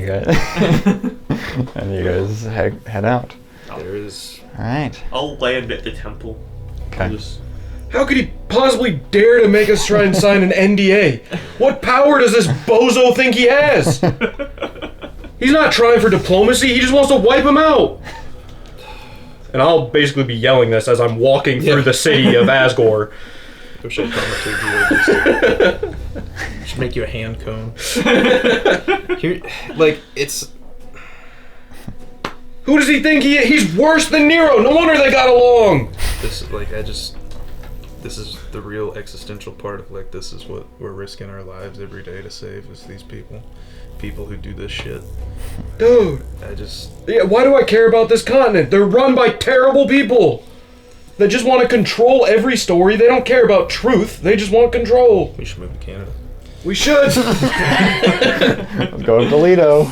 you guys head out. There is. All right. I'll land at the temple. Okay. How could he possibly dare to make us try and sign an NDA? What power does this bozo think he has? He's not trying for diplomacy, he just wants to wipe him out. And I'll basically be yelling this as I'm walking through the city of Asgore. I wish I thaumaturgy you. Should make you a hand cone. Here, like, it's... Who does he think he is? He's worse than Nero. No wonder they got along. This is the real existential part of, like, this is what we're risking our lives every day to save, is these people who do this shit. Dude. Yeah, why do I care about this continent? They're run by terrible people that just want to control every story. They don't care about truth. They just want control. We should move to Canada. We should. Let's go to Toledo.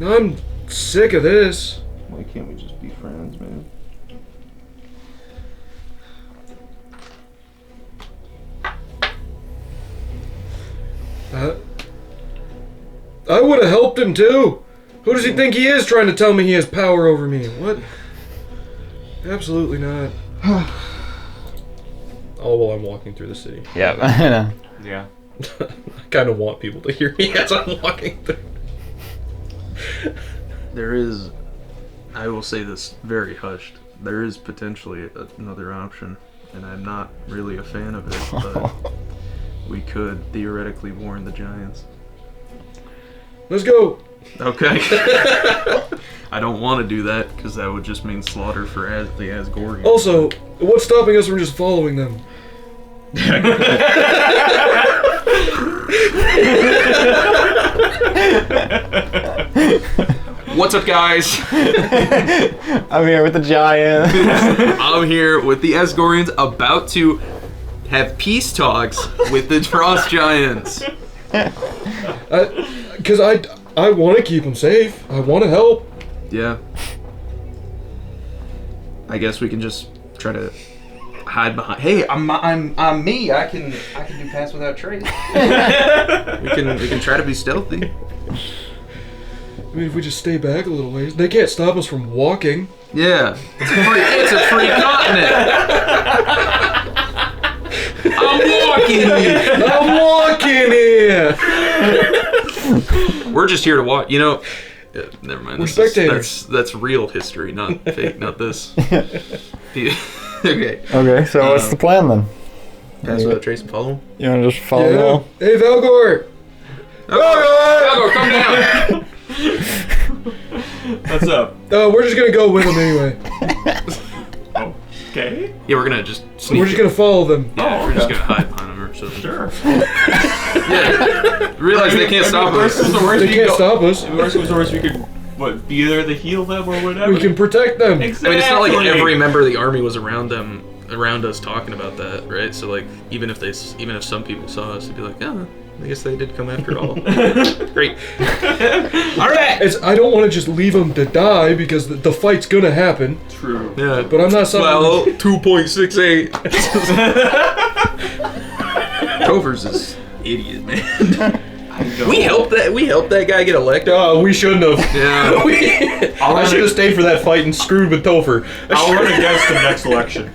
I'm sick of this. Why can't we just be friends, man? I would have helped him too. Who does he think he is trying to tell me he has power over me? What? Absolutely not. All while I'm walking through the city. Yeah, I know. Yeah. I kind of want people to hear me as I'm walking through. There is, I will say this very hushed, there is potentially another option, and I'm not really a fan of it, but we could theoretically warn the Giants. Let's go. Okay. I don't want to do that, because that would just mean slaughter for the Asgardians. Also, what's stopping us from just following them? What's up, guys? I'm here with the giant. I'm here with the Asgorians, about to have peace talks with the Frost Giants. Because I want to keep them safe. I want to help. Yeah. I guess we can just try to hide behind. Hey, I'm me. I can do pass without trace. we can try to be stealthy. I mean, if we just stay back a little ways, they can't stop us from walking. Yeah, it's a free continent. I'm walking here. We're just here to watch. You know, never mind. We're spectators. That's real history, not fake, not this. Okay. Okay, so what's the plan then? Pass without trace and follow him. You want to just follow them? Hey, Valgor! Valgor, come down. What's up? We're just gonna go with them anyway. Okay. Yeah, we're gonna just sneak. We're just gonna follow them. Yeah, we're just gonna hide behind them or something. Sure. Yeah. Realize they can't stop us. They can't stop us. In worst comes to worst, we could be there to heal them or whatever. We can protect them. Exactly. I mean, it's not like every member of the army was around us talking about that, right? So like, even if some people saw us, they'd be like, oh, I guess they did come after all. Great. All right. I don't want to just leave them to die because the fight's gonna happen. True. Yeah. But I'm not saying. Well, 2.68. Topher's is idiot, man. We helped that guy get elected. Oh, we shouldn't have. Yeah. I should have stayed for that fight and screwed with Topher. I'll run against the next election.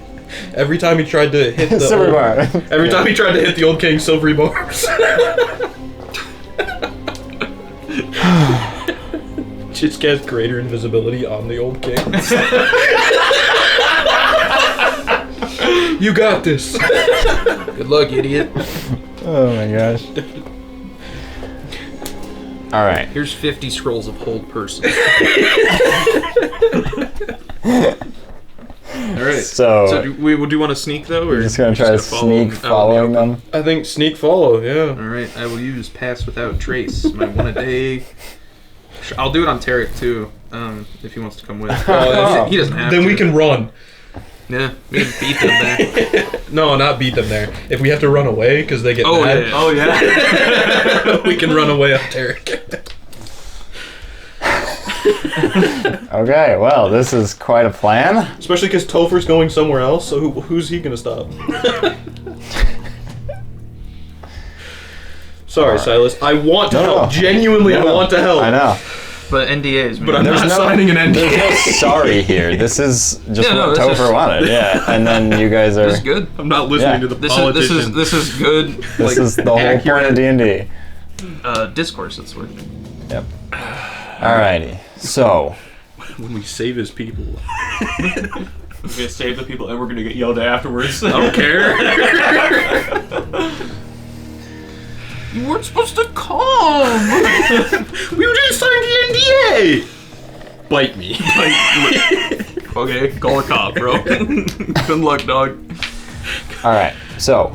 Every time he tried to hit the Silver bar. Every time he tried to hit the old king, silvery bars. Just cast greater invisibility on the old king. You got this. Good luck, idiot. Oh my gosh. Alright. Here's 50 scrolls of hold person. Alright. So do you want to sneak though, or we're just gonna try to sneak following them? I think sneak follow, yeah. Alright, I will use pass without trace. My one a day. I'll do it on Tarik too, if he wants to come with. He doesn't have to. Then we can run. Yeah, we can beat them there. No, not beat them there. If we have to run away because they get mad, yeah. Oh yeah. we can run away on Tarik. Okay, well, this is quite a plan. Especially because Topher's going somewhere else, so who's he gonna stop? Sorry, Silas. I want to help. Genuinely, I want to help. I know. But NDAs, man. But I'm not signing an NDA. There's no sorry here. This is just what this Topher is- wanted. Yeah, and then you guys are. This is good. I'm not listening Yeah. to the This politician. is good. This is the whole point of D&D. Discourse. That's what. Yep. Alrighty. So. When we save his people. We're gonna save the people and we're gonna get yelled at afterwards. I don't care. You weren't supposed to come. We were just signing the NDA. Bite me. Okay, call a cop, bro. Good luck, dog. Alright, so.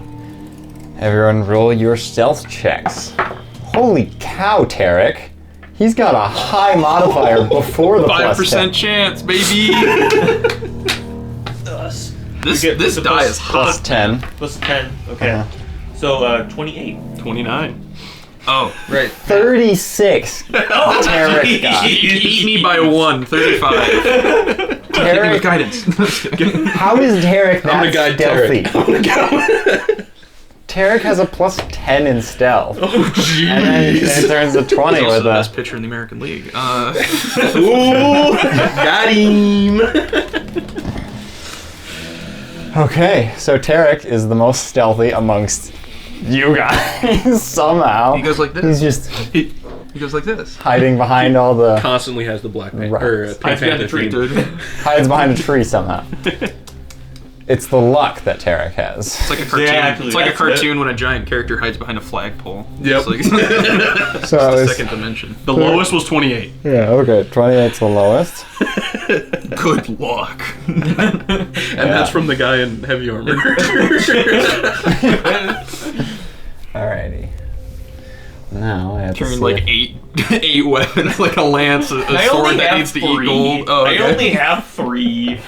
Everyone roll your stealth checks. Holy cow, Tarik. He's got a high modifier before the 5% chance, baby. This die is hot. +10. Plus 10. Okay. So 28. 29. Oh, right. 36. Tarik got. You beat me by 1, 35. Hit me with Tarik, guidance. how is Tarik I'm not gonna guide stealthy? Tarik. Tarik has a +10 in stealth. Oh, jeez. And then it turns to 20 He's also with the a. best pitcher in the American League. Ooh, got him. Okay, so Tarik is the most stealthy amongst you guys somehow. He goes like this. He's just He goes like this. hiding behind all the. Constantly has the black man. Right. Or I Pink behind Panther the tree, theme. dude. Hides behind a tree somehow. It's the luck that Tarik has. It's like a cartoon. Exactly, It's like a that's cartoon when a giant character hides behind a flagpole. Yep. It's like So the it's, second dimension. The lowest was 28. yeah, okay, 28's the lowest. Good luck. And that's from the guy in heavy armor. Alrighty. Now I have to Turn see like eight weapons, like a lance, a I sword only that have needs to 3. eat gold. Oh, okay. I only have 3.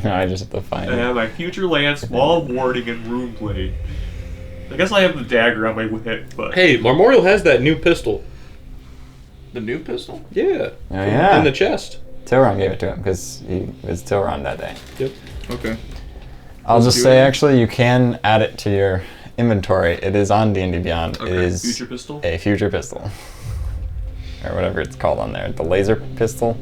I just have to find I it. have my future lance, wall of warding, and rune blade. I guess I have the dagger on my whip, but Hey, Memorial has that new pistol. The new pistol? Yeah. Oh yeah. In the chest. Tilron gave it to him because he was Tilron that day. Yep. Okay. I'll Let's just do say, it. actually, you can add it to your inventory. It is on D&D Beyond. It Okay. is future pistol. a future pistol. Or whatever it's called on there. The laser pistol?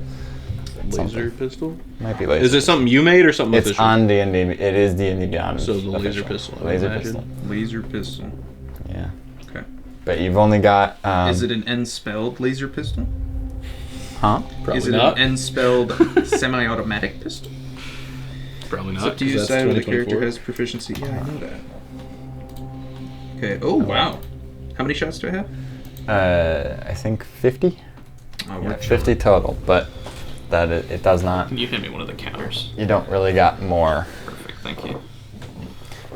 Laser Something. pistol? Might be laser. Is it something you made or something It's official? on D&D. It is D&D Beyond. So the laser official. pistol, I Laser imagine. pistol. Laser pistol. Yeah. Okay. But you've only got... Is it an N-spelled laser pistol? Huh? Probably Is it not. an N-spelled semi-automatic pistol? Probably It's not. up to you to 'cause that's decide whether the character 2024. has proficiency. Yeah, I know that. Okay. Oh, wow. How many shots do I have? I think 50? Oh, Yeah, we're 50 total, but that it does not... Can you hand me one of the counters? You don't really got more. Perfect, thank you.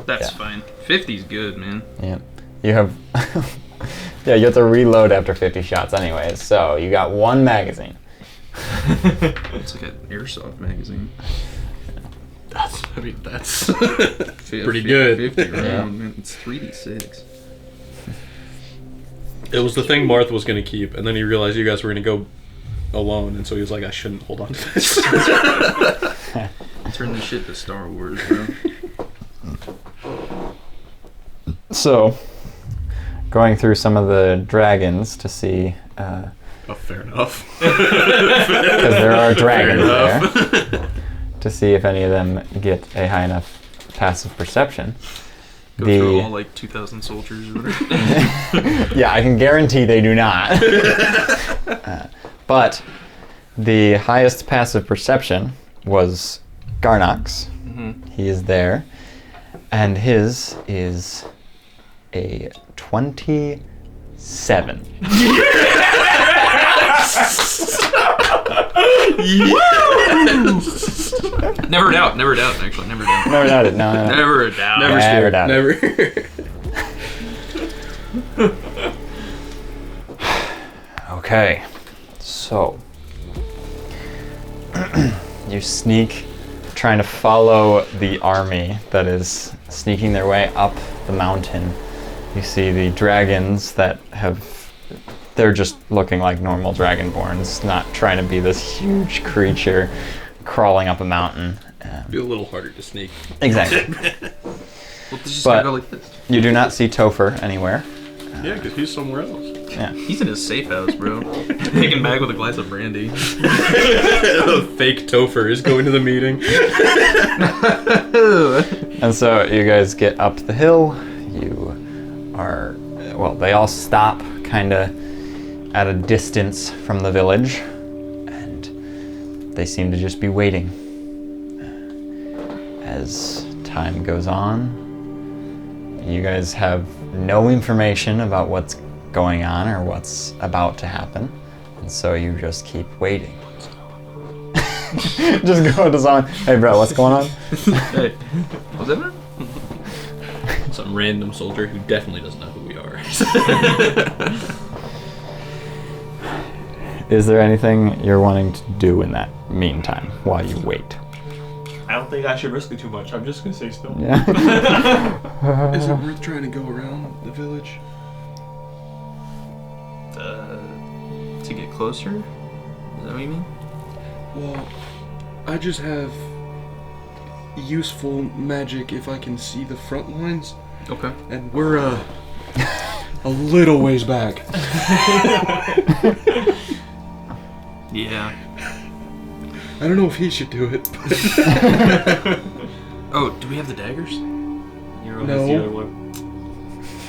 That's Yeah. fine. 50's good, man. Yeah. You have... yeah, you have to reload after 50 shots anyways, so you got 1 magazine. It's like an airsoft magazine. That's Pretty pretty good. 50 round, Yeah. man. It's 3d6. It was the thing Marth was going to keep, and then he realized you guys were going to go alone, and so he was like, I shouldn't hold on to this. Turn this shit to Star Wars, bro. So, going through some of the dragons to see... Oh, fair enough. because there are dragons Fair there, to see if any of them get a high enough passive perception. Go through all like 2,000 soldiers or whatever. Yeah, I can guarantee they do not. But the highest passive perception was Garnock's. He is there, and his is a 27. Never doubt, actually, never doubt. Never doubted. No. Never doubt. Never scared. doubt. Never. Okay, so you sneak, trying to follow the army that is sneaking their way up the mountain. You see the dragons that they're just looking like normal dragonborns, not trying to be this huge creature crawling up a mountain. Be a little harder to sneak. Exactly. Well, just But- gotta go like this. You do not see Topher anywhere. Yeah, because he's somewhere else. Yeah. He's in his safe house, bro. Taken back with a glass of brandy. Fake Topher is going to the meeting. And so you guys get up the hill. You are, well, they all stop kind of at a distance from the village, and they seem to just be waiting. As time goes on, you guys have no information about what's going on or what's about to happen, and so you just keep waiting. Just go to someone, hey bro, what's going on? Hey, what's that? Some random soldier who definitely doesn't know who we are. Is there anything you're wanting to do in that meantime while you wait? I don't think I should risk it too much. I'm just gonna stay still. Yeah. Is it worth trying to go around the village? To get closer? Is that what you mean? Well, I just have useful magic if I can see the front lines, Okay. and we're a little ways back. Yeah. I don't know if he should do it. Oh, do we have the daggers? You're No. the other one.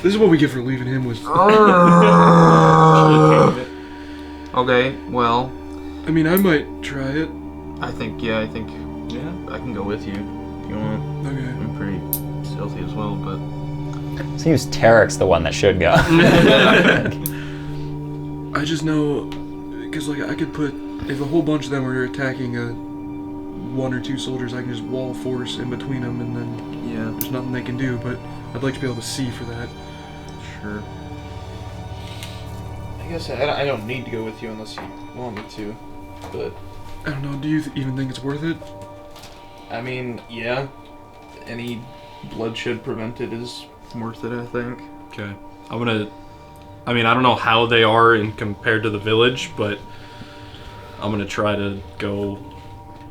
This is what we get for leaving him with. Okay, well, I mean, I might try it. I think Yeah. I can go with you if you want. Okay. I'm pretty stealthy as well, but Seems Tarik's the one that should go. I just know because like I could put, if a whole bunch of them are attacking one or two soldiers, I can just wall force in between them, and then there's nothing they can do. But I'd like to be able to see for that. Sure. I guess I don't need to go with you unless you want me to, but I don't know. Do you even think it's worth it? I mean, yeah. Any bloodshed prevented is worth it, I think. Okay. I don't know how they are in compared to the village, but I'm gonna try to go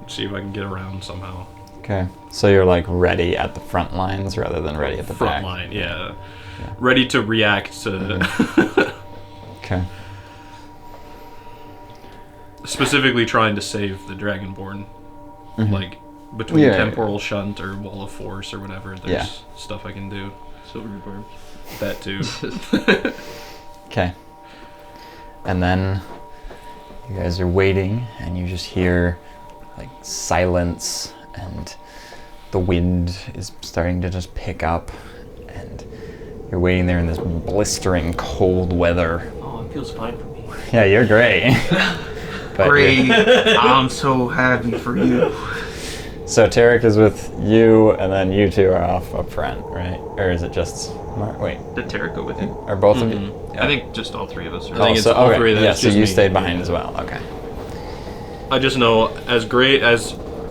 see if I can get around somehow. Okay. So you're like ready at the front lines rather than ready at the Front back. line, yeah. Ready to react to. Okay. Specifically trying to save the Dragonborn. Like between Temporal Shunt or Wall of Force or whatever, there's stuff I can do. Silver barbs. That too. Okay. And then you guys are waiting, and you just hear like silence, and the wind is starting to just pick up, and you're waiting there in this blistering cold weather. Oh, it feels fine for me. Yeah, you're great. But Great. I'm so happy for you. So Tarik is with you, and then you two are off up front, right? Or is it just wait? Did Tarik go with you? Are both of you? I think just all three of us are. I think it's all three of them. Yeah, It's so just you me. stayed behind as well. Okay. I just know, as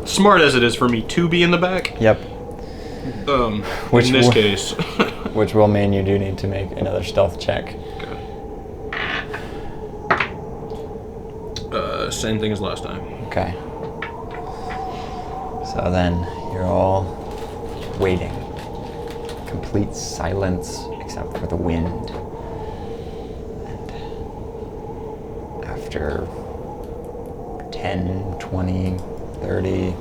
smart as it is for me to be in the back, Yep. in this case. Which will mean you do need to make another stealth check. Same thing as last time. Okay. So then you're all waiting. Complete silence except for the wind. And after 10, 20, 30,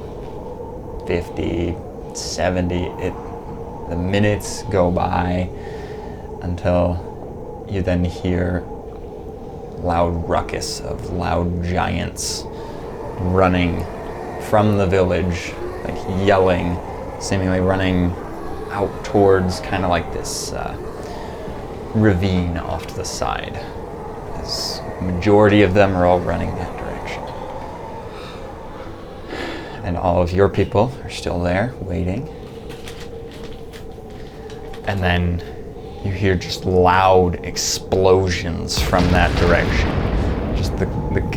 50, 70, the minutes go by until you then hear loud ruckus of loud giants running from the village, like yelling, seemingly running out towards kind of like this ravine off to the side. As majority of them are all running that direction. And all of your people are still there, waiting. And then you hear just loud explosions from that direction. Just the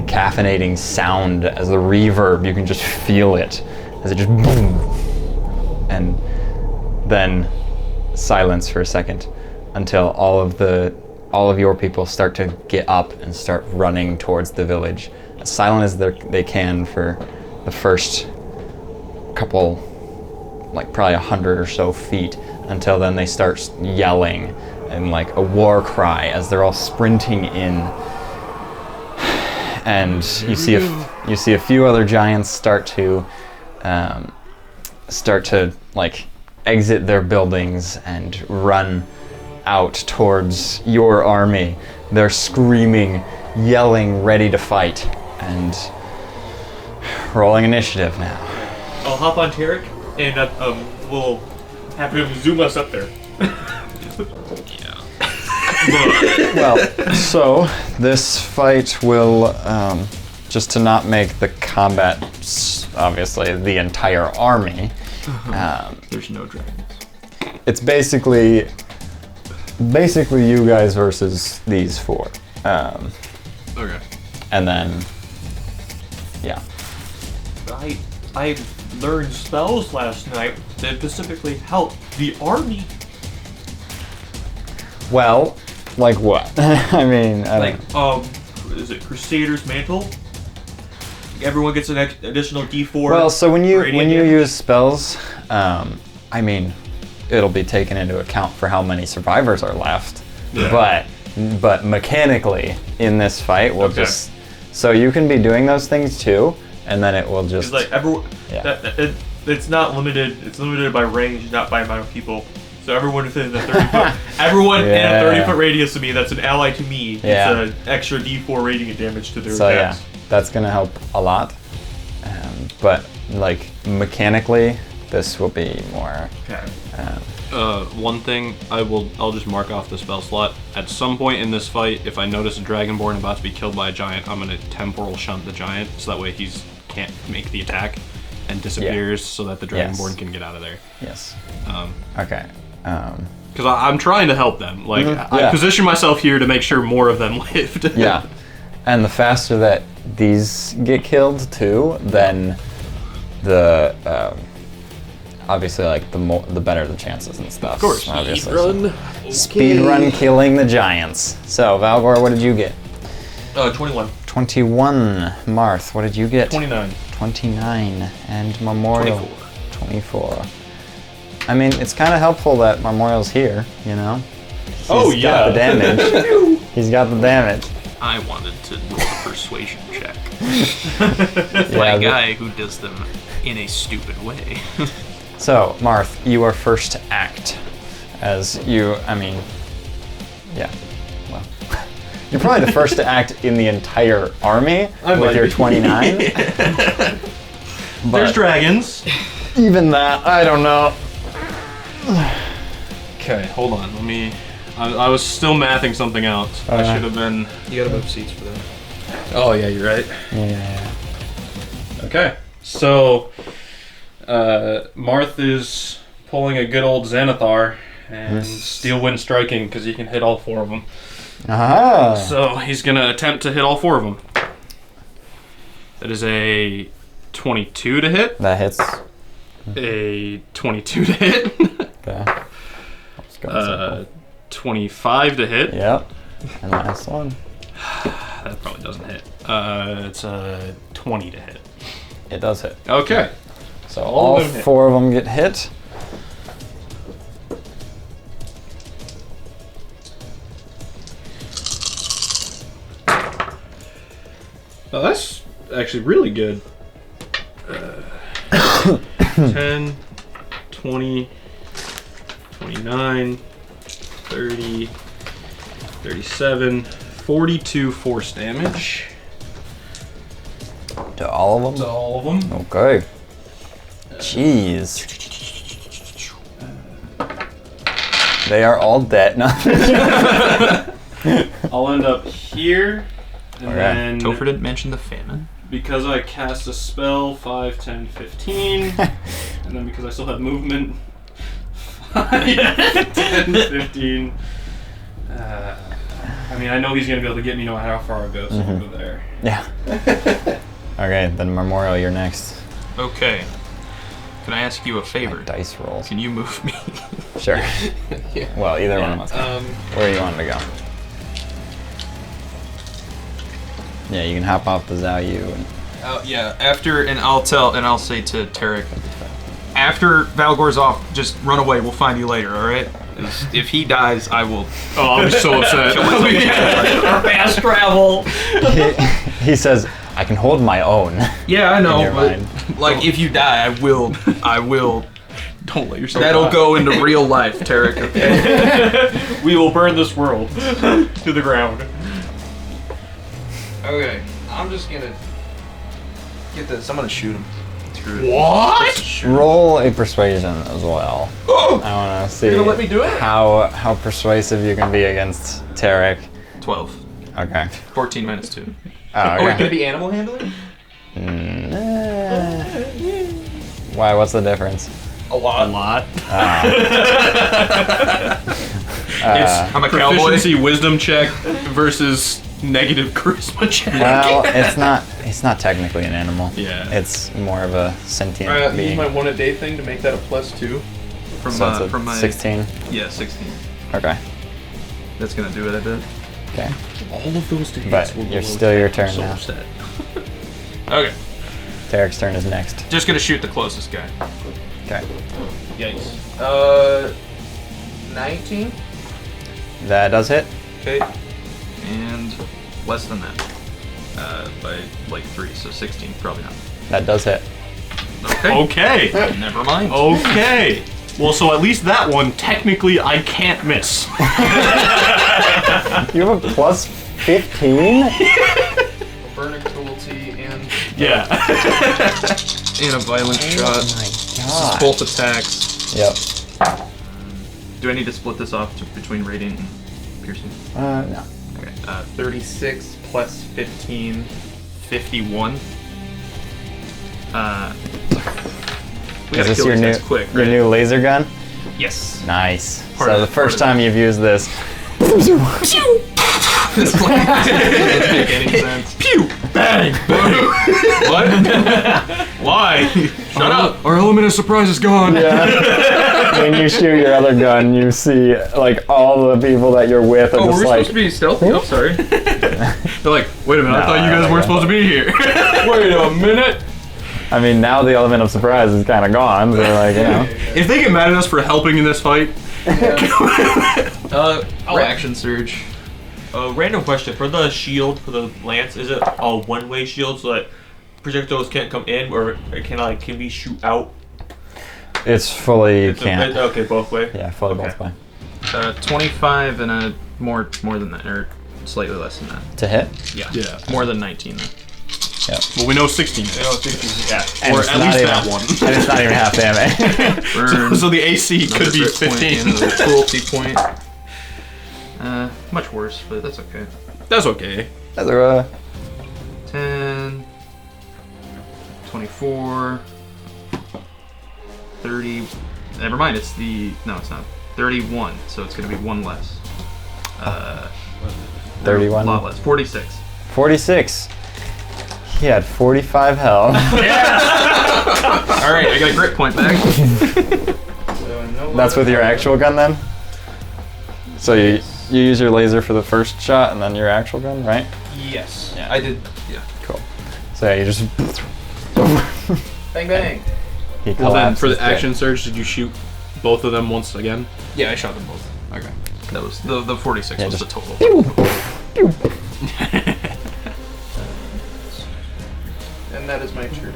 cacophanating sound as the reverb, you can just feel it as it just boom. And then silence for a second until all of your people start to get up and start running towards the village. As silent as they can for the first couple, like probably 100 or so feet, until then they start yelling and like a war cry as they're all sprinting in. And you see a few other giants start to like exit their buildings and run out towards your army. They're screaming, yelling, ready to fight, and rolling initiative now. I'll hop on Tarik and we'll have him zoom us up there. Well, so this fight will, just to not make the combat, obviously, the entire army. There's no dragons. It's basically you guys versus these four. Okay. And then, yeah. I learned spells last night that specifically helped the army. Well, like what? I mean, I don't Is it Crusader's Mantle? Everyone gets an additional D4. Well, so when you radiant damage. use spells, I mean, it'll be taken into account for how many survivors are left. Yeah. But mechanically, in this fight, we'll just so you can be doing those things too, and then it will just. It's like it's not limited. It's limited by range, not by amount of people. So everyone within the 30 foot, everyone in a 30-foot radius of me that's an ally to me gets an extra D4 radiant damage to their attacks. Yeah, that's gonna help a lot. But like mechanically, this will be more One thing I'll just mark off the spell slot. At some point in this fight, if I notice a Dragonborn about to be killed by a giant, I'm gonna temporal shunt the giant, so that way he's can't make the attack and disappears, so that the Dragonborn can get out of there. Yes. Okay. Because I'm trying to help them. Like I position myself here to make sure more of them lived. Yeah. And the faster that these get killed too, then the obviously like the better the chances and stuff. Of course. Obviously. Run. Speed run killing the giants. So Valgor, what did you get? 21. 21. Marth, what did you get? 29. 29. And Memorial. 24. I mean, it's kind of helpful that Memorial's here, you know? He's got the damage. He's got the damage. I wanted to roll a persuasion check. My guy who does them in a stupid way. So, Marth, you are first to act. As you, I mean, yeah. Well, you're probably the first to act in the entire army with your 29. There's dragons. Even that, I don't know. Okay, hold on. Let me. I was still mathing something out. I should have been. You gotta move seats for that. Oh yeah, you're right. Yeah. Okay, so Marth is pulling a good old Xanathar and Steel Wind striking because he can hit all 4 of them. Aha! So he's gonna attempt to hit all 4 of them. That is a 22 to hit. That hits. A 22 to hit. Okay. Let's go. 25 to hit. Yep. And last one. That probably doesn't hit. It's a 20 to hit. It does hit. Okay. So all 4 of them get hit. Oh, that's actually really good. 10, 20, 29, 30, 37, 42 force damage. To all of them? To all of them. Okay. Jeez. They are all dead. No. I'll end up here. And then Topher didn't mention the famine. because I cast a spell, 5, 10, 15, and then because I still have movement, 5, 10, 15. I mean, I know he's going to be able to get me no matter how far I go, so I'll go there. Yeah. Okay, then Memorial, you're next. Okay. Can I ask you a favor? My dice rolls. Can you move me? Sure. Well, either one of us. Where you want to go? Yeah, you can hop off the Zhao Yu. And Yeah. After, and I'll say to Tarik, after Valgor's off, just run away. We'll find you later. All right? If he dies, I will. Oh, I'll be so upset. Fast travel. he says, "I can hold my own." Yeah, I know. In your But mind. like, if you die, I will. Don't let yourself That'll die. go into real life, Tarik. Okay. We will burn this world to the ground. Okay. I'm just gonna get this. I'm gonna shoot him. Screw it. What? Roll a persuasion as well. Oh! I want to see You're gonna let me do it? how persuasive you can be against Tarik. 12. Okay. 14 minus 2. Oh, Oh, it's okay. gonna be animal handling? Why? What's the difference? A lot. A lot. I'm a cowboy. Proficiency wisdom check versus negative charisma check. Well, it's not technically an animal. Yeah. It's more of a sentient Use being. my 1 a day thing to make that a +2 from So it's a from my 16. Yeah, 16. Okay. That's gonna do it, I bet. Okay. All of those to But you're still your turn so now. upset. Okay. Tarik's turn is next. Just gonna shoot the closest guy. Okay. Yikes. 19. That does hit. Okay. And less than that. By like 3, so 16. Probably not. That does hit. Okay. Okay. Never mind. Okay. Well, so at least that one, technically, I can't miss. You have a plus 15? Burning cruelty and Yeah. a violent shot. Oh my god. Both attacks. Yep. Do I need to split this off between radiant and piercing? No. Okay. 36 plus 15, 51. We Is gotta this kill your these new guys quick, your right? new laser gun? Yes. Nice. Part So of the the- first part of time you've used this, Doesn't make any sense. Pew! Bang! Boom! What? Why? Shut up! Our element of surprise is gone. when you shoot your other gun, you see like all the people that you're with are Oh, just we're like, supposed to be stealthy? Oh, sorry. They're like, wait a minute, I thought you guys weren't supposed to be here. Wait a minute. I mean, now the element of surprise is kind of gone. So like, you know, If they get mad at us for helping in this fight, I'll action surge. Random question. For the shield, for the lance, is it a one-way shield so that projectiles can't come in, or can we shoot out? it's fully can't. Okay, both way. Yeah, fully Okay. both way. 25 and a more than that, or slightly less than that. To hit. yeah. More than 19. Then. Well, we know 16. Yeah. And Or it's at not least even- that one. And it's not even half damage. So the AC could be Another grit point 15. and another cruelty point. Much worse, but that's okay. That's okay. That's a, 10, 24, 30. Never mind, it's no, it's not. 31, so it's going to be one less. 31? A lot less. 46. 46. He had 45 health. Alright, I got a grit point back. That's with your actual gun then? So you use your laser for the first shot and then your actual gun, right? Yes. Yeah. I did. Yeah. Cool. So yeah, you just Bang bang. he Well then, collapses for the dead. action surge, did you shoot both of them once again? Yeah, I shot them both. Okay. That was the 46 Yeah, was just- the total. And that is my turn.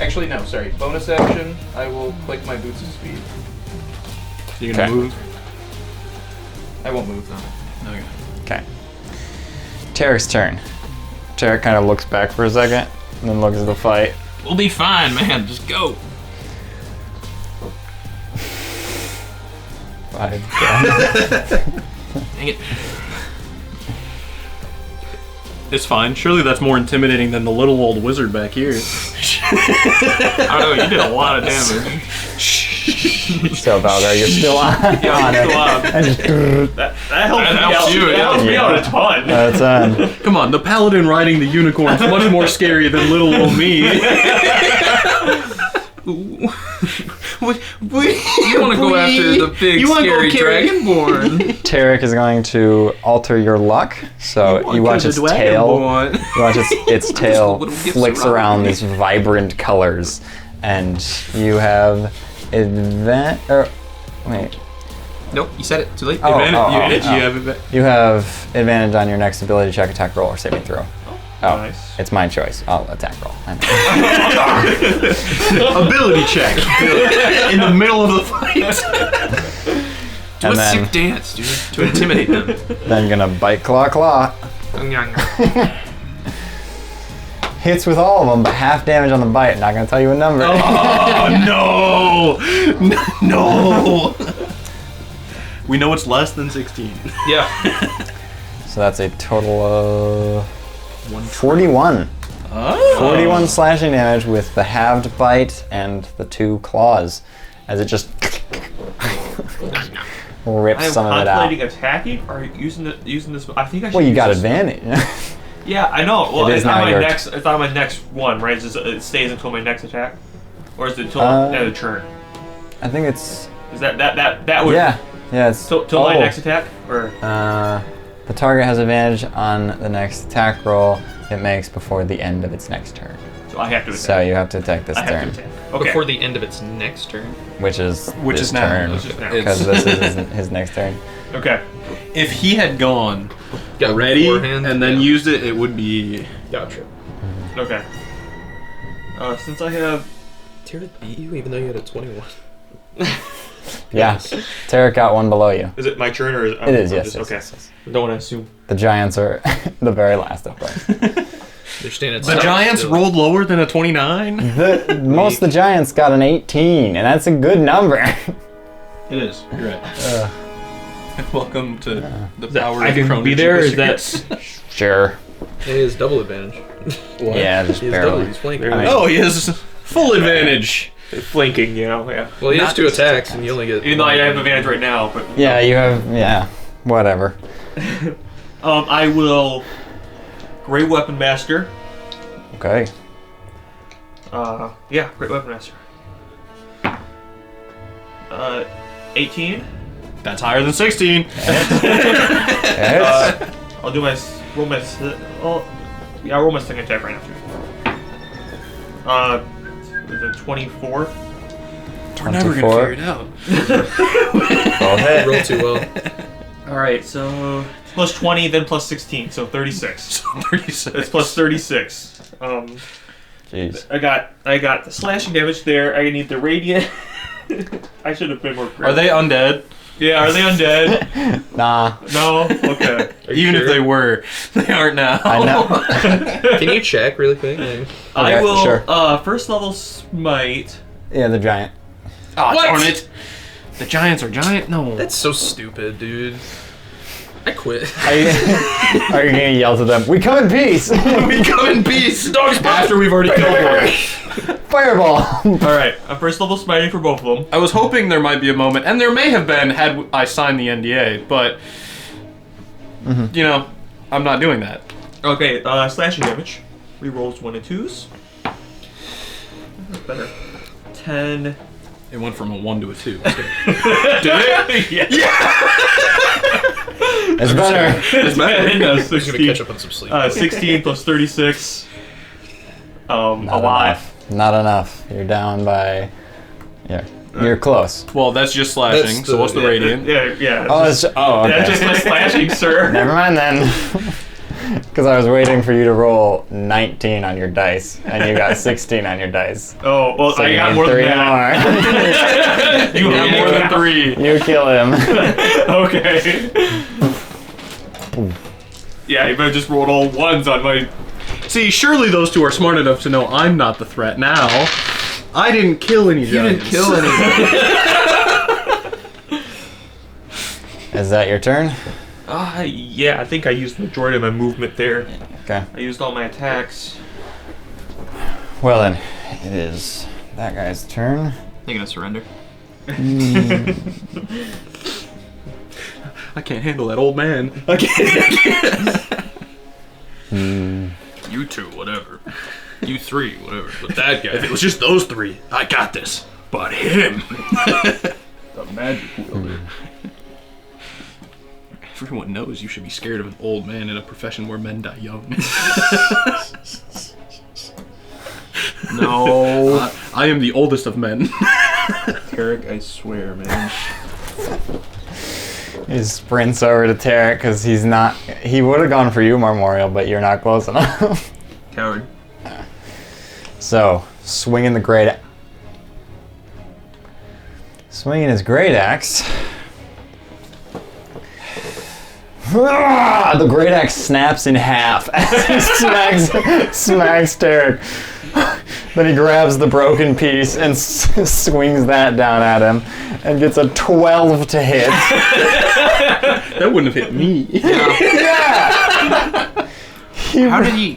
Actually, no, sorry. Bonus action, I will click my boots of speed. You gonna Okay. move? I won't move though. Okay. Okay. Tarik's turn. Tarik kind of looks back for a second and then looks at the fight. We'll be fine, man. Just go. 5. Dang it. It's fine. Surely that's more intimidating than the little old wizard back here. I don't know, you did a lot of damage. So Valgar, you're still on, on it. And just, That helps me helps out. you, That yeah. helps me out a ton. that's Come on, the paladin riding the unicorn is much more scary than little old me. You want to go after the big, You wanna go scary carry- dragonborn. Tarik is going to alter your luck. So you watch its tail. You watch its tail little gifts flicks around around me. these vibrant colors, and you have wait. Nope, you said it. Too late. Oh, Advantage- oh, you oh. have You have advantage on your next ability check, attack roll, or saving throw. Oh, Nice. it's my choice. I'll attack roll. ability check in the middle of the fight. Do And a then- sick dance, dude, to intimidate them. Then gonna bite, claw. Hits with all of them, but half damage on the bite. Not gonna tell you a number. Oh no! We know it's less than 16. Yeah. So that's a total of 41. 41 slashing damage with the halved bite and the 2 claws, as it just rips I'm some of it out. contemplating attacking or using this. I think I should. Well, you use got this- advantage. Yeah, I know. Well, It is it's on now my your next. It's on my next one, right? It stays until my next attack, or is it until the end of the turn? I think it's Is that would yeah. It's till my next attack or the target has advantage on the next attack roll it makes before the end of its next turn. so I have to attack. So you have to attack this I have turn, to attack. Okay. Before the end of its next turn. which is Which this is now. turn, It's just now. because this is his next turn. Okay. If he had gone Got ready beforehand, and then yeah. used it, it would be. Gotcha. Okay. Since I have. Tarik beat you even though you had a 21. Yeah, Tarik got one below you. Is it my turn or is It is, yes. Just, yes, okay. yes, yes. Don't want to assume. The giants are the very last of course. They're standing The Giants rolled lower than a 29? Most of the giants got an 18, and that's a good number. It is. You're right. Welcome to the power I of can Chrono be there. Is Jiggers. that? Sure. He has double advantage. Yeah, just He has double. barely. He's flanking. I mean- Oh, he has full advantage. Flanking, you know, yeah. Well, he has 2 attacks, and you only get. Even though I have advantage right now, but Yeah, you have. Yeah, whatever. I will Great Weapon Master. Okay. Yeah, Great Weapon Master. 18. That's higher than 16. Yes. I'll do my roll my. I'll roll my second attack right after. Is it 24? We're never 24. gonna figure it out. Both hit. Roll too well. All right, so plus 20, then plus 16, so 36. So 36. It's plus 36. Jeez. I got the slashing damage there. I need the radiant. I should have been more. Are they undead? Yeah, are they undead? Nah. No. Okay. Even sure? if they were, they aren't now. I know. Can you check really quick? Like, I Okay, will. sure. First level smite. Yeah, the giant. Oh, What? darn it. The giants are giant? No. that's so stupid, dude. I quit. Are you gonna yell to them? We come in peace. we come in peace. Dogs after we've already killed one. Fireball. All right. First level smiting for both of them. I was hoping there might be a moment, and there may have been had I signed the NDA, but you know, I'm not doing that. Okay. Slashing damage. Rerolls 1 and 2s. Better. 10. It went from a 1 to a 2. Did it? Yeah. It's better. It's better. I'm gonna catch up on some sleep. 16 plus 36. Not Alive. enough. Not enough. You're down by. Yeah. You're close. Well, that's just slashing. That's So what's the radiant? Yeah. Oh, it's. Oh, okay. That's just my slashing, sir. Never mind then. Because I was waiting for you to roll 19 on your dice, and you got 16 on your dice. Oh, well, So I you got need more 3 than that. more. You got more than 3. You kill him. Okay. Yeah, you better just rolled all 1s on my. See, surely those two are smart enough to know I'm not the threat now. I didn't kill any giants. didn't kill anybody. Is that your turn? Yeah, I think I used the majority of my movement there. Okay. I used all my attacks. Well then, it is that guy's turn. You gonna surrender? I can't handle that old man. You 2, whatever. You 3, whatever. But that guy, if it was just those 3, I got this. But him. The magic wielder. Everyone knows you should be scared of an old man in a profession where men die young. No. I am the oldest of men. Tarik, I swear, man. He sprints over to Tarik because he's not. He would have gone for you, Memorial, but you're not close enough. Coward. So, swinging the great. Swinging his great axe. The great axe snaps in half as he smacks Tarik. Then he grabs the broken piece and swings that down at him and gets a 12 to hit. That wouldn't have hit me. Yeah! How did he?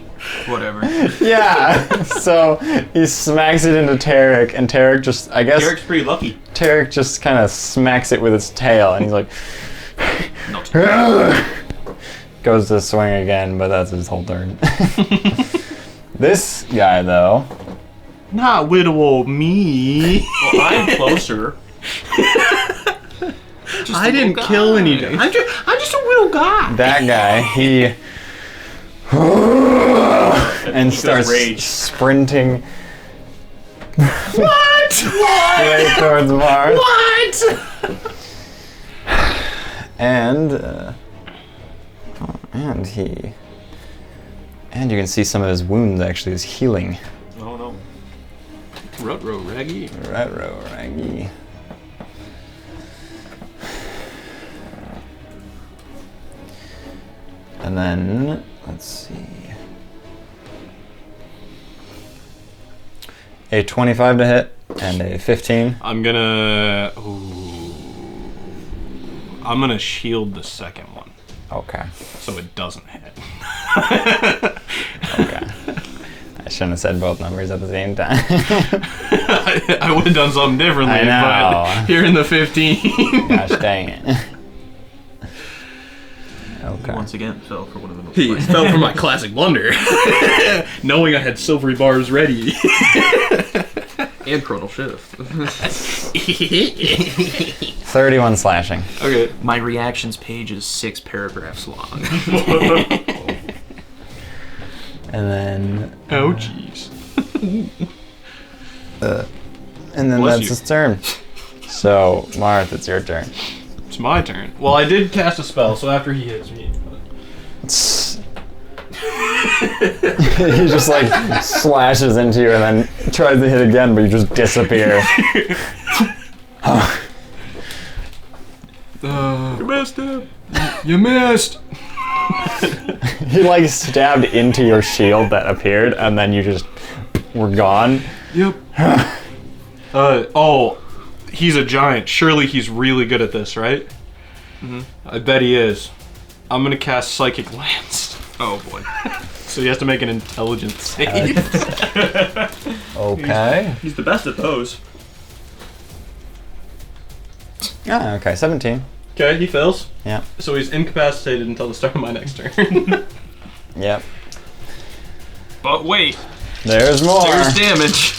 Whatever. Yeah! So he smacks it into Tarik, and Tarik just, I guess, Eric's pretty lucky. Tarik just kind of smacks it with its tail, and he's like, goes to swing again, but that's his whole turn. This guy, though, Not widow me. Well, I'm closer. I didn't kill any. I'm just a little guy. that guy, he and starts rage. sprinting What? straight towards Mars. What? And you can see some of his wounds actually is healing. Oh no. Rutro Raggy. Retro Raggy. And then let's see. A 25 to hit and a 15. I'm gonna. Ooh. I'm gonna shield the second one, Okay. so it doesn't hit. Okay. I shouldn't have said both numbers at the same time. I would have done something differently, I know. but here in the 15. Gosh dang it. Okay. Once again, fell for one of the most. He fell for my classic blunder, knowing I had silvery bars ready. And Chronal Shift. 31 slashing. Okay. My reactions page is 6 paragraphs long. And then... Oh, jeez. And then Bless that's you. his turn. So, Marth, it's your turn. It's my turn. Well, I did cast a spell, so after he hits me. He just like slashes into you and then tries to hit again, but you just disappear. You missed him. You missed. He like stabbed into your shield that appeared, and then you just were gone. Yep. Oh, he's a giant. Surely he's really good at this, right? Mhm. I bet he is. I'm gonna cast Psychic Lance. Oh boy. So he has to make an intelligence save. Okay. He's the best at those. Ah, okay, 17. Okay, he fails. Yeah. So he's incapacitated until the start of my next turn. Yep. But wait, There's more. there's damage.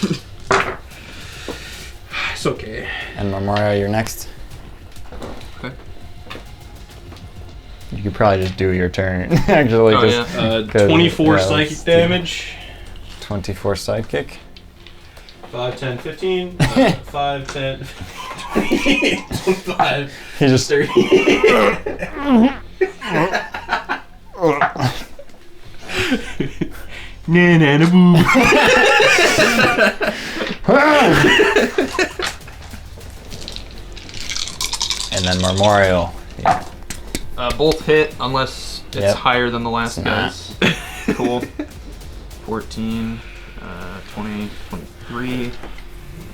It's okay. And Memorial, you're next. Okay. You could probably just do your turn, actually. Oh, just yeah. 24 yeah, psychic let's do- damage. 24 sidekick. 5, 10, 15. 5, 10, 25, He just 30. Na-na-na-boo. And then Memorial. Yeah. Both hit unless it's Yep. higher than the last It's not. guy's. Cool. 14, 20, 23.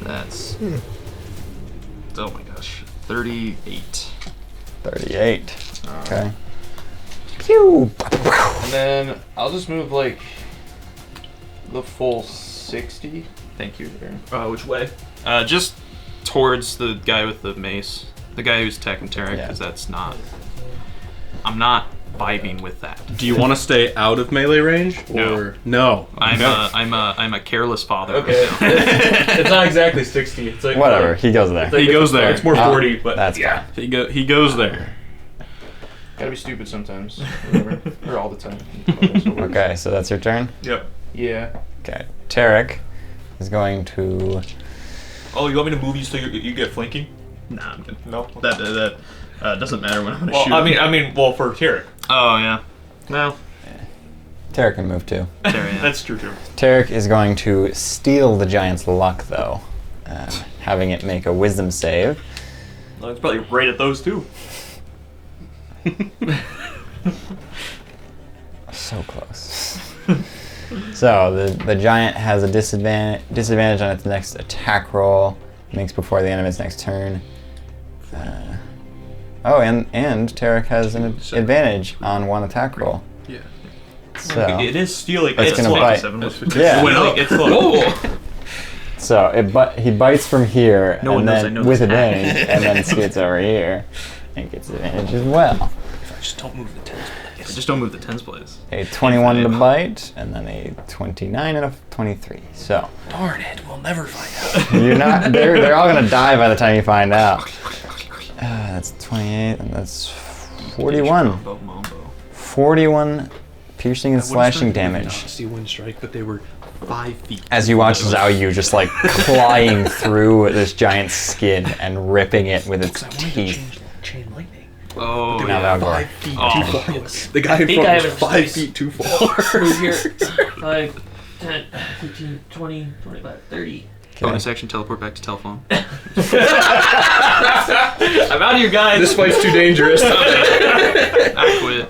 That's. Oh my gosh. 38. 38. Okay. Pew! And then I'll just move like the full 60. Thank you, Aaron. Which way? Just towards the guy with the mace. The guy who's attacking Tarik, Yeah. because that's not. I'm not vibing with that. Do you want to stay out of melee range? No. Or no? I'm a careless father. Okay. Right now. It's not exactly 60. It's like Whatever, he goes there. He goes there. It's more Oh, 40, but That's yeah. fine. He goes there. Gotta be stupid sometimes. Or all the time. Okay, so that's your turn? Yep. Yeah. Okay. Tarik is going to... Oh, you want me to move you so you get flanking? Nah, I'm good. No. That doesn't matter when I'm gonna Well, shoot. I mean, well, for Tarik. Oh yeah. No. Tarik can move too. There, yeah. That's true too. Tarik is going to steal the giant's luck, though, having it make a wisdom save. Well, it's probably right at those two. So close. So the giant has a disadvantage on its next attack roll. Makes before the end of its next turn. And Tarik has an advantage on one attack roll. Yeah. So It is stealing. It's gonna bite. Yeah. Wait, it's low. So he bites from here No one and knows I then know with this. advantage, and then skits over here and gets advantage as well. Just don't move the tens. Just don't move the tens, please. A 21 to bite, and then a 29 and a 23. So Darn it, we'll never find out. you're not. They're all gonna die by the time you find out. That's 28, and that's 41. 41 piercing and slashing damage. See one strike, but they were 5 feet. As you watch Zhao Yu just like clawing through this giant's skin and ripping it with its teeth. Chain lightning. Oh, Now yeah. Valgor. Oh, The guy in Hey, front guy was with 5 space. feet too far. Move here. 5, 10, 15, 20, 25, 30. bonus action, teleport back to telephone. I'm out of here, guys. This fight's too dangerous. I quit.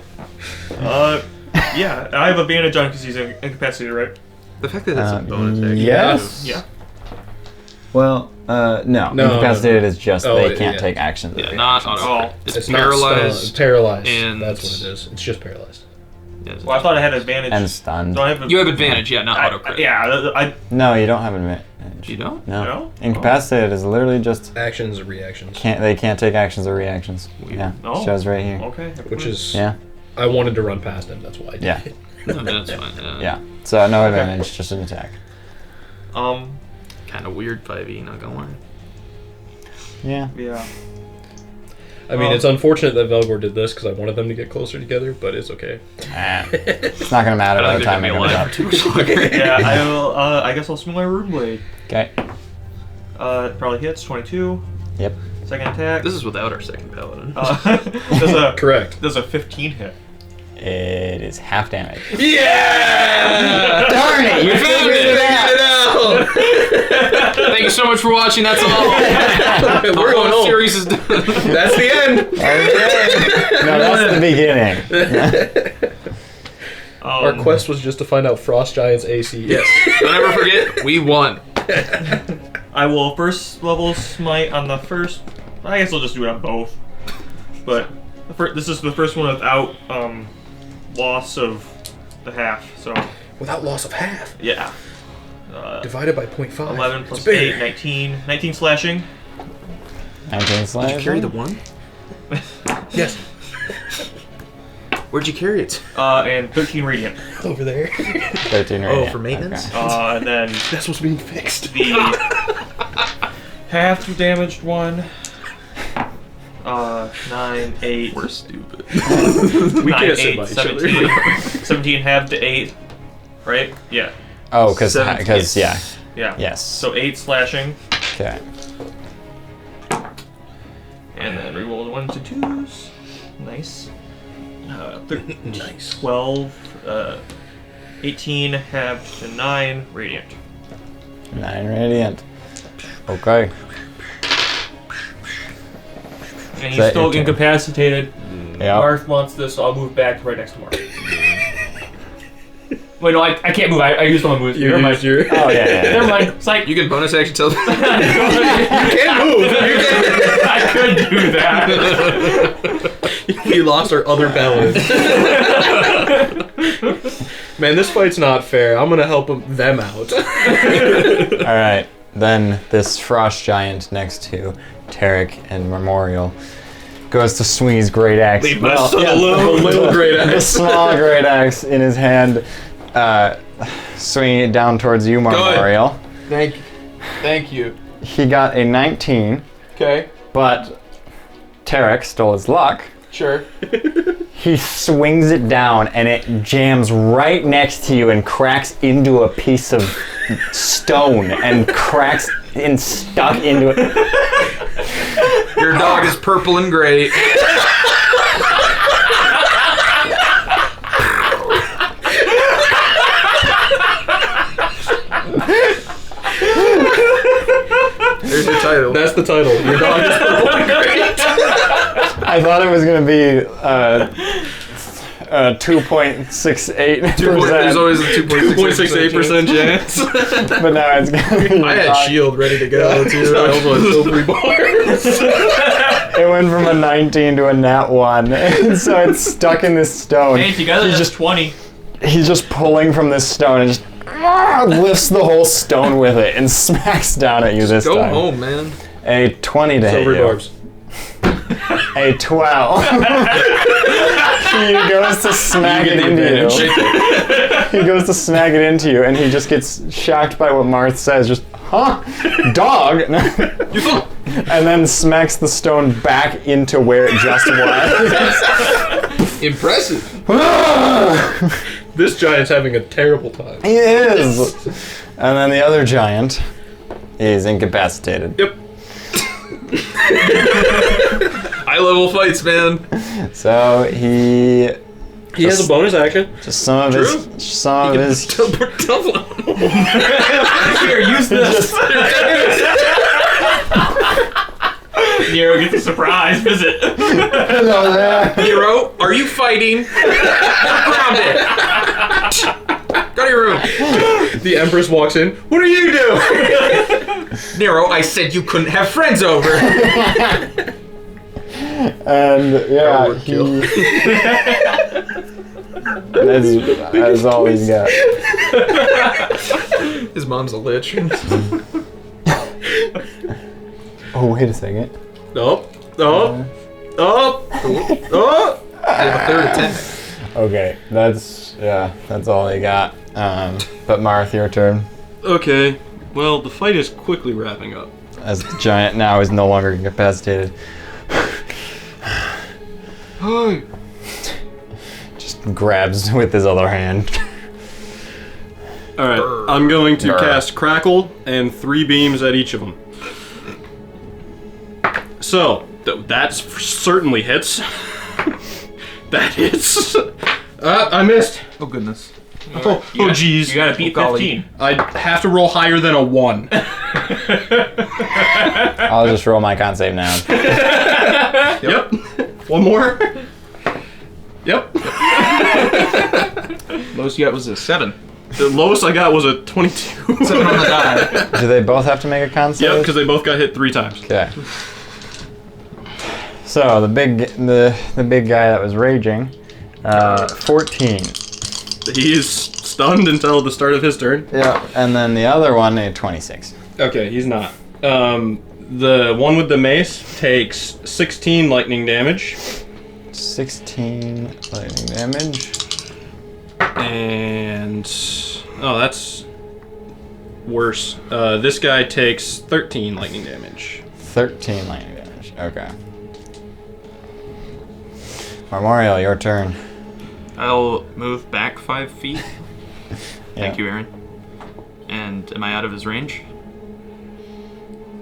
Yeah, I have advantage on because he's incapacitated, right? The fact that it's a bonus action. Yes. Yeah. Well, No. No, Incapacitated is just Oh, they can't yeah. take actions. Yeah, or not reactions. auto. It's not paralyzed. stunned, paralyzed. and- That's what it is. It's just paralyzed. Well, I thought I had advantage. And stunned. Do I have You have advantage, yeah, not auto crit. Yeah, I No, you don't have advantage. You don't? No. No? Incapacitated is literally just Actions or reactions. they can't take actions or reactions. Yeah. Oh. Shows right here. Okay. Which is. Yeah. I wanted to run past him. That's why I did Yeah. it. No, that's fine. Yeah. So no advantage, just an attack. Kind of weird 5e, not gonna lie. Yeah. Yeah. I mean, it's unfortunate that Velgor did this because I wanted them to get closer together, but it's okay. It's not gonna matter by I the don't time think it they're comes gonna up. be alive for too much longer. Yeah, I will. I guess I'll swing my rune blade. Okay. It probably hits 22. Yep. Second attack. This is without our second paladin. Does a Correct. Does a 15 hit? It is half damage. Yeah! Darn it! You found figured it out. Thank you so much for watching. That's all. We're going home. Series is done. That's the end. Okay. No, that's the beginning. Our quest was just to find out Frost Giant's AC. Yes. Don't ever forget, we won. I will first level smite on the first. I guess I'll just do it on both. But this is the first one without loss of the half. So Without loss of half. yeah. Divided by 0.5. 11 It's plus bigger. 8, 19. 19 slashing. 19 slash. Did you carry the one? Yes. Where'd you carry it? And 13 radiant. Over there. 13 Oh, radiant. for maintenance? Okay. And then That's what's being fixed. the half damaged one. 9, 8. We're stupid. We 9, can't sit 8, by each 17. other. 17 half to 8. Right? Yeah. Oh, because yeah. Yeah. Yes. So 8 slashing. Okay. And then reroll the 1s to 2s. Nice. Nice. 12. 18 half to 9 radiant. 9 radiant. Okay. And Is he's that still your turn? incapacitated. Yeah. Marth wants this, so I'll move back right next to Marth. Wait, no, I can't move. I used all my moves. Never mind. Oh yeah. Never mind. It's like You can bonus action tell them. Can't move. I could do that. We lost our other paladin. Man, this fight's not fair. I'm gonna help them out. All right. Then this frost giant next to Tarik and Memorial goes to swing his great axe. Leave my son alone. The little great The axe. small great axe in his hand, swinging it down towards you, Memorial. Thank you. He got a 19, Okay. but Tarik stole his luck. Sure. He swings it down and it jams right next to you and cracks into a piece of stone and cracks and stuck into it. Your dog is purple and gray. There's your title. That's the title. Your dog is purple and great. I thought it was going to be 2.68%. There's always a 2.68% chance. But now it's going to be I had shield ready to go too. I almost went still 3 bars. It went from a 19 to a nat 1. And so it's stuck in this stone. Hey, together He's that's just 20. He's just pulling from this stone and just lifts the whole stone with it and smacks down at you this Go time. home, man. A 20 to hit Silver you. dwarves. A 12. He goes to smack it into you. He goes to smack it into you, and he just gets shocked by what Marth says. Just, huh? Dog? And then smacks the stone back into where it just was. Impressive. This giant's having a terrible time. He is. And then the other giant is incapacitated. Yep. High level fights, man. So he Has a bonus action. just some of his Here, use this. Nero gets a surprise visit. Nero, are you fighting? Grounded. Go to your room. The Empress walks in. What are you doing? Nero, I said you couldn't have friends over. And yeah, that's all he's got. His mom's a lich. Oh, wait a second. Oh. I have a third attack. Okay, that's all he got. But Marth, your turn. Okay, well, the fight is quickly wrapping up. As the giant now is no longer incapacitated. Just grabs with his other hand. Alright, I'm going to cast Crackle and 3 beams at each of them. So, that certainly hits. That hits. I missed. Oh, goodness. Oh, jeez. You gotta beat 15. I have to roll higher than a 1. I'll just roll my con save now. Yep. One more. Yep. Lowest you got was a 7. The lowest I got was a 22. 7 on the die. Do they both have to make a con save? Yep, because they both got hit 3 times. Okay. So the big guy that was raging, 14. He is stunned until the start of his turn. Yeah, and then the other one, 26. Okay, he's not. The one with the mace takes 16 lightning damage. 16 lightning damage. And that's worse. This guy takes 13 lightning damage. 13 lightning damage. Okay. Memorial, your turn. I'll move back 5 feet. Thank Yeah. you, Aaron. And am I out of his range?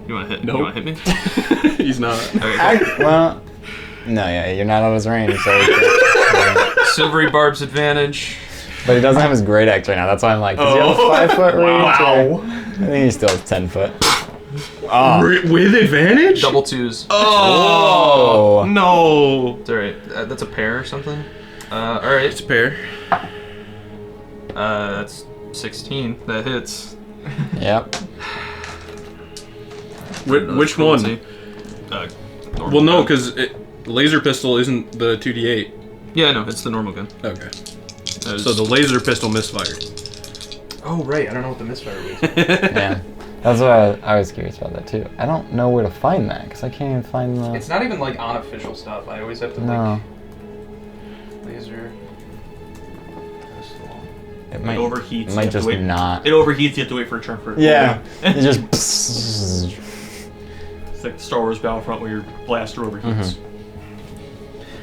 You want to hit? Nope. You want to hit me? He's not. Okay. Well, no, yeah, you're not out of his range, so. Silvery Barb's advantage. But he doesn't have his great axe right now. That's why I'm like, does he have a 5-foot range? Wow. I think he still has 10 foot. Oh. With advantage? Double 2s. Oh no! It's alright. That's a pair or something. Alright. It's a pair. That's 16. That hits. Yep. Which one? Normal Well, no, gun. because laser pistol isn't the 2d8. Yeah, no, it's the normal gun. Okay. So the laser pistol misfired. Oh, right. I don't know what the misfire was. Yeah. That's why I was curious about that too. I don't know where to find that because I can't even find the. It's not even like unofficial stuff. I always have to No. laser. It might overheats. It might just not. It overheats. You have to wait for a turn for it. Yeah. It just. It's like Star Wars Battlefront where your blaster overheats.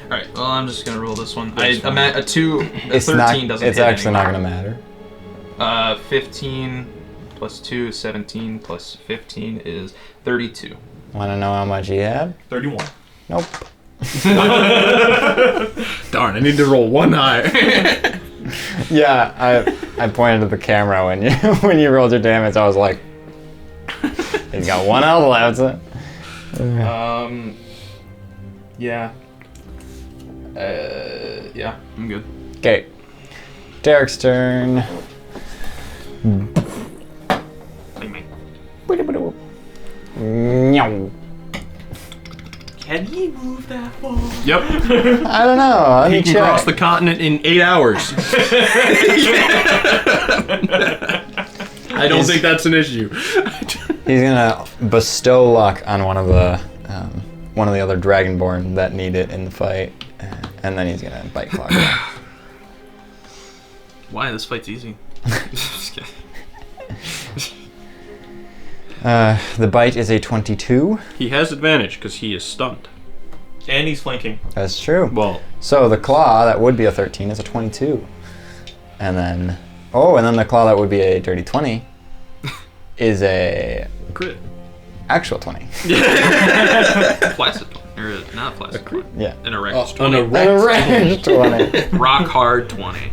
All right. Well, I'm just gonna roll this one. Yes, I'm at a 2. A It's 13 not. doesn't. It's hit actually not anymore. gonna matter. 15 plus 2 is 17 plus 15 is 32. Want to know how much he had? 31. Nope. Darn, I need to roll 1 higher. Yeah, I pointed at the camera when you when you rolled your damage. I was like, he's got 1 health left. Yeah. Yeah, I'm good. Okay. Derek's turn. Meow. Can he move that far? Yep. I don't know. Let He me can check. cross the continent in 8 hours. I don't think that's an issue. He's gonna bestow luck on one of the other Dragonborn that need it in the fight, and then he's gonna bite clock. Why? This fight's easy. Just kidding. The bite is a 22. He has advantage because he is stunned. And he's flanking. That's true. Well, So the claw that would be a 13 is a 22, and then the claw that would be a dirty 20 is a crit. actual 20. Placid 20. Or not placid 20. Yeah. An erect An 20. erect. A range 20. Rock hard 20.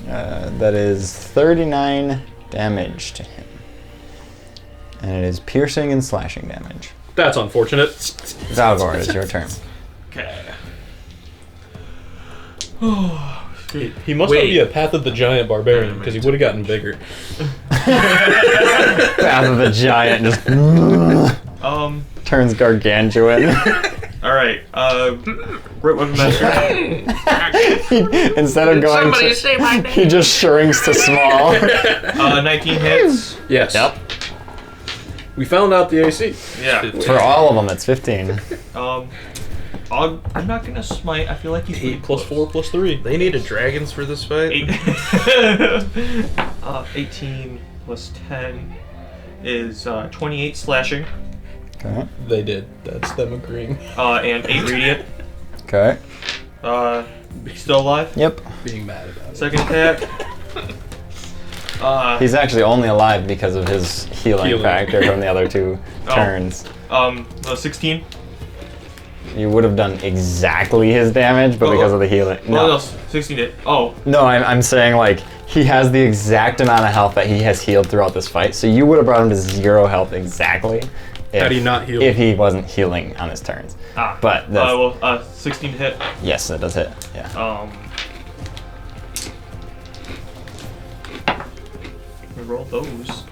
That is 39 damage to him. And it is piercing and slashing damage. That's unfortunate. Valgor, it's your turn. Okay. He must not be a Path of the Giant barbarian because he would have gotten bigger. Path of the Giant just turns gargantuan. All right. Right weapon master. Instead of going Somebody to, say my name. he just shrinks to small. 19 hits. Yes. Yep. We found out the AC. Yeah. For all of them, it's 15. I'm not gonna smite. I feel like he's 8 plus 4 plus 3. They needed dragons for this fight. 18 plus 10 is 28 slashing. Okay. They did. That's them agreeing. And 8 radiant. Okay. Still alive. Yep. Being mad about it. Second attack. He's actually only alive because of his healing factor from the other 2 turns. 16. You would have done exactly his damage, but because of the healing. No, 16 hit. Oh. No, I'm saying like he has the exact amount of health that he has healed throughout this fight. So you would have brought him to 0 health exactly. Had he not healed? If he wasn't healing on his turns. But that's, 16 to hit. yes, that does hit. Yeah. We roll those.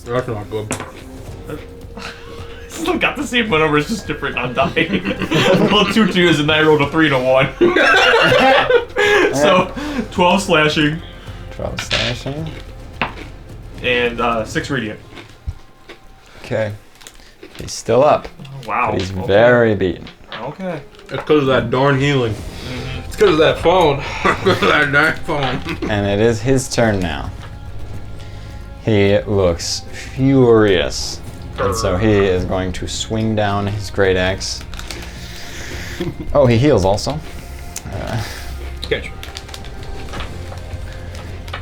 That's not good. Still got the same number, it's just different on die. I rolled 2 2s and I rolled a 3 and a 1. So 12 slashing 12 slashing. and 6 radiant. Okay. He's still up. Wow. But he's very beaten. Okay. That's because of that darn healing. It's because of that phone. Because of that darn phone. And it is his turn now. He looks furious. And so he is going to swing down his great axe. Oh, he heals also. Catch.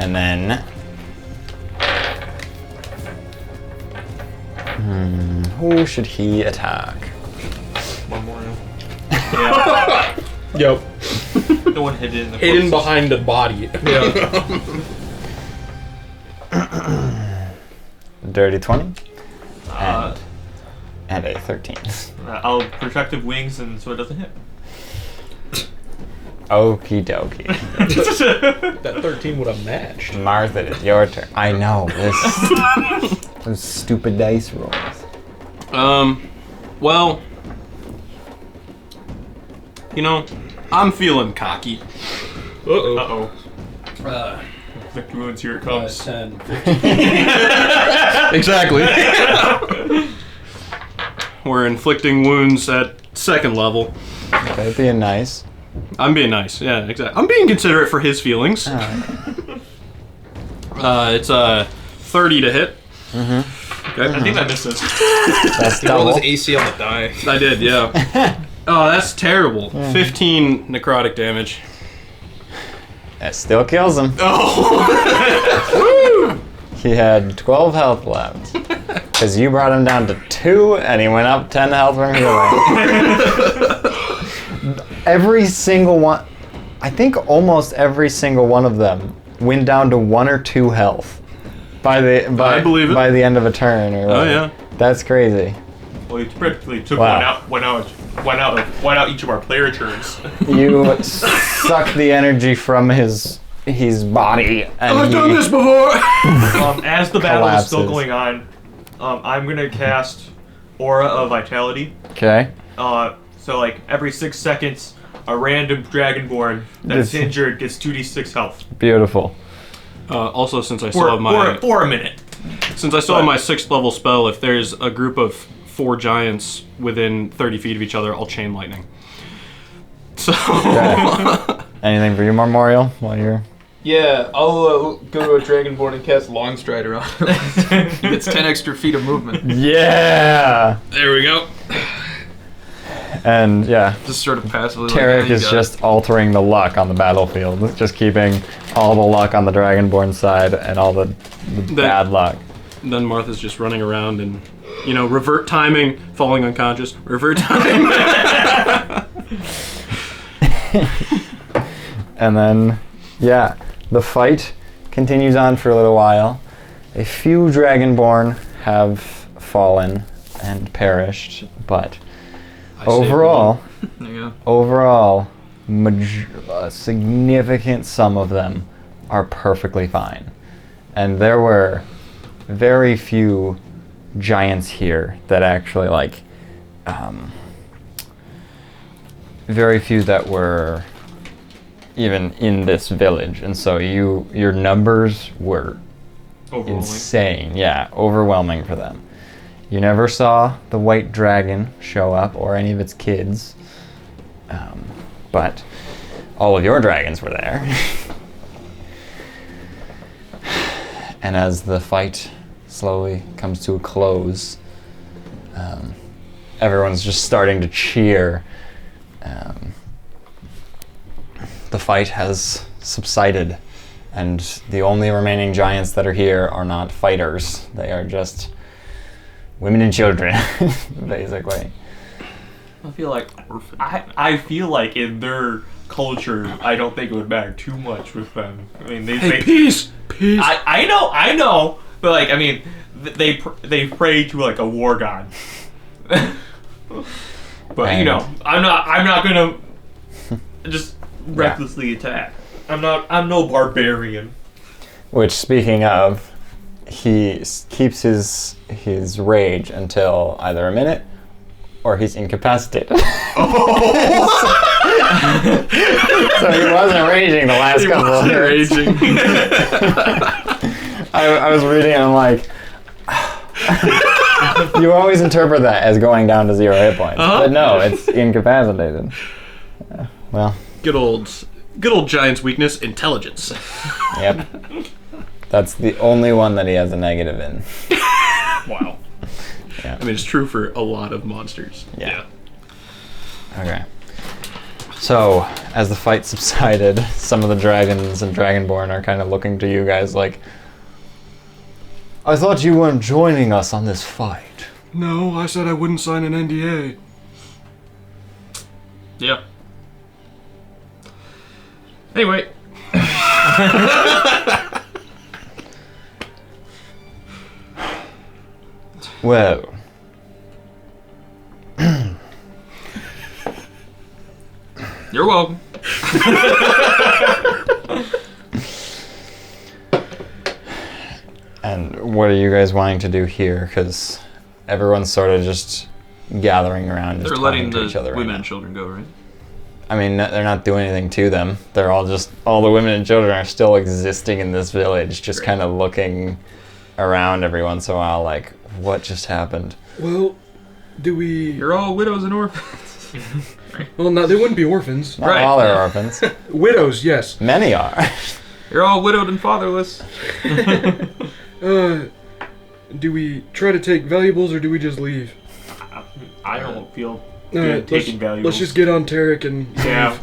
And then... who should he attack? One more. Yeah. Yep. The one hidden in the Hidden corpse. behind the body. Dirty 20. Uh, And a 13. I'll protective wings and so it doesn't hit. Okie dokie. That 13 would have matched. Martha, it's your turn. I know, those stupid dice rolls. Well, you know, I'm feeling cocky. Uh-oh. Victor wounds, here it comes. 10, 15. Exactly. We're inflicting wounds at 2nd level. Okay, being nice. I'm being nice, yeah, exactly. I'm being considerate for his feelings. It's 30 to hit. Okay. I think I missed this. That's He rolled double. his AC on the die. I did, yeah. Oh, that's terrible. 15 necrotic damage. That still kills him. Oh! He had 12 health left. Because you brought him down to 2, and he went up 10 health from healing. Every single one, I think almost every single one of them went down to 1 or 2 health by the I believe it. by the end of a turn. Or whatever. yeah. That's crazy. Well, you practically took Wow. one out each of our player turns. You suck the energy from his body, and I've done this before. As the battle is still Collapses. going on, I'm gonna cast Aura of Vitality. Okay. So like every 6 seconds, a random Dragonborn that's This- injured gets 2d6 health Beautiful. Also, since I still for, have my for a minute. since I still have my 6th level spell, if there's a group of 4 giants within 30 feet of each other, I'll chain lightning. So Anything for you, Memorial? While you're Yeah, I'll go to a Dragonborn and cast Longstrider on him. He gets 10 extra feet of movement. yeah, there we go. and yeah. Just sort of passively. Tarik like, yeah, is you got just altering the luck on the battlefield, just keeping all the luck on the Dragonborn side and all the bad luck. Then Martha's just running around and, revert timing, falling unconscious, revert timing. And then, yeah, the fight continues on for a little while. A few Dragonborn have fallen and perished, but overall, it. There you go. overall, a significant sum of them are perfectly fine. And there were very few giants here that actually like very few that were even in this village, and so your numbers were Overwhelming. insane. Yeah, overwhelming for them. You never saw the white dragon show up or any of its kids, but all of your dragons were there. And as the fight slowly comes to a close, everyone's just starting to cheer. The fight has subsided, and the only remaining giants that are here are not fighters. They are just women and children, basically. I feel like I feel like in their culture, I don't think it would matter too much with them. I mean, Peace. I know, but like, I mean, they pray to like a war god. But you know, I'm not gonna just recklessly attack. I'm no barbarian. Which, speaking of, he keeps his rage until either a minute or he's incapacitated. So he wasn't raging the last couple of minutes. I was reading and I'm like, you always interpret that as going down to 0 hit points, but no, it's incapacitated. Well, Good old giant's weakness, intelligence. yep. That's the only one that he has a negative in. Wow. Yeah. I mean, it's true for a lot of monsters. Yeah. Okay. So, as the fight subsided, some of the dragons and dragonborn are kind of looking to you guys like, I thought you weren't joining us on this fight. No, I said I wouldn't sign an NDA. Yep. Anyway. Well. You're welcome. And what are you guys wanting to do here? Because everyone's sort of just gathering around, just They're talking letting to each other the right women now. and children go, right? I mean, they're not doing anything to them. They're all the women and children are still existing in this village, just kind of looking around every once in a while like, what just happened? Well, do we... You're all widows and orphans. Well, no, they wouldn't be orphans. Not Right. all are orphans. Widows, yes. Many are. You're all widowed and fatherless. Do we try to take valuables or do we just leave? I don't feel Alright, good taking valuables. let's just get on Tarik and Yeah,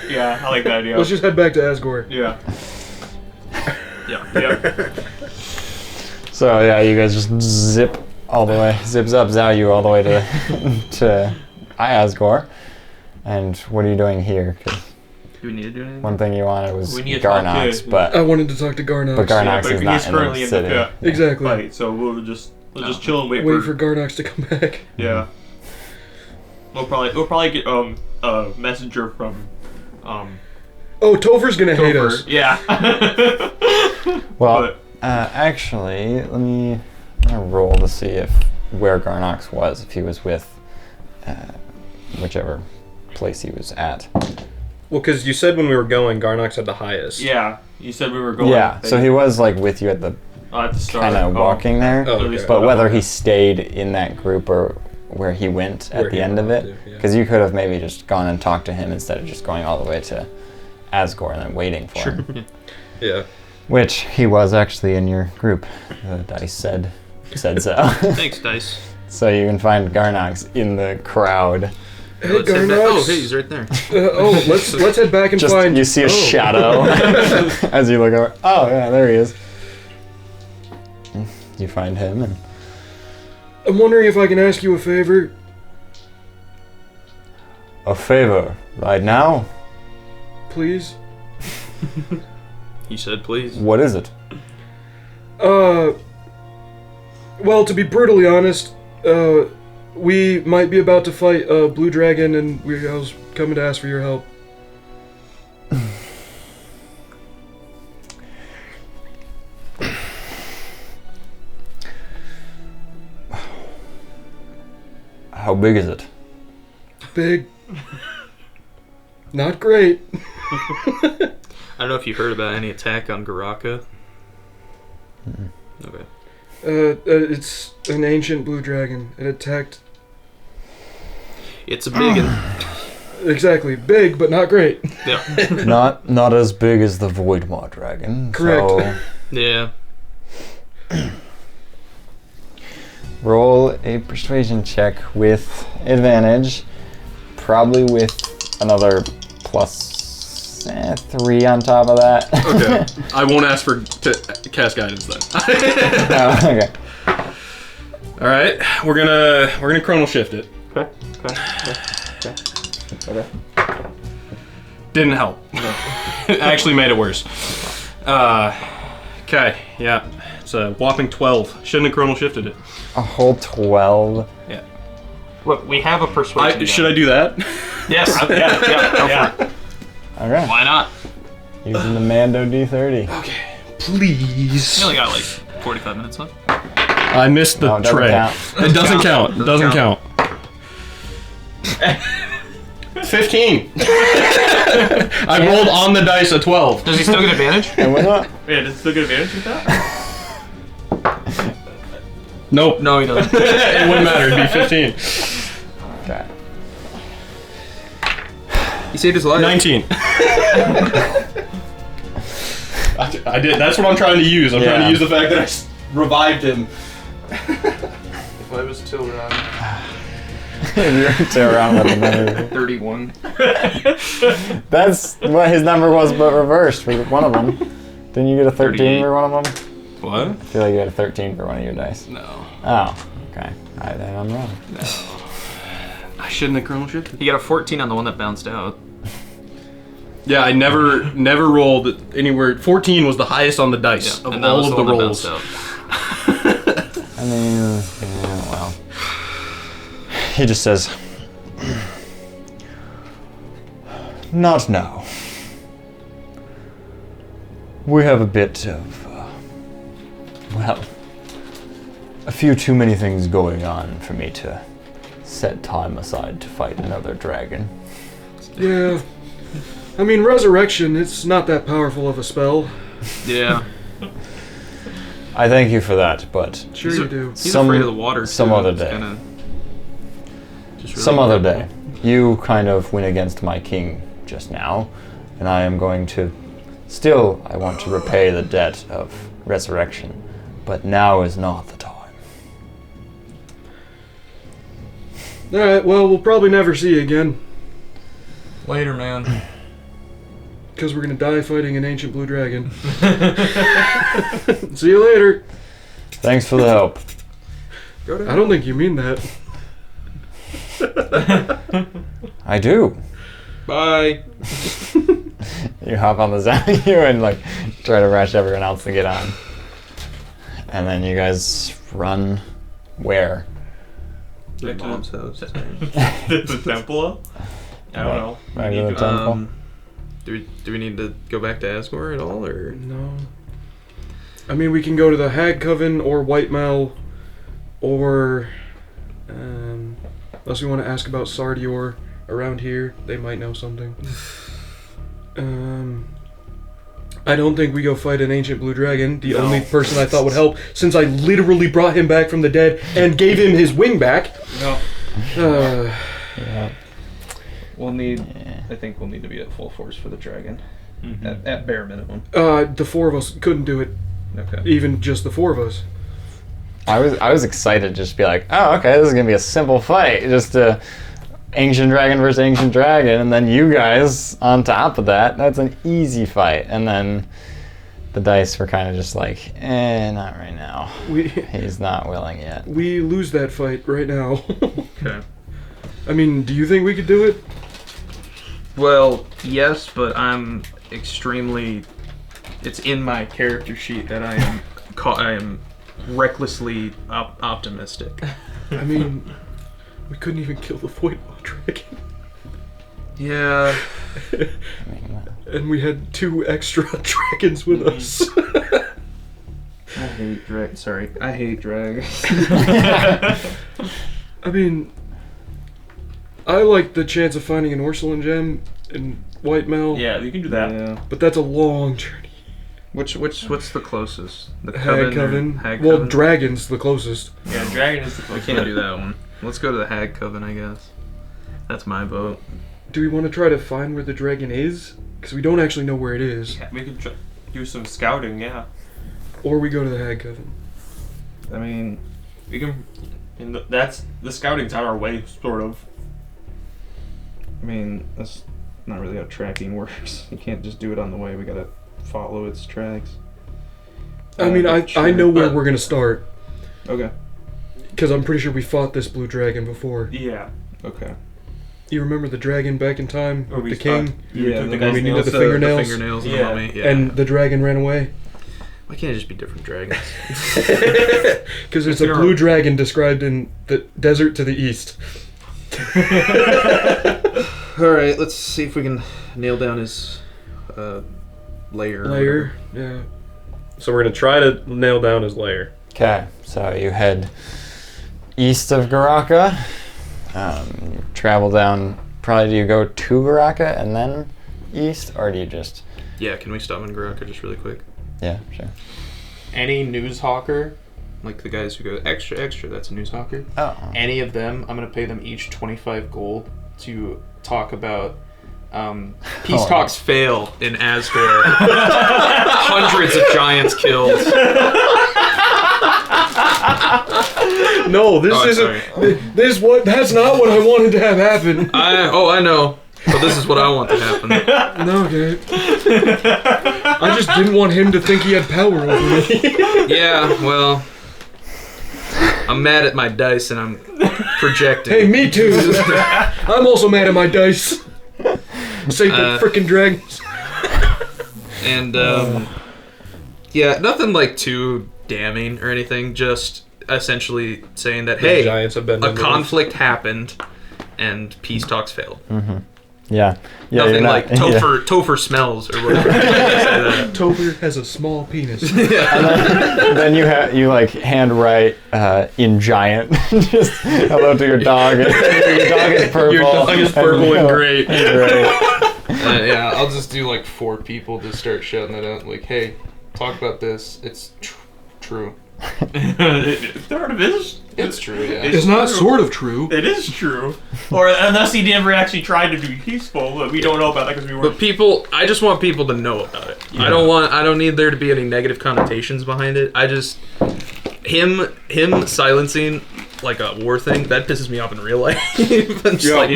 yeah, I like that idea. let's just head back to Asgore. Yeah. Yeah. So yeah, you guys just zip up Zayu all the way to Iasgore. And what are you doing here? 'Cause Do we need to do anything? one thing you wanted was We need to talk Garnox, to- but I wanted to talk to Garnox. But Garnox Yeah, but is he's not in currently the in city. the Exactly. fight, so we'll just chill and Wait for Garnox to come back. Yeah. We'll probably get a messenger from Oh, Topher's gonna hate Topher. us. Yeah. Well, actually, I'm gonna roll to see where Garnox was, if he was with whichever place he was at. Well, because you said when we were going, Garnox had the highest. Yeah. You said we were going. Yeah, so he was like with you at the at the start. kind of walking there. Oh, okay. But whether he stayed in that group or where he went at Where the he end of went it, to, yeah. because you could have maybe just gone and talked to him instead of just going all the way to Asgore and then waiting for him. Yeah. Which he was actually in your group. The dice said so. Thanks, Dice. So you can find Garnox in the crowd. Hey, Let's head back- Garnox. Oh, hey, he's right there. Let's head back and Just find. you see a shadow as you look over. Oh yeah, there he is. You find him and I'm wondering if I can ask you a favor. a favor right now. Please? He said, please. What is it? Well, to be brutally honest, we might be about to fight a blue dragon, and I was coming to ask for your help. big is it? Big. Not great. I don't know if you heard about any attack on Garaka. Mm-mm. Okay. It's an ancient blue dragon. It attacked. It's a big one. Exactly, big but not great. Yeah. Not as big as the Voidmaw dragon. Correct. So Yeah. roll a persuasion check with advantage, probably with another plus 3 on top of that. Okay. I won't ask for to cast guidance then. Oh, okay. All right, we're gonna chronal shift it. Okay. Didn't help. It actually made it worse. Okay, yeah. It's a whopping 12. Shouldn't have chronal shifted it. A whole 12. Yeah. Look, we have a persuasion. Should I do that? Yes. Yeah. Okay. Why not? Using the Mando D30. Please. We only got like 45 minutes left. I missed the No, it doesn't tray. count. It doesn't count. It doesn't count. 15. I rolled on the dice a 12. Does he still get advantage? And what's up? Yeah, does it still get advantage with that? Nope. No, he doesn't. It wouldn't matter. It'd be 15. Okay. He saved his life. 19. I did. That's what I'm trying to use. I'm trying to use the fact that I revived him. If I was still around. You're to around with the number. 31. That's what his number was, but reversed for one of them. Didn't you get a 13 38. for one of them? What? I feel like you had a 13 for one of your dice. No. Oh, okay. Then I'm wrong. I shouldn't have chronal shifted. He got a 14 on the one that bounced out. Yeah, I never rolled anywhere. 14 was the highest on the dice of and that all was of the the one that rolls. bounced out. I mean, yeah, well. He just says, not now. We have a bit of, a few too many things going on for me to set time aside to fight another dragon. Yeah. I mean, resurrection, it's not that powerful of a spell. Yeah. I thank you for that, but Sure you do. He's afraid of the water. some too. other It's day. kinda just really Some other horrible. day. You kind of went against my king just now, and I am going to... Still, I want to repay the debt of resurrection, but now is not the time. Alright, well, we'll probably never see you again. Later, man. Because we're going to die fighting an ancient blue dragon. See you later. Thanks for the help. I don't think you mean that. I do. Bye. You hop on the Zapier and like try to rush everyone else to get on. And then you guys run where? My mom's house. The temple? I don't know. Right to the temple? Do we need to go back to Asgore at all, or No. I mean, we can go to the Hag Coven or White Mal, or unless we want to ask about Sardior around here, they might know something. I don't think we go fight an ancient blue dragon, the only person I thought would help, since I literally brought him back from the dead and gave him his wing back. No. Yeah. We'll need. Yeah. I think we'll need to be at full force for the dragon. At bare minimum. The four of us couldn't do it, Okay. even just the four of us. I was excited to just be like, oh, okay, this is gonna be a simple fight, just ancient dragon versus ancient dragon, and then you guys on top of that. That's an easy fight. And then the dice were kind of just like, not right now. He's not willing yet. We lose that fight right now. okay? I mean, do you think we could do it? Well, yes, but I'm extremely. It's in my character sheet that I am recklessly optimistic. I mean, we couldn't even kill the Voidmaw dragon. Yeah. And we had 2 extra dragons with us. I hate drag. Sorry, I hate dragons. I mean, I like the chance of finding an Ursuline gem in White Mel. Yeah, you can do that. Yeah. But that's a long journey. What's the closest? The Hag Coven. Well, Dragon's the closest. Yeah, Dragon is the We closest. can't do that one. Let's go to the Hag Coven, I guess. That's my vote. Do we want to try to find where the dragon is? Because we don't actually know where it is. Yeah, we could do some scouting, yeah. Or we go to the Hag Coven. I mean, We can. And that's the scouting's out our way, sort of. that's not really how tracking works. You can't just do it on the way. We gotta follow its tracks. I mean, I know where we're gonna start. Okay. Because I'm pretty sure we fought this blue dragon before. Yeah. Okay. You remember the dragon back in time? Or we the king? Yeah, took the the guy's we needed nails. the fingernails. The fingernails and Yeah. the mummy. Yeah. And the dragon ran away? why can't it just be different dragons? Because there's a blue dragon described in the desert to the east. All right, let's see if we can nail down his lair. Yeah. So we're gonna try to nail down his lair. Okay, so you head east of Garaka. You travel down. Probably do you go to Garaka and then east, or do you just? Yeah, can we stop in Garaka just really quick? Yeah, sure. Any news hawker, like the guys who go extra, that's a news hawker. Oh. Any of them, I'm gonna pay them each 25 gold to talk about peace talks fail in Asgore. Hundreds of giants killed. No, this isn't. That's not what I wanted to have happen. I know. But this is what I want to happen. No, okay. I just didn't want him to think he had power over me. Yeah, well, I'm mad at my dice and I'm projecting. Hey, me too. I'm also mad at my dice. Save the frickin' dragons. And yeah, nothing like too damning or anything. Just essentially saying that The hey, giants have been a removed. conflict happened and peace talks failed. Mm-hmm. Yeah. Yeah. Nothing you're not, like Topher smells or whatever. Topher has a small penis. And then you like handwrite in giant just hello to your dog. Your dog is purple. Your dog is purple and gray. Gray. Yeah, I'll just do like 4 people to start shouting that out. Like, hey, talk about this. It's true. It sort of is. It's true, yeah. It's not sort of true. It is true. Or unless he never actually tried to be peaceful, but we don't know about that because we weren't. But people, I just want people to know about it. Yeah. I don't need there to be any negative connotations behind it. I just, him silencing like a war thing, that pisses me off in real life. I'm just like,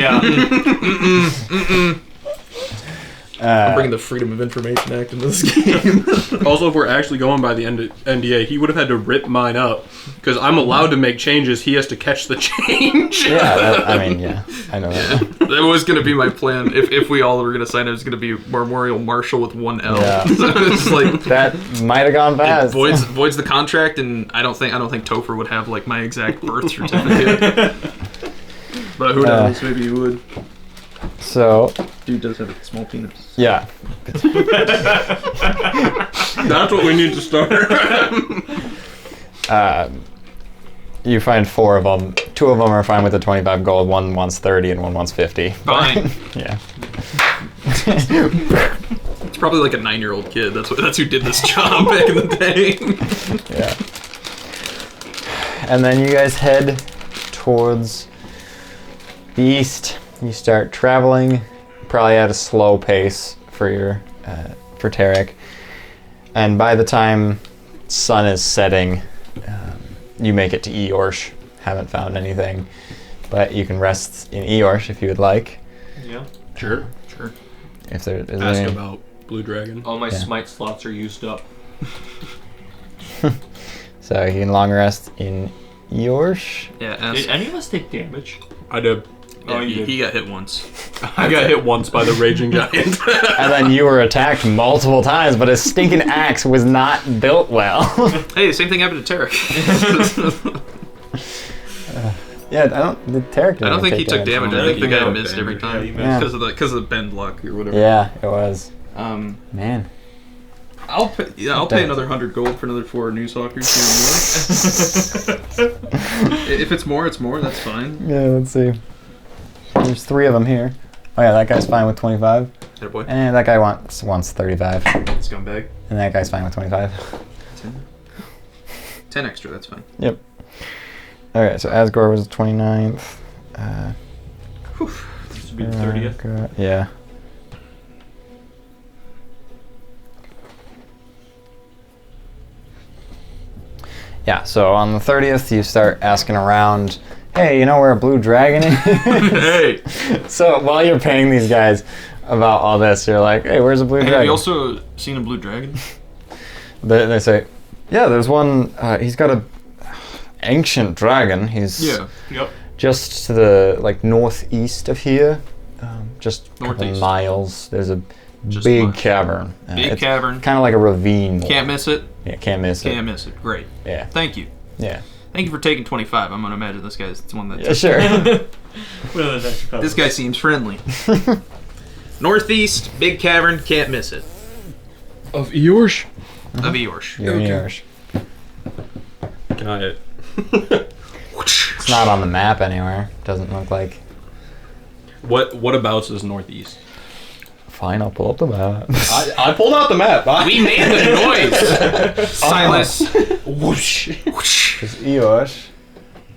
I'm bringing the Freedom of Information Act into this game. Also, if we're actually going by the NDA, he would have had to rip mine up because I'm allowed to make changes. He has to catch the change. Yeah, I know that. That was going to be my plan. If we all were going to sign it, it was going to be Memorial Marshal with 1 L. Yeah. So it's like That might have gone it fast. voids the contract, and I don't think Topher would have like my exact birth certificate. But who knows? Maybe he would. So, Dude does have a small penis. yeah. That's what we need to start. You find 4 of them. 2 of them are fine with the 25 gold. One wants 30 and one wants 50. Fine. Yeah. It's probably like a 9-year-old kid. That's who did this job back in the day. Yeah. And then you guys head towards the east. You start traveling, probably at a slow pace for Tarik. And by the time sun is setting, you make it to Eorsh. Haven't found anything, but you can rest in Eorsh if you would like. Yeah. Sure. If there is Ask any. about Blue Dragon. All my Yeah. smite slots are used up. So you can long rest in Eorsh. Yeah. Did any of us take damage? I did. Oh, you did. He got hit once. I got hit once by the Raging Giant. And then you were attacked multiple times, but his stinking axe was not built well. Hey, same thing happened to Tarik. Yeah, Tarik didn't I don't think he take took damage. I think the guy missed every Yeah, he time missed. because of the bend luck or whatever. Yeah, it was. Man. I'll pay another 100 gold for another 4 news hawkers here and more. If it's more, it's more. That's fine. Yeah, let's see. There's 3 of them here. Oh yeah, that guy's fine with 25. That boy. And that guy wants 35. Scumbag. And that guy's fine with 25. 10 extra, that's fine. Yep. Alright, so Asgore was the 29th. This would be the 30th. Yeah. Yeah, so on the 30th, you start asking around, hey, you know where a blue dragon is? Hey! So while you're paying these guys about all this, you're like, hey, where's a blue dragon? Have you also seen a blue dragon? They say, yeah, there's one, he's got a ancient dragon. He's Yep. just to the, northeast of here. Just a couple Northeast. miles. There's a Just big miles. cavern. Big cavern. Kind of like a ravine. Can't miss it. Yeah, can't miss it. Can't miss it. Great. Yeah. Thank you. Yeah. Thank you for taking 25. I'm gonna imagine this guy's the one that. Yeah, sure. Well, that's actually This guy seems friendly. Northeast, big cavern, can't miss it. Of Eorsh? Of Eorsh. You're in yours. Can I? It's not on the map anywhere. Doesn't look like. What abouts is northeast? Fine, I'll pull up the map. I pulled out the map. We made the noise. Silas. Whoosh. Because Eosh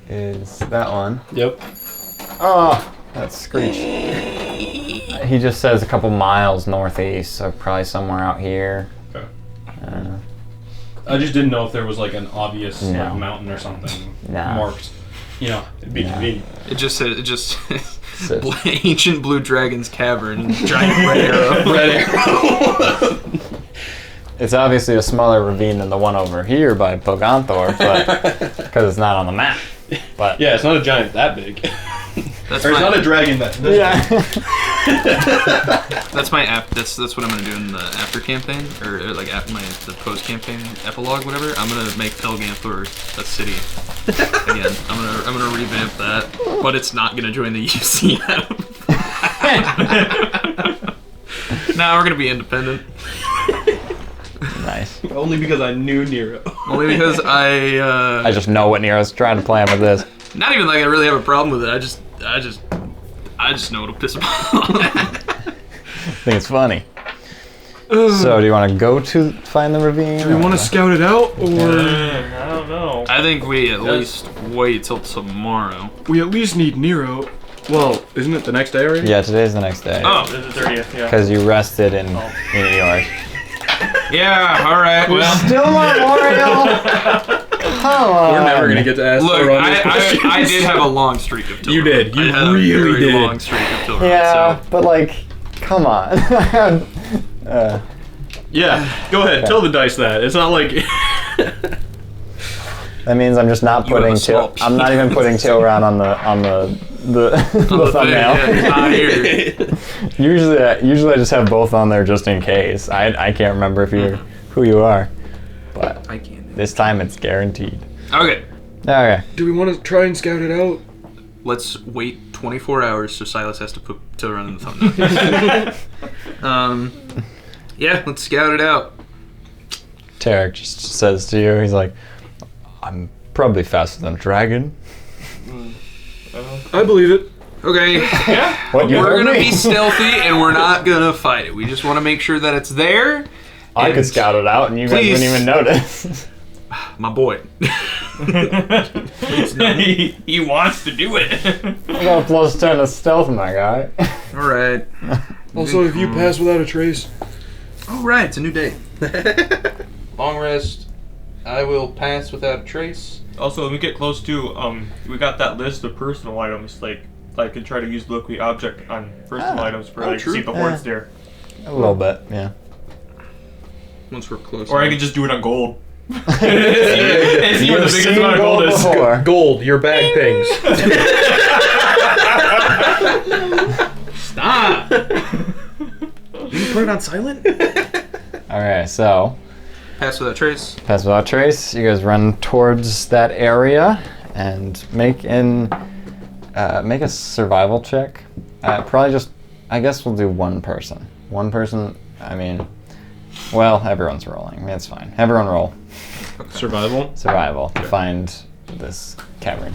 is that one. Yep. Oh, that's Screech. He just says a couple miles northeast, so probably somewhere out here. Okay. I don't know. I just didn't know if there was like an obvious No. mountain or something No. marked. You know, it'd be No. convenient. It just says Says- ancient blue dragon's cavern, giant red arrow. Red arrow. It's obviously a smaller ravine than the one over here by Poganthor, but because it's not on the map. But Yeah, it's not a giant that big. That's Or it's my, not a dragon that. that's my app. That's what I'm gonna do in the after campaign, or like after the post campaign epilogue, whatever. I'm gonna make Pelganthor a city again. I'm gonna revamp that, but it's not gonna join the UCM. Now we're gonna be independent. Nice. Only because I knew Nero. Only because I just know what Nero's trying to plan with this. not even like I really have a problem with it. I just know it'll piss him off. I think it's funny. So, do you want to go to find the ravine? Do we want to scout it out, or I don't know. I think we at least wait till tomorrow. we at least need Nero? Well, isn't it the next day already? Yeah, today's the next day. Oh, This is the 30th, yeah. Because you rested in New York. yeah. All right. Well, Still Memorial? Come on. We're never gonna get to ask look, Tilron these questions. I did have a long streak of Tilron. You did. You I had really a very did. long streak of Tilron. Yeah, So. but come on. Yeah, go ahead. Tell the dice that. It's not like. That means I'm just not You have a putting small I'm not even putting Tilron on the The thumbnail. thing, yeah, it's not here. Usually I just have both on there just in case. I can't remember if you're who you are, but I can't. this time it's guaranteed. Okay, Okay. Do we want to try and scout it out? let's wait 24 hours so Silas has to put Tilron in the thumbnail. Yeah, let's scout it out. Tarik just says to you, he's like, I'm probably faster than a dragon. I believe it. Okay, What you we're heard gonna me? be stealthy and we're not gonna fight it. We just want to make sure that it's there. I and- could scout it out and you guys Please. wouldn't even notice. My boy. He wants to do it. I got a +10 to stealth, my guy. All right. Also, if you pass without a trace, All right, it's a new day. Long rest. I will pass without a trace. Also, when we get close to, we got that list of personal items, like I could try to use look the object on personal items for like true. see if the horde's there. A little bit, yeah. Once we're close. Or I could just do it on gold. See You've what the biggest seen amount of gold gold is. before. gold, your bag pings. Stop. You put it on silent. Alright, so Pass without trace. pass without trace. You guys run towards that area and make a survival check. Probably just, I guess we'll do one person. One person. I mean, well, everyone's rolling. That's fine. Everyone roll Survival. survival to find this cavern.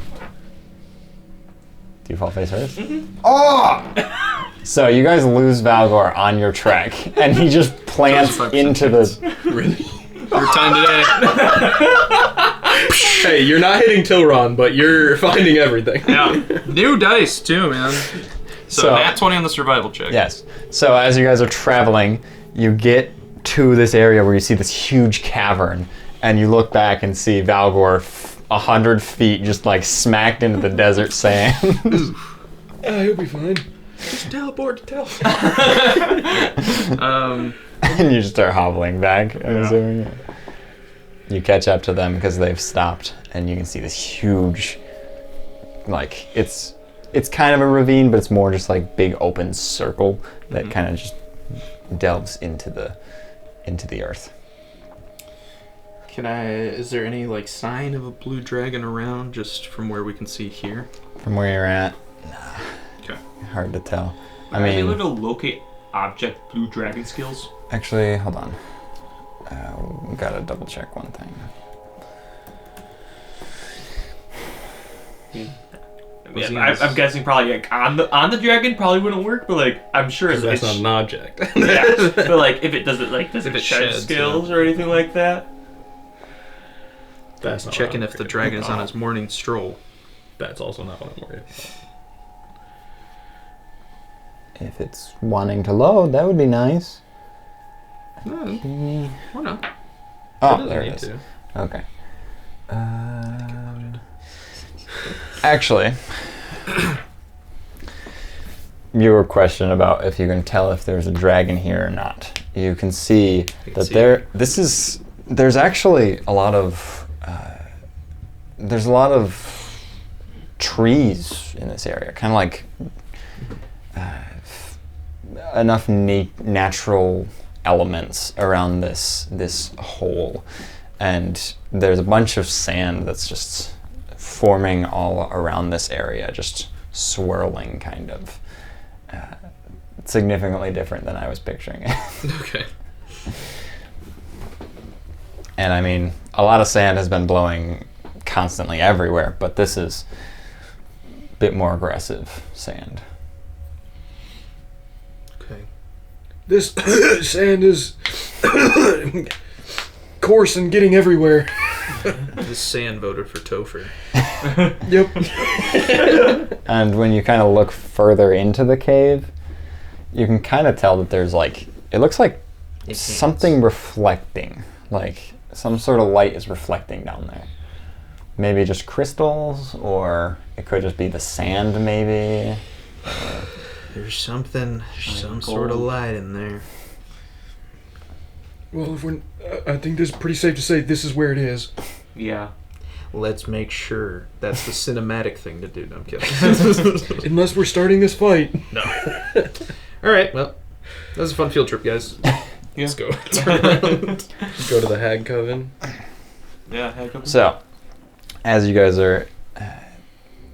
Do you fall face first? Oh! So you guys lose Valgor on your trek, and he just plants into the... Really? Your time today. Hey, you're not hitting Tilron, but you're finding everything. Yeah. New dice, too, man. So nat 20 on the survival check. Yes. So as you guys are traveling, you get to this area where you see this huge cavern, and you look back and see Valgor 100 feet just like smacked into the desert sand. He'll be fine. Just teleport to And you just start hobbling back, I'm assuming. You catch up to them because they've stopped, and you can see this huge, like, it's kind of a ravine, but it's more just like big open circle that kind of just delves into the earth. Is there any like sign of a blue dragon around just from where we can see here? From where you're at, nah. Okay. Hard to tell. I Are you mean, able to locate object blue dragon skills? actually, hold on. We gotta double check one thing. I'm guessing probably like on the dragon probably wouldn't work, but like I'm sure That's not an object. Yeah, but like if it doesn't like does If it it shed sheds, skills or anything like that? That's not Checking what if I'm the dragon is on his morning stroll. That's also not what I'm worried about. If it's wanting to load, that would be nice. No, why not? Oh, there it is. Okay. Actually, your question about if you can tell if there's a dragon here or not, you can see that there's actually a lot of trees in this area, kind of like enough natural elements around this hole, and there's a bunch of sand that's just forming all around this area, just swirling, kind of. Significantly different than I was picturing it. Okay. And I mean, a lot of sand has been blowing constantly everywhere, but this is a bit more aggressive sand. Okay. This sand is coarse and getting everywhere. This sand voted for Topher. Yep. And when you kind of look further into the cave, you can kind of tell that there's like, it looks like something reflecting, like some sort of light is reflecting down there. Maybe just crystals, or it could just be the sand, maybe. There's some sort of light in there. Well, I think this is pretty safe to say this is where it is. Yeah. Let's make sure that's the cinematic thing to do. No, I'm kidding. Unless we're starting this fight. No. All right. Well, that was a fun field trip, guys. Let's go. Turn around. Go to the Hag Coven. Yeah. Heck up. So, as you guys are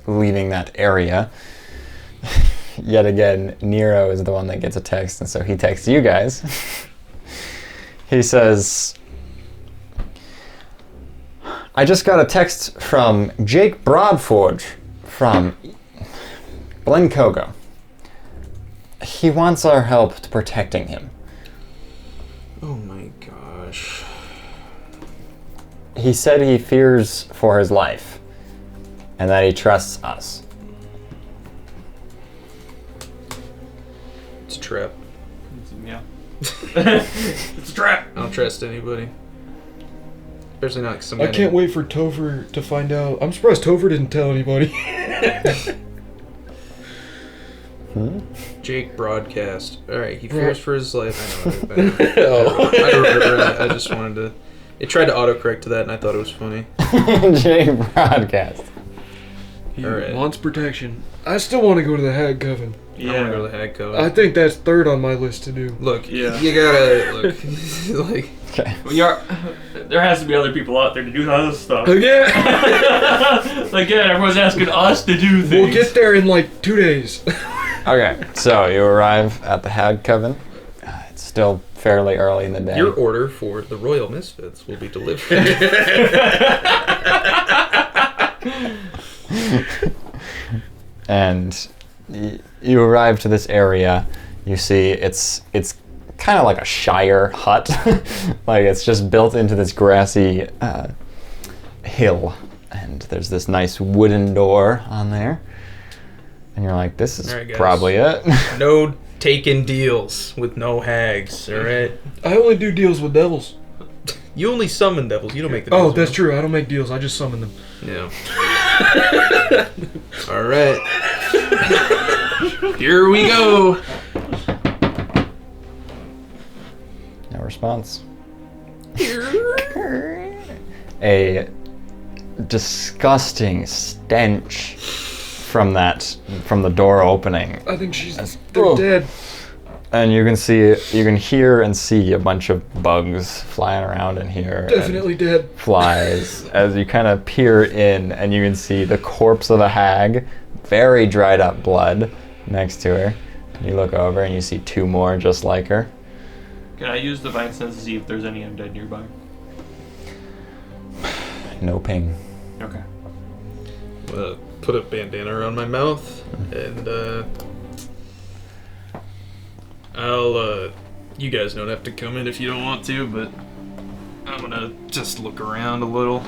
leaving that area, yet again, Nero is the one that gets a text, and so he texts you guys. He says, I just got a text from Jake Broadforge from Blencogo. He wants our help to protecting him. Oh my gosh. He said he fears for his life and that he trusts us. It's a trap. Yeah. It's a trap. I don't trust anybody. Especially not some guy I can't wait for Topher to find out. I'm surprised Topher didn't tell anybody. Jake Broadcast. Alright, he fears for his life. I know. I remember that. I just wanted to... It tried to autocorrect to that, and I thought it was funny. Jake Broadcast. He Alright. wants protection. I still want to go to the Hag Coven. I want to go to the Hag Code. I think that's third on my list to do. Look, Yeah. you gotta... Look, like... Okay. There has to be other people out there to do other stuff. Okay. Like, yeah, everyone's asking us to do things. We'll get there in like 2 days. Okay, so you arrive at the Hag Coven. It's still fairly early in the day. Your order for the Royal Misfits will be delivered. and you arrive to this area. You see it's kind of like a shire hut. Like it's just built into this grassy hill, and there's this nice wooden door on there. And you're like, this is Alright, guys. probably it. No taking deals with no hags, alright? I only do deals with devils. You only summon devils, you don't make the deals. Oh, with that's them. true. I don't make deals. I just summon them. Yeah. Alright. Here we go. No response. A disgusting stench from the door opening. I think they're dead. And you can hear and see a bunch of bugs flying around in here. Definitely and dead. Flies as you kind of peer in, and you can see the corpse of a hag, very dried up blood next to her. You look over and you see two more just like her. Can I use Divine Sense to see if there's any undead nearby? No ping. Okay. Put a bandana around my mouth, and I'll you guys don't have to come in if you don't want to, but I'm gonna just look around a little.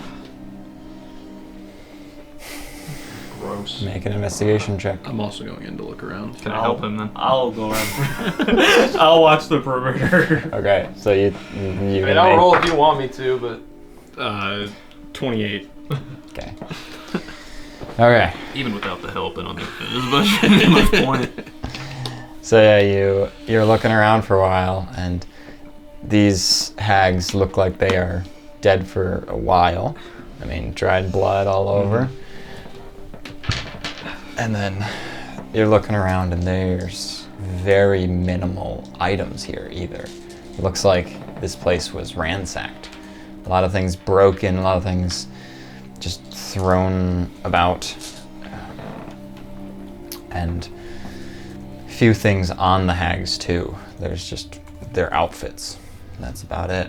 Gross. Make an investigation check. I'm also going in to look around. Can I help him then? I'll go around. I'll watch the perimeter. Okay, so you I'll roll if you want me to, but 28. Okay. Okay. Even without the help, I don't think there's much point. So yeah, you're looking around for a while, and these hags look like they are dead for a while. I mean, dried blood all over. And then you're looking around, and there's very minimal items here either. It looks like this place was ransacked. A lot of things broken, a lot of things just thrown about, and a few things on the hags too. There's just their outfits. That's about it.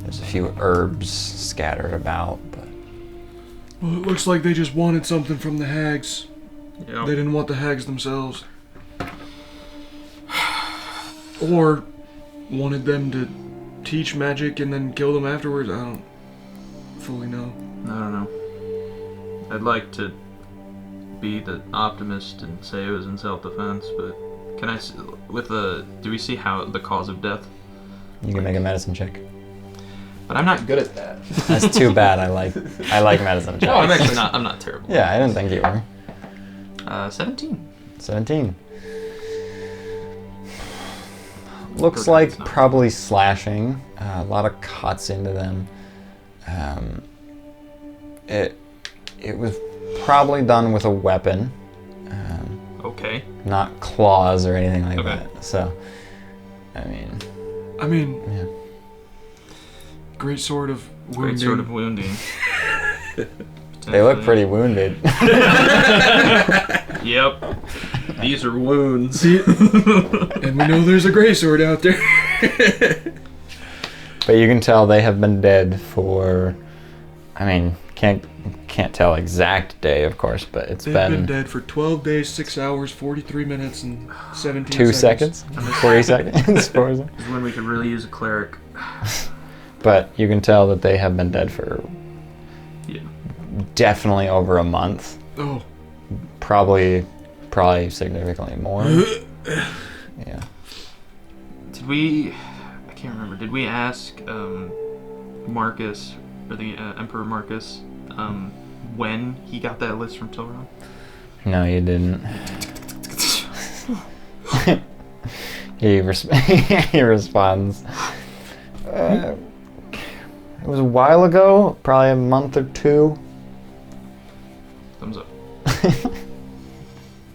There's a few herbs scattered about, but Well, it looks like they just wanted something from the hags. yeah. They didn't want the hags themselves. Or wanted them to teach magic and then kill them afterwards. I don't fully know. I don't know. I'd like to be the optimist and say it was in self-defense, but can I, do we see how the cause of death? you can make a medicine check. But I'm not good at that. That's too bad. I like medicine checks. No, I'm not terrible. Yeah, I didn't think you were. 17. 17. Looks like probably slashing. A lot of cuts into them. It was probably done with a weapon. Okay. Not claws or anything like Okay. that. So, I mean, yeah. Great sword of wounding. Great sort of wounding. They look pretty wounded. Yep. These are wounds. And we know there's a gray sword out there. But you can tell they have been dead for, I mean, can't tell exact day, of course, but it's They've been dead for 12 days, 6 hours, 43 minutes, and 17 2 seconds, 40 seconds, 4 seconds. This is when we could really use a cleric. But you can tell that they have been dead for Yeah. definitely over a month. Oh. Probably significantly more. Yeah. Did we? I can't remember. Did we ask Marcus or the Emperor Marcus when he got that list from Tilron? No, you didn't. he responds. It was a while ago, probably a month or 2. Thumbs up.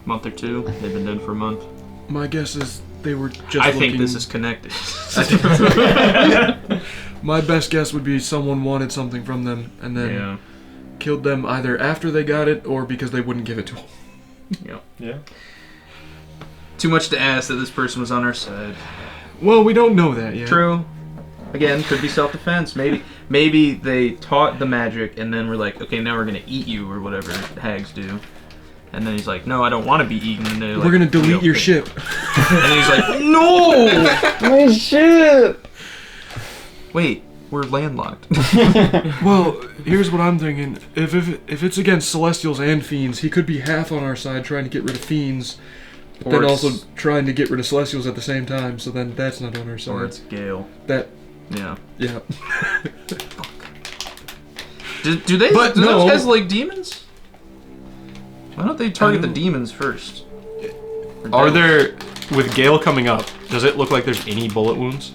Month or 2. They've been dead for a month. My guess is they were just I looking... think this is connected. My best guess would be someone wanted something from them and then killed them either after they got it or because they wouldn't give it to them. Yeah. Too much to ask that this person was on our side. Well, we don't know that yet. True. Again, could be self-defense. Maybe they taught the magic and then were like, okay, now we're gonna eat you or whatever hags do. And then he's like, no, I don't want to be eaten. And they're like, We're gonna delete your ship. And then he's like, no! My ship! Wait, we're landlocked. Well, here's what I'm thinking. If it's against Celestials and Fiends, he could be half on our side trying to get rid of Fiends, but then also trying to get rid of Celestials at the same time, so then that's not on our side. Or it's Gale. That... Yeah. Yeah. Do they? But do no. those guys like demons? Why don't they target the demons first? Are there, with Gale coming up, does it look like there's any bullet wounds?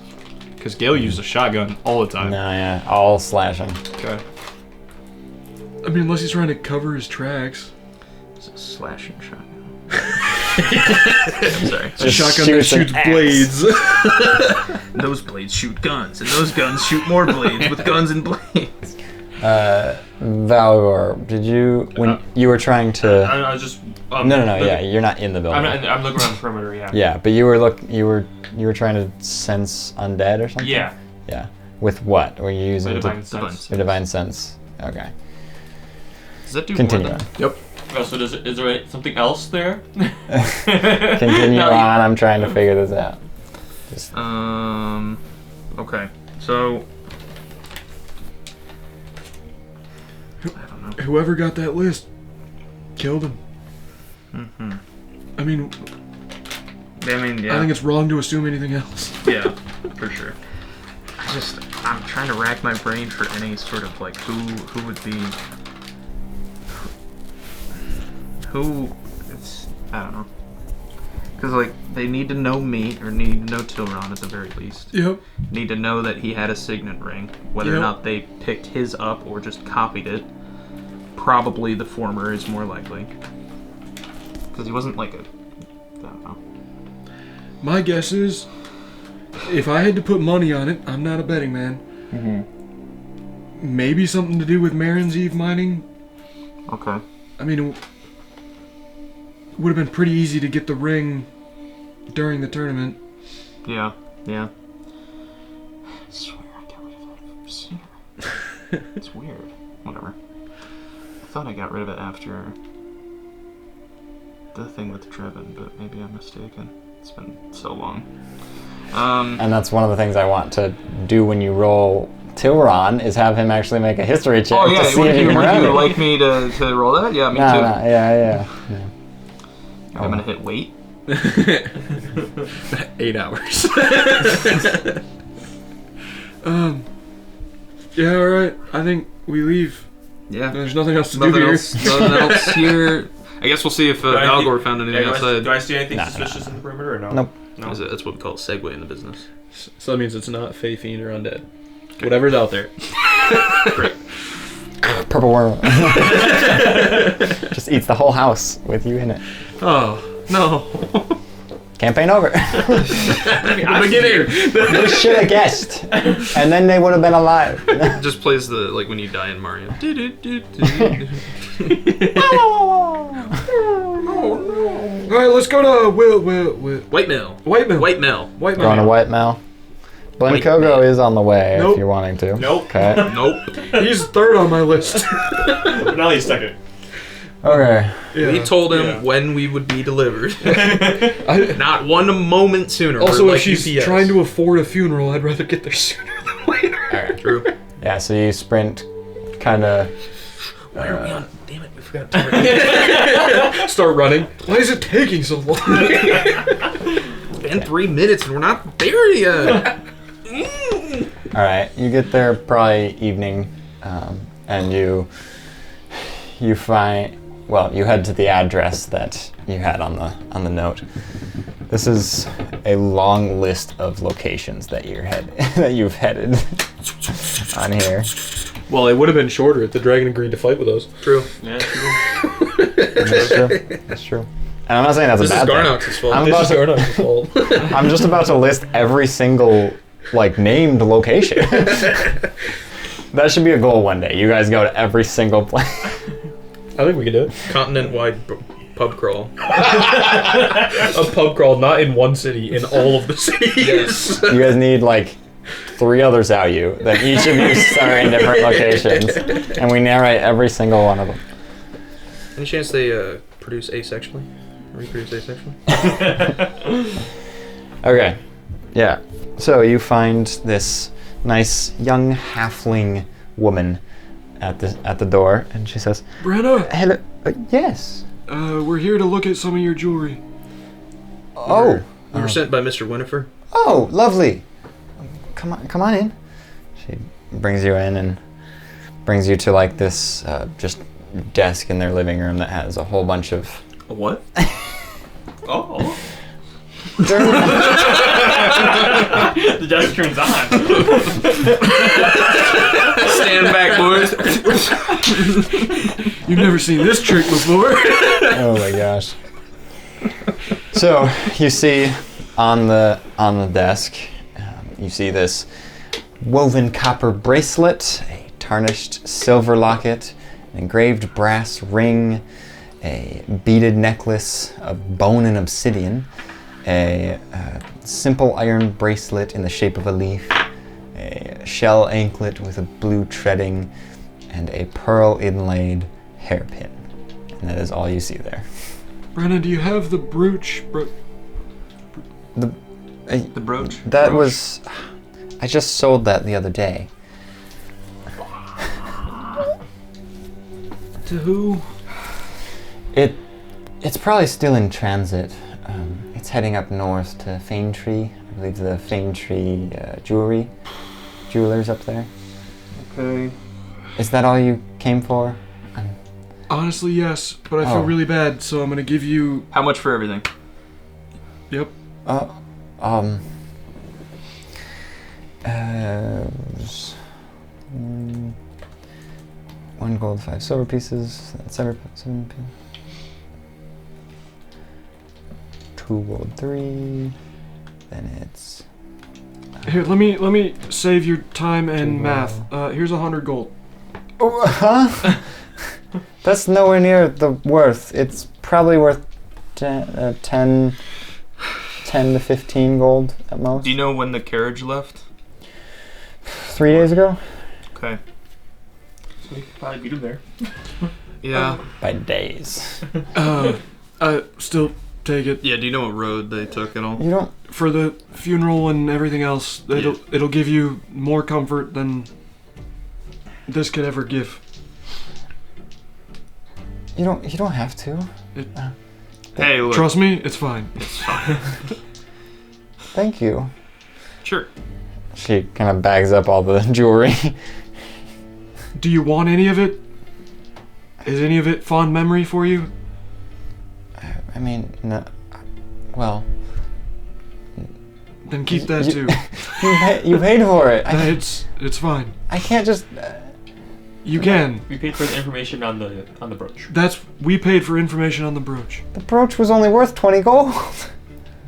Because Gale used a shotgun all the time. No, yeah, all slashing. Okay. I mean, unless he's trying to cover his tracks. It's a slashing shotgun. Sorry. A shotgun that shoots blades. Those blades shoot guns, and those guns shoot more blades with guns and blades. Valgor, did you, when you were trying to... I was just... no, yeah, you're not in the building. I'm looking around the perimeter, yeah. Yeah, but you were trying to sense undead or something? Yeah. Yeah. With what? Were you using My divine sense. your divine sense? Okay. Does that do Continue more on. than... Yep. Oh, so is there something else there? Continue on, I'm trying to figure this out. Okay. So... Whoever got that list killed him. Mm-hmm. I mean, yeah. I think it's wrong to assume anything else. Yeah, for sure. I'm trying to rack my brain for any sort of like who would be I don't know. Because like they need to know me or need to know Tilron at the very least. Yep. Need to know that he had a signet ring, whether or not they picked his up or just copied it. Probably the former is more likely. Because he wasn't like I don't know. My guess is, if I had to put money on it, I'm not a betting man. Mm-hmm. Maybe something to do with Marin's Eve mining. Okay. I mean, it would have been pretty easy to get the ring during the tournament. Yeah. I swear I got rid of that sooner. It's weird. Whatever. I thought I got rid of it after the thing with Trevin, but maybe I'm mistaken. It's been so long. And that's one of the things I want to do when you roll Tilron, is have him actually make a history check to see if you can would remember. you like me to roll that? Yeah, me too. Yeah. I'm gonna hit wait. 8 hours. Yeah, alright. I think we leave. Yeah. There's nothing else to do here. Nothing else here. I guess we'll see if Algor found anything outside. Do I see anything suspicious in the perimeter or no? Nope. No. That's what we call a segue in the business. So that means it's not Fey Fiend or Undead. Whatever's out there. Great. Purple worm. Just eats the whole house with you in it. Oh, no. Campaign over. Beginning. They should have guessed. And then they would have been alive. Just plays the, like when you die in Mario. Alright, let's go to White Mill. White Mill. White Mill. White Going to Mill. White Mel. White Blenkogo Mel. is on the way Nope. if you're wanting to. Nope. Okay. Nope. He's third on my list. Now he's second. Okay. Yeah. We told him Yeah. when we would be delivered. Not one moment sooner. Also, We're if she's UPS. trying to afford a funeral, I'd rather get there sooner than later. True. Yeah, so you sprint kind of... Why are we on? Damn it, we forgot to Start running. Why is it taking so long? It's been 3 minutes and we're not there yet. Alright, you get there probably evening, and you find... Well, you head to the address that you had on the note. This is a long list of locations that you've headed on here. Well, it would have been shorter if the dragon agreed to fight with us. True. Yeah, true. That's true. And I'm not saying that's This a is bad thing. Garnox's fault. I'm This is about to- Garnox's fault. I'm just about to list every single named location. That should be a goal one day. You guys go to every single place. I think we can do it. Continent-wide pub crawl. A pub crawl, not in one city, in all of the cities. Yes. You guys need 3 others out you. Then each of you start in different locations, and we narrate every single one of them. Any chance they produce asexually. Reproduce asexually. Okay. Yeah. So you find this nice young halfling woman at the door, and she says, Brenna, "Hello. Yes. we're here to look at some of your jewelry. Oh. We were sent by Mr. Winifred. Oh, lovely. Come on in." She brings you in and brings you to like this just desk in their living room that has a whole bunch of. A what? Oh. During The desk turns on. Stand back, boys. You've never seen this trick before. Oh my gosh. So you see on the desk, you see this woven copper bracelet, a tarnished silver locket, an engraved brass ring, a beaded necklace of bone and obsidian, a simple iron bracelet in the shape of a leaf, a shell anklet with a blue treading, and a pearl inlaid hairpin. And that is all you see there. Brenna, do you have the brooch? The brooch? That was... I just sold that the other day. To who? It's probably still in transit. It's heading up north to Fanetree. I believe the Fanetree jewelers up there. Okay. Is that all you came for? Honestly, yes, but I feel really bad, so I'm gonna give you... How much for everything? Yep. One gold, 5 silver pieces, 7 pieces. 2 gold, 3. Then it's... Here, let me save your time and math. Here's 100 gold. Oh, huh? That's nowhere near the worth. It's probably worth 10 to 15 gold at most. Do you know when the carriage left? 3 days ago? Okay. So we could probably beat him there. Yeah. By days. Still take it. Yeah, do you know what road they took at all? You don't... For the funeral and everything else, it'll give you more comfort than this could ever give. You don't have to. Hey, look. Trust me, it's fine. It's fine. Thank you. Sure. She kind of bags up all the jewelry. Do you want any of it? Is any of it fond memory for you? I mean, no. Well... Then keep that too. You paid for it. It's fine. I can't just... You can. We paid for the information on the brooch. We paid for information on the brooch. The brooch was only worth 20 gold.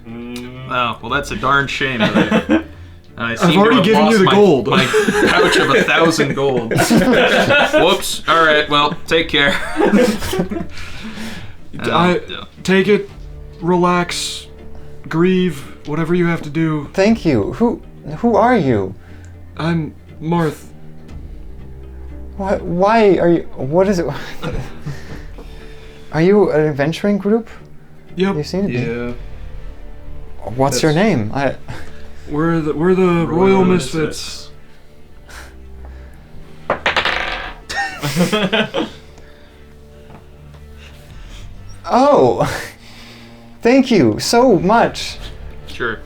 Oh, well, that's a darn shame. I've already given you the gold. My pouch of 1,000 gold. Whoops. All right. Well, take care. Take it. Relax. Grieve. Whatever you have to do. Thank you. Who are you? I'm Marth. What? Why are you? What is it? Are you an adventuring group? Yep. You seem to be. Yeah. What's your name? We're the Royal Misfits. Oh, thank you so much. Sure.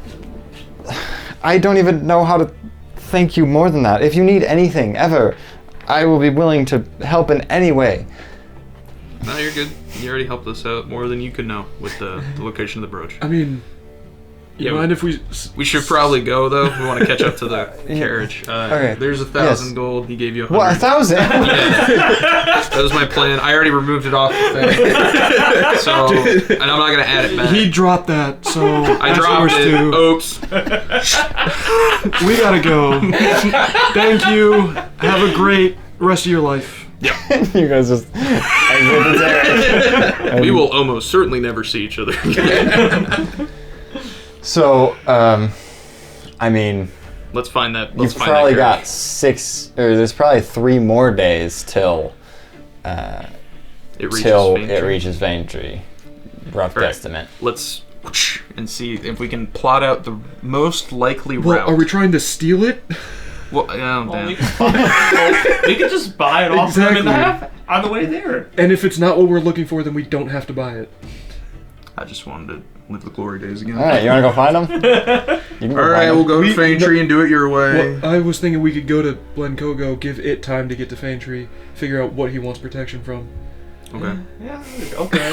I don't even know how to thank you more than that. If you need anything ever, I will be willing to help in any way. No, you're good. You already helped us out more than you could know with the location of the brooch. I mean, you mind if we... We should probably go, though. We want to catch up to the carriage. Okay. There's 1,000 gold. He gave you 100. What, 1,000? Yeah. That was my plan. I already removed it off the thing. So, and I'm not going to add it back. He dropped that, so... I dropped it. Too. Oops. We gotta go. Thank you. Have a great rest of your life. Yep. You guys just exit the Tarik. We will almost certainly never see each other again. So, I mean, Let's find that. you've probably got 6, or there's probably 3 more days till. Yeah, till Vane it Tree. reaches Vane Tree. Rough Right. guesstimate. Let's and see if we can plot out the most likely Well, route. are we trying to steal it? Well, Well, damn. we could just buy it off them in Exactly. half on the way there. And if it's not what we're looking for, then we don't have to buy it. I just wanted to live the glory days again. All right, you want to go find them? You can All right, find we'll 'em. go to Fane Tree and do it your way. Well, I was thinking we could go to Blencogo, give it time to get to Fane Tree, figure out what he wants protection from. Okay. Yeah, okay.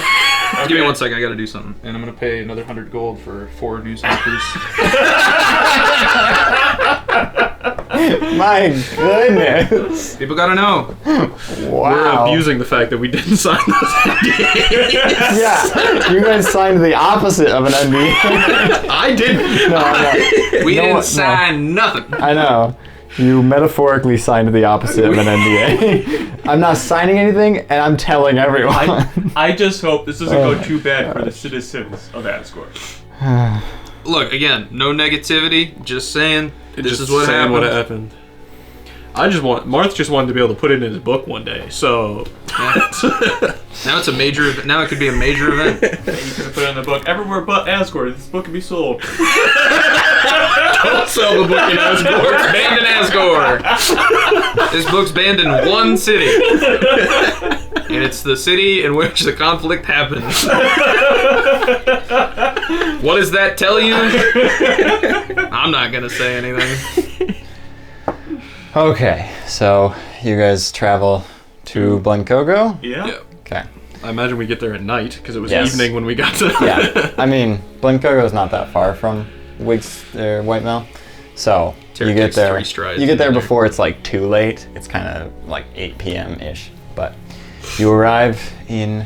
Give me 1 second. I gotta do something, and I'm gonna pay another 100 gold for 4 new snipers. My goodness! People gotta know. We're Wow. abusing the fact that we didn't sign those NDAs. Yeah, you guys signed the opposite of an NDA. I didn't. No, no. We No, didn't no. sign nothing. I know. You metaphorically signed the opposite of an NDA. I'm not signing anything, and I'm telling everyone. I just hope this doesn't go too bad for the citizens of Asgore. Look, again, no negativity. Just saying. This Just is what saying happened. what happened. Marth just wanted to be able to put it in his book one day, so. Now it's a major. Now it could be a major event. You could have put it in the book everywhere but Asgore. This book can be sold. Don't sell the book in Asgore. It's banned in Asgore. This book's banned in one city, and it's the city in which the conflict happens. What does that tell you? I'm not gonna say anything. Okay, so you guys travel to Blencogo? Yeah. Yeah. Okay. I imagine we get there at night because it was Yes. evening when we got to. Yeah, I mean, Blencogo is not that far from Whitemill, so Tarik you get takes there. 3 strides You get to there get there. before it's like too late. It's kind of like 8 p.m. ish, but you arrive in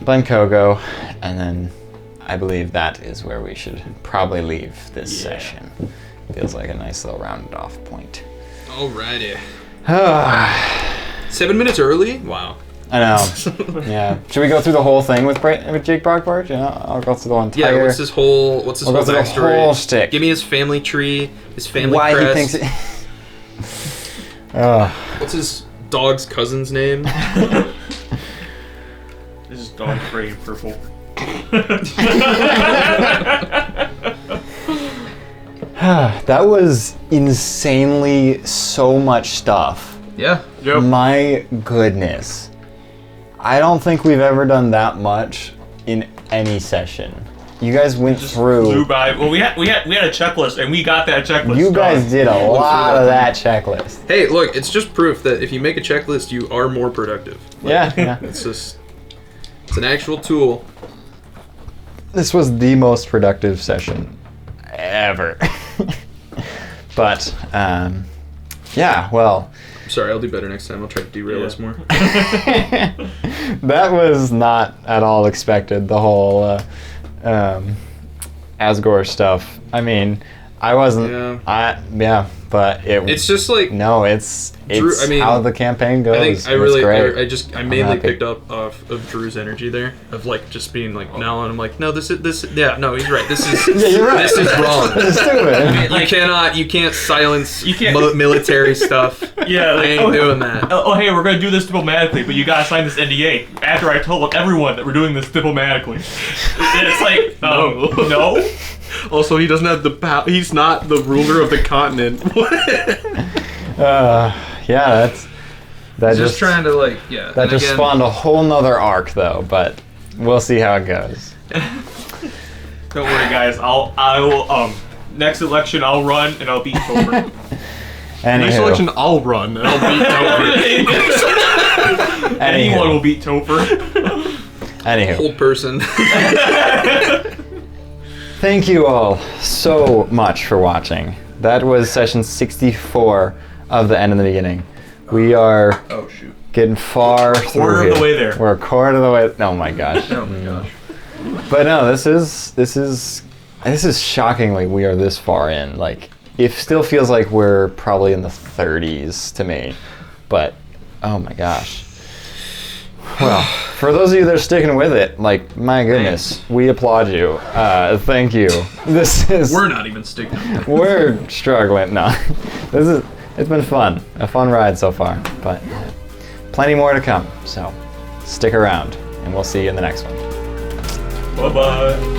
Blencogo, and then I believe that is where we should probably leave this session. Feels like a nice little rounded off point. Alrighty. I 7 minutes early? Wow. know. Yeah. Should we go through the whole thing with Jake Brockbart? Yeah, I'll go through the entire. Yeah. What's his whole We'll go through the backstory? whole shtick. Give me his family tree, his family Why crest. he thinks it. What's his dog's cousin's name? This is dog gray and purple. That was insanely so much stuff. Yeah. My goodness. I don't think we've ever done that much in any session. You guys went Flew through. by. Well, we had a checklist, and we got that checklist. You guys done. did a lot of that checklist. Hey, look, it's just proof that if you make a checklist, you are more productive. Yeah, yeah. It's an actual tool. This was the most productive session ever. But, yeah, well. Sorry, I'll do better next time. I'll try to derail us more. That was not at all expected, the whole Asgore stuff. I mean, I wasn't. Yeah. But It's just like no, it's Drew, I mean, how the campaign goes. I think I and really, it's great. I mainly happy. picked up off of Drew's energy there, of like just being like, no, and I'm like, no, this, yeah, no, he's right. This is, Yeah, you're right. this is wrong. It's stupid. You can't silence You can't- military stuff. Yeah, I like, ain't doing that. Oh, hey, we're gonna do this diplomatically, but you gotta sign this NDA after I told everyone that we're doing this diplomatically. It's like, no. Also, he doesn't have the power. He's not the ruler of the continent. Yeah, that Just trying to like, yeah. that and just again, spawned a whole nother arc though, but we'll see how it goes. Don't worry, guys. I will. Next election, I'll run and I'll beat Topher. Next Anywho. election, I'll run and I'll beat Topher. Anyone will beat Topher. Anywho. old person. Thank you all so much for watching. That was session 64 of the end of the beginning. We are Oh shoot. getting far through Quarter of here. the way there. We're a quarter of the way. Oh my gosh. Oh my gosh. But no, this is shockingly we are this far in. Like it still feels like we're probably in the 30s to me. But oh my gosh. Well, for those of you that are sticking with it, like my goodness, we applaud you. Thank you. We're not even sticking. We're struggling. No, it's been fun. A fun ride so far, but plenty more to come. So stick around, and we'll see you in the next one. Bye bye.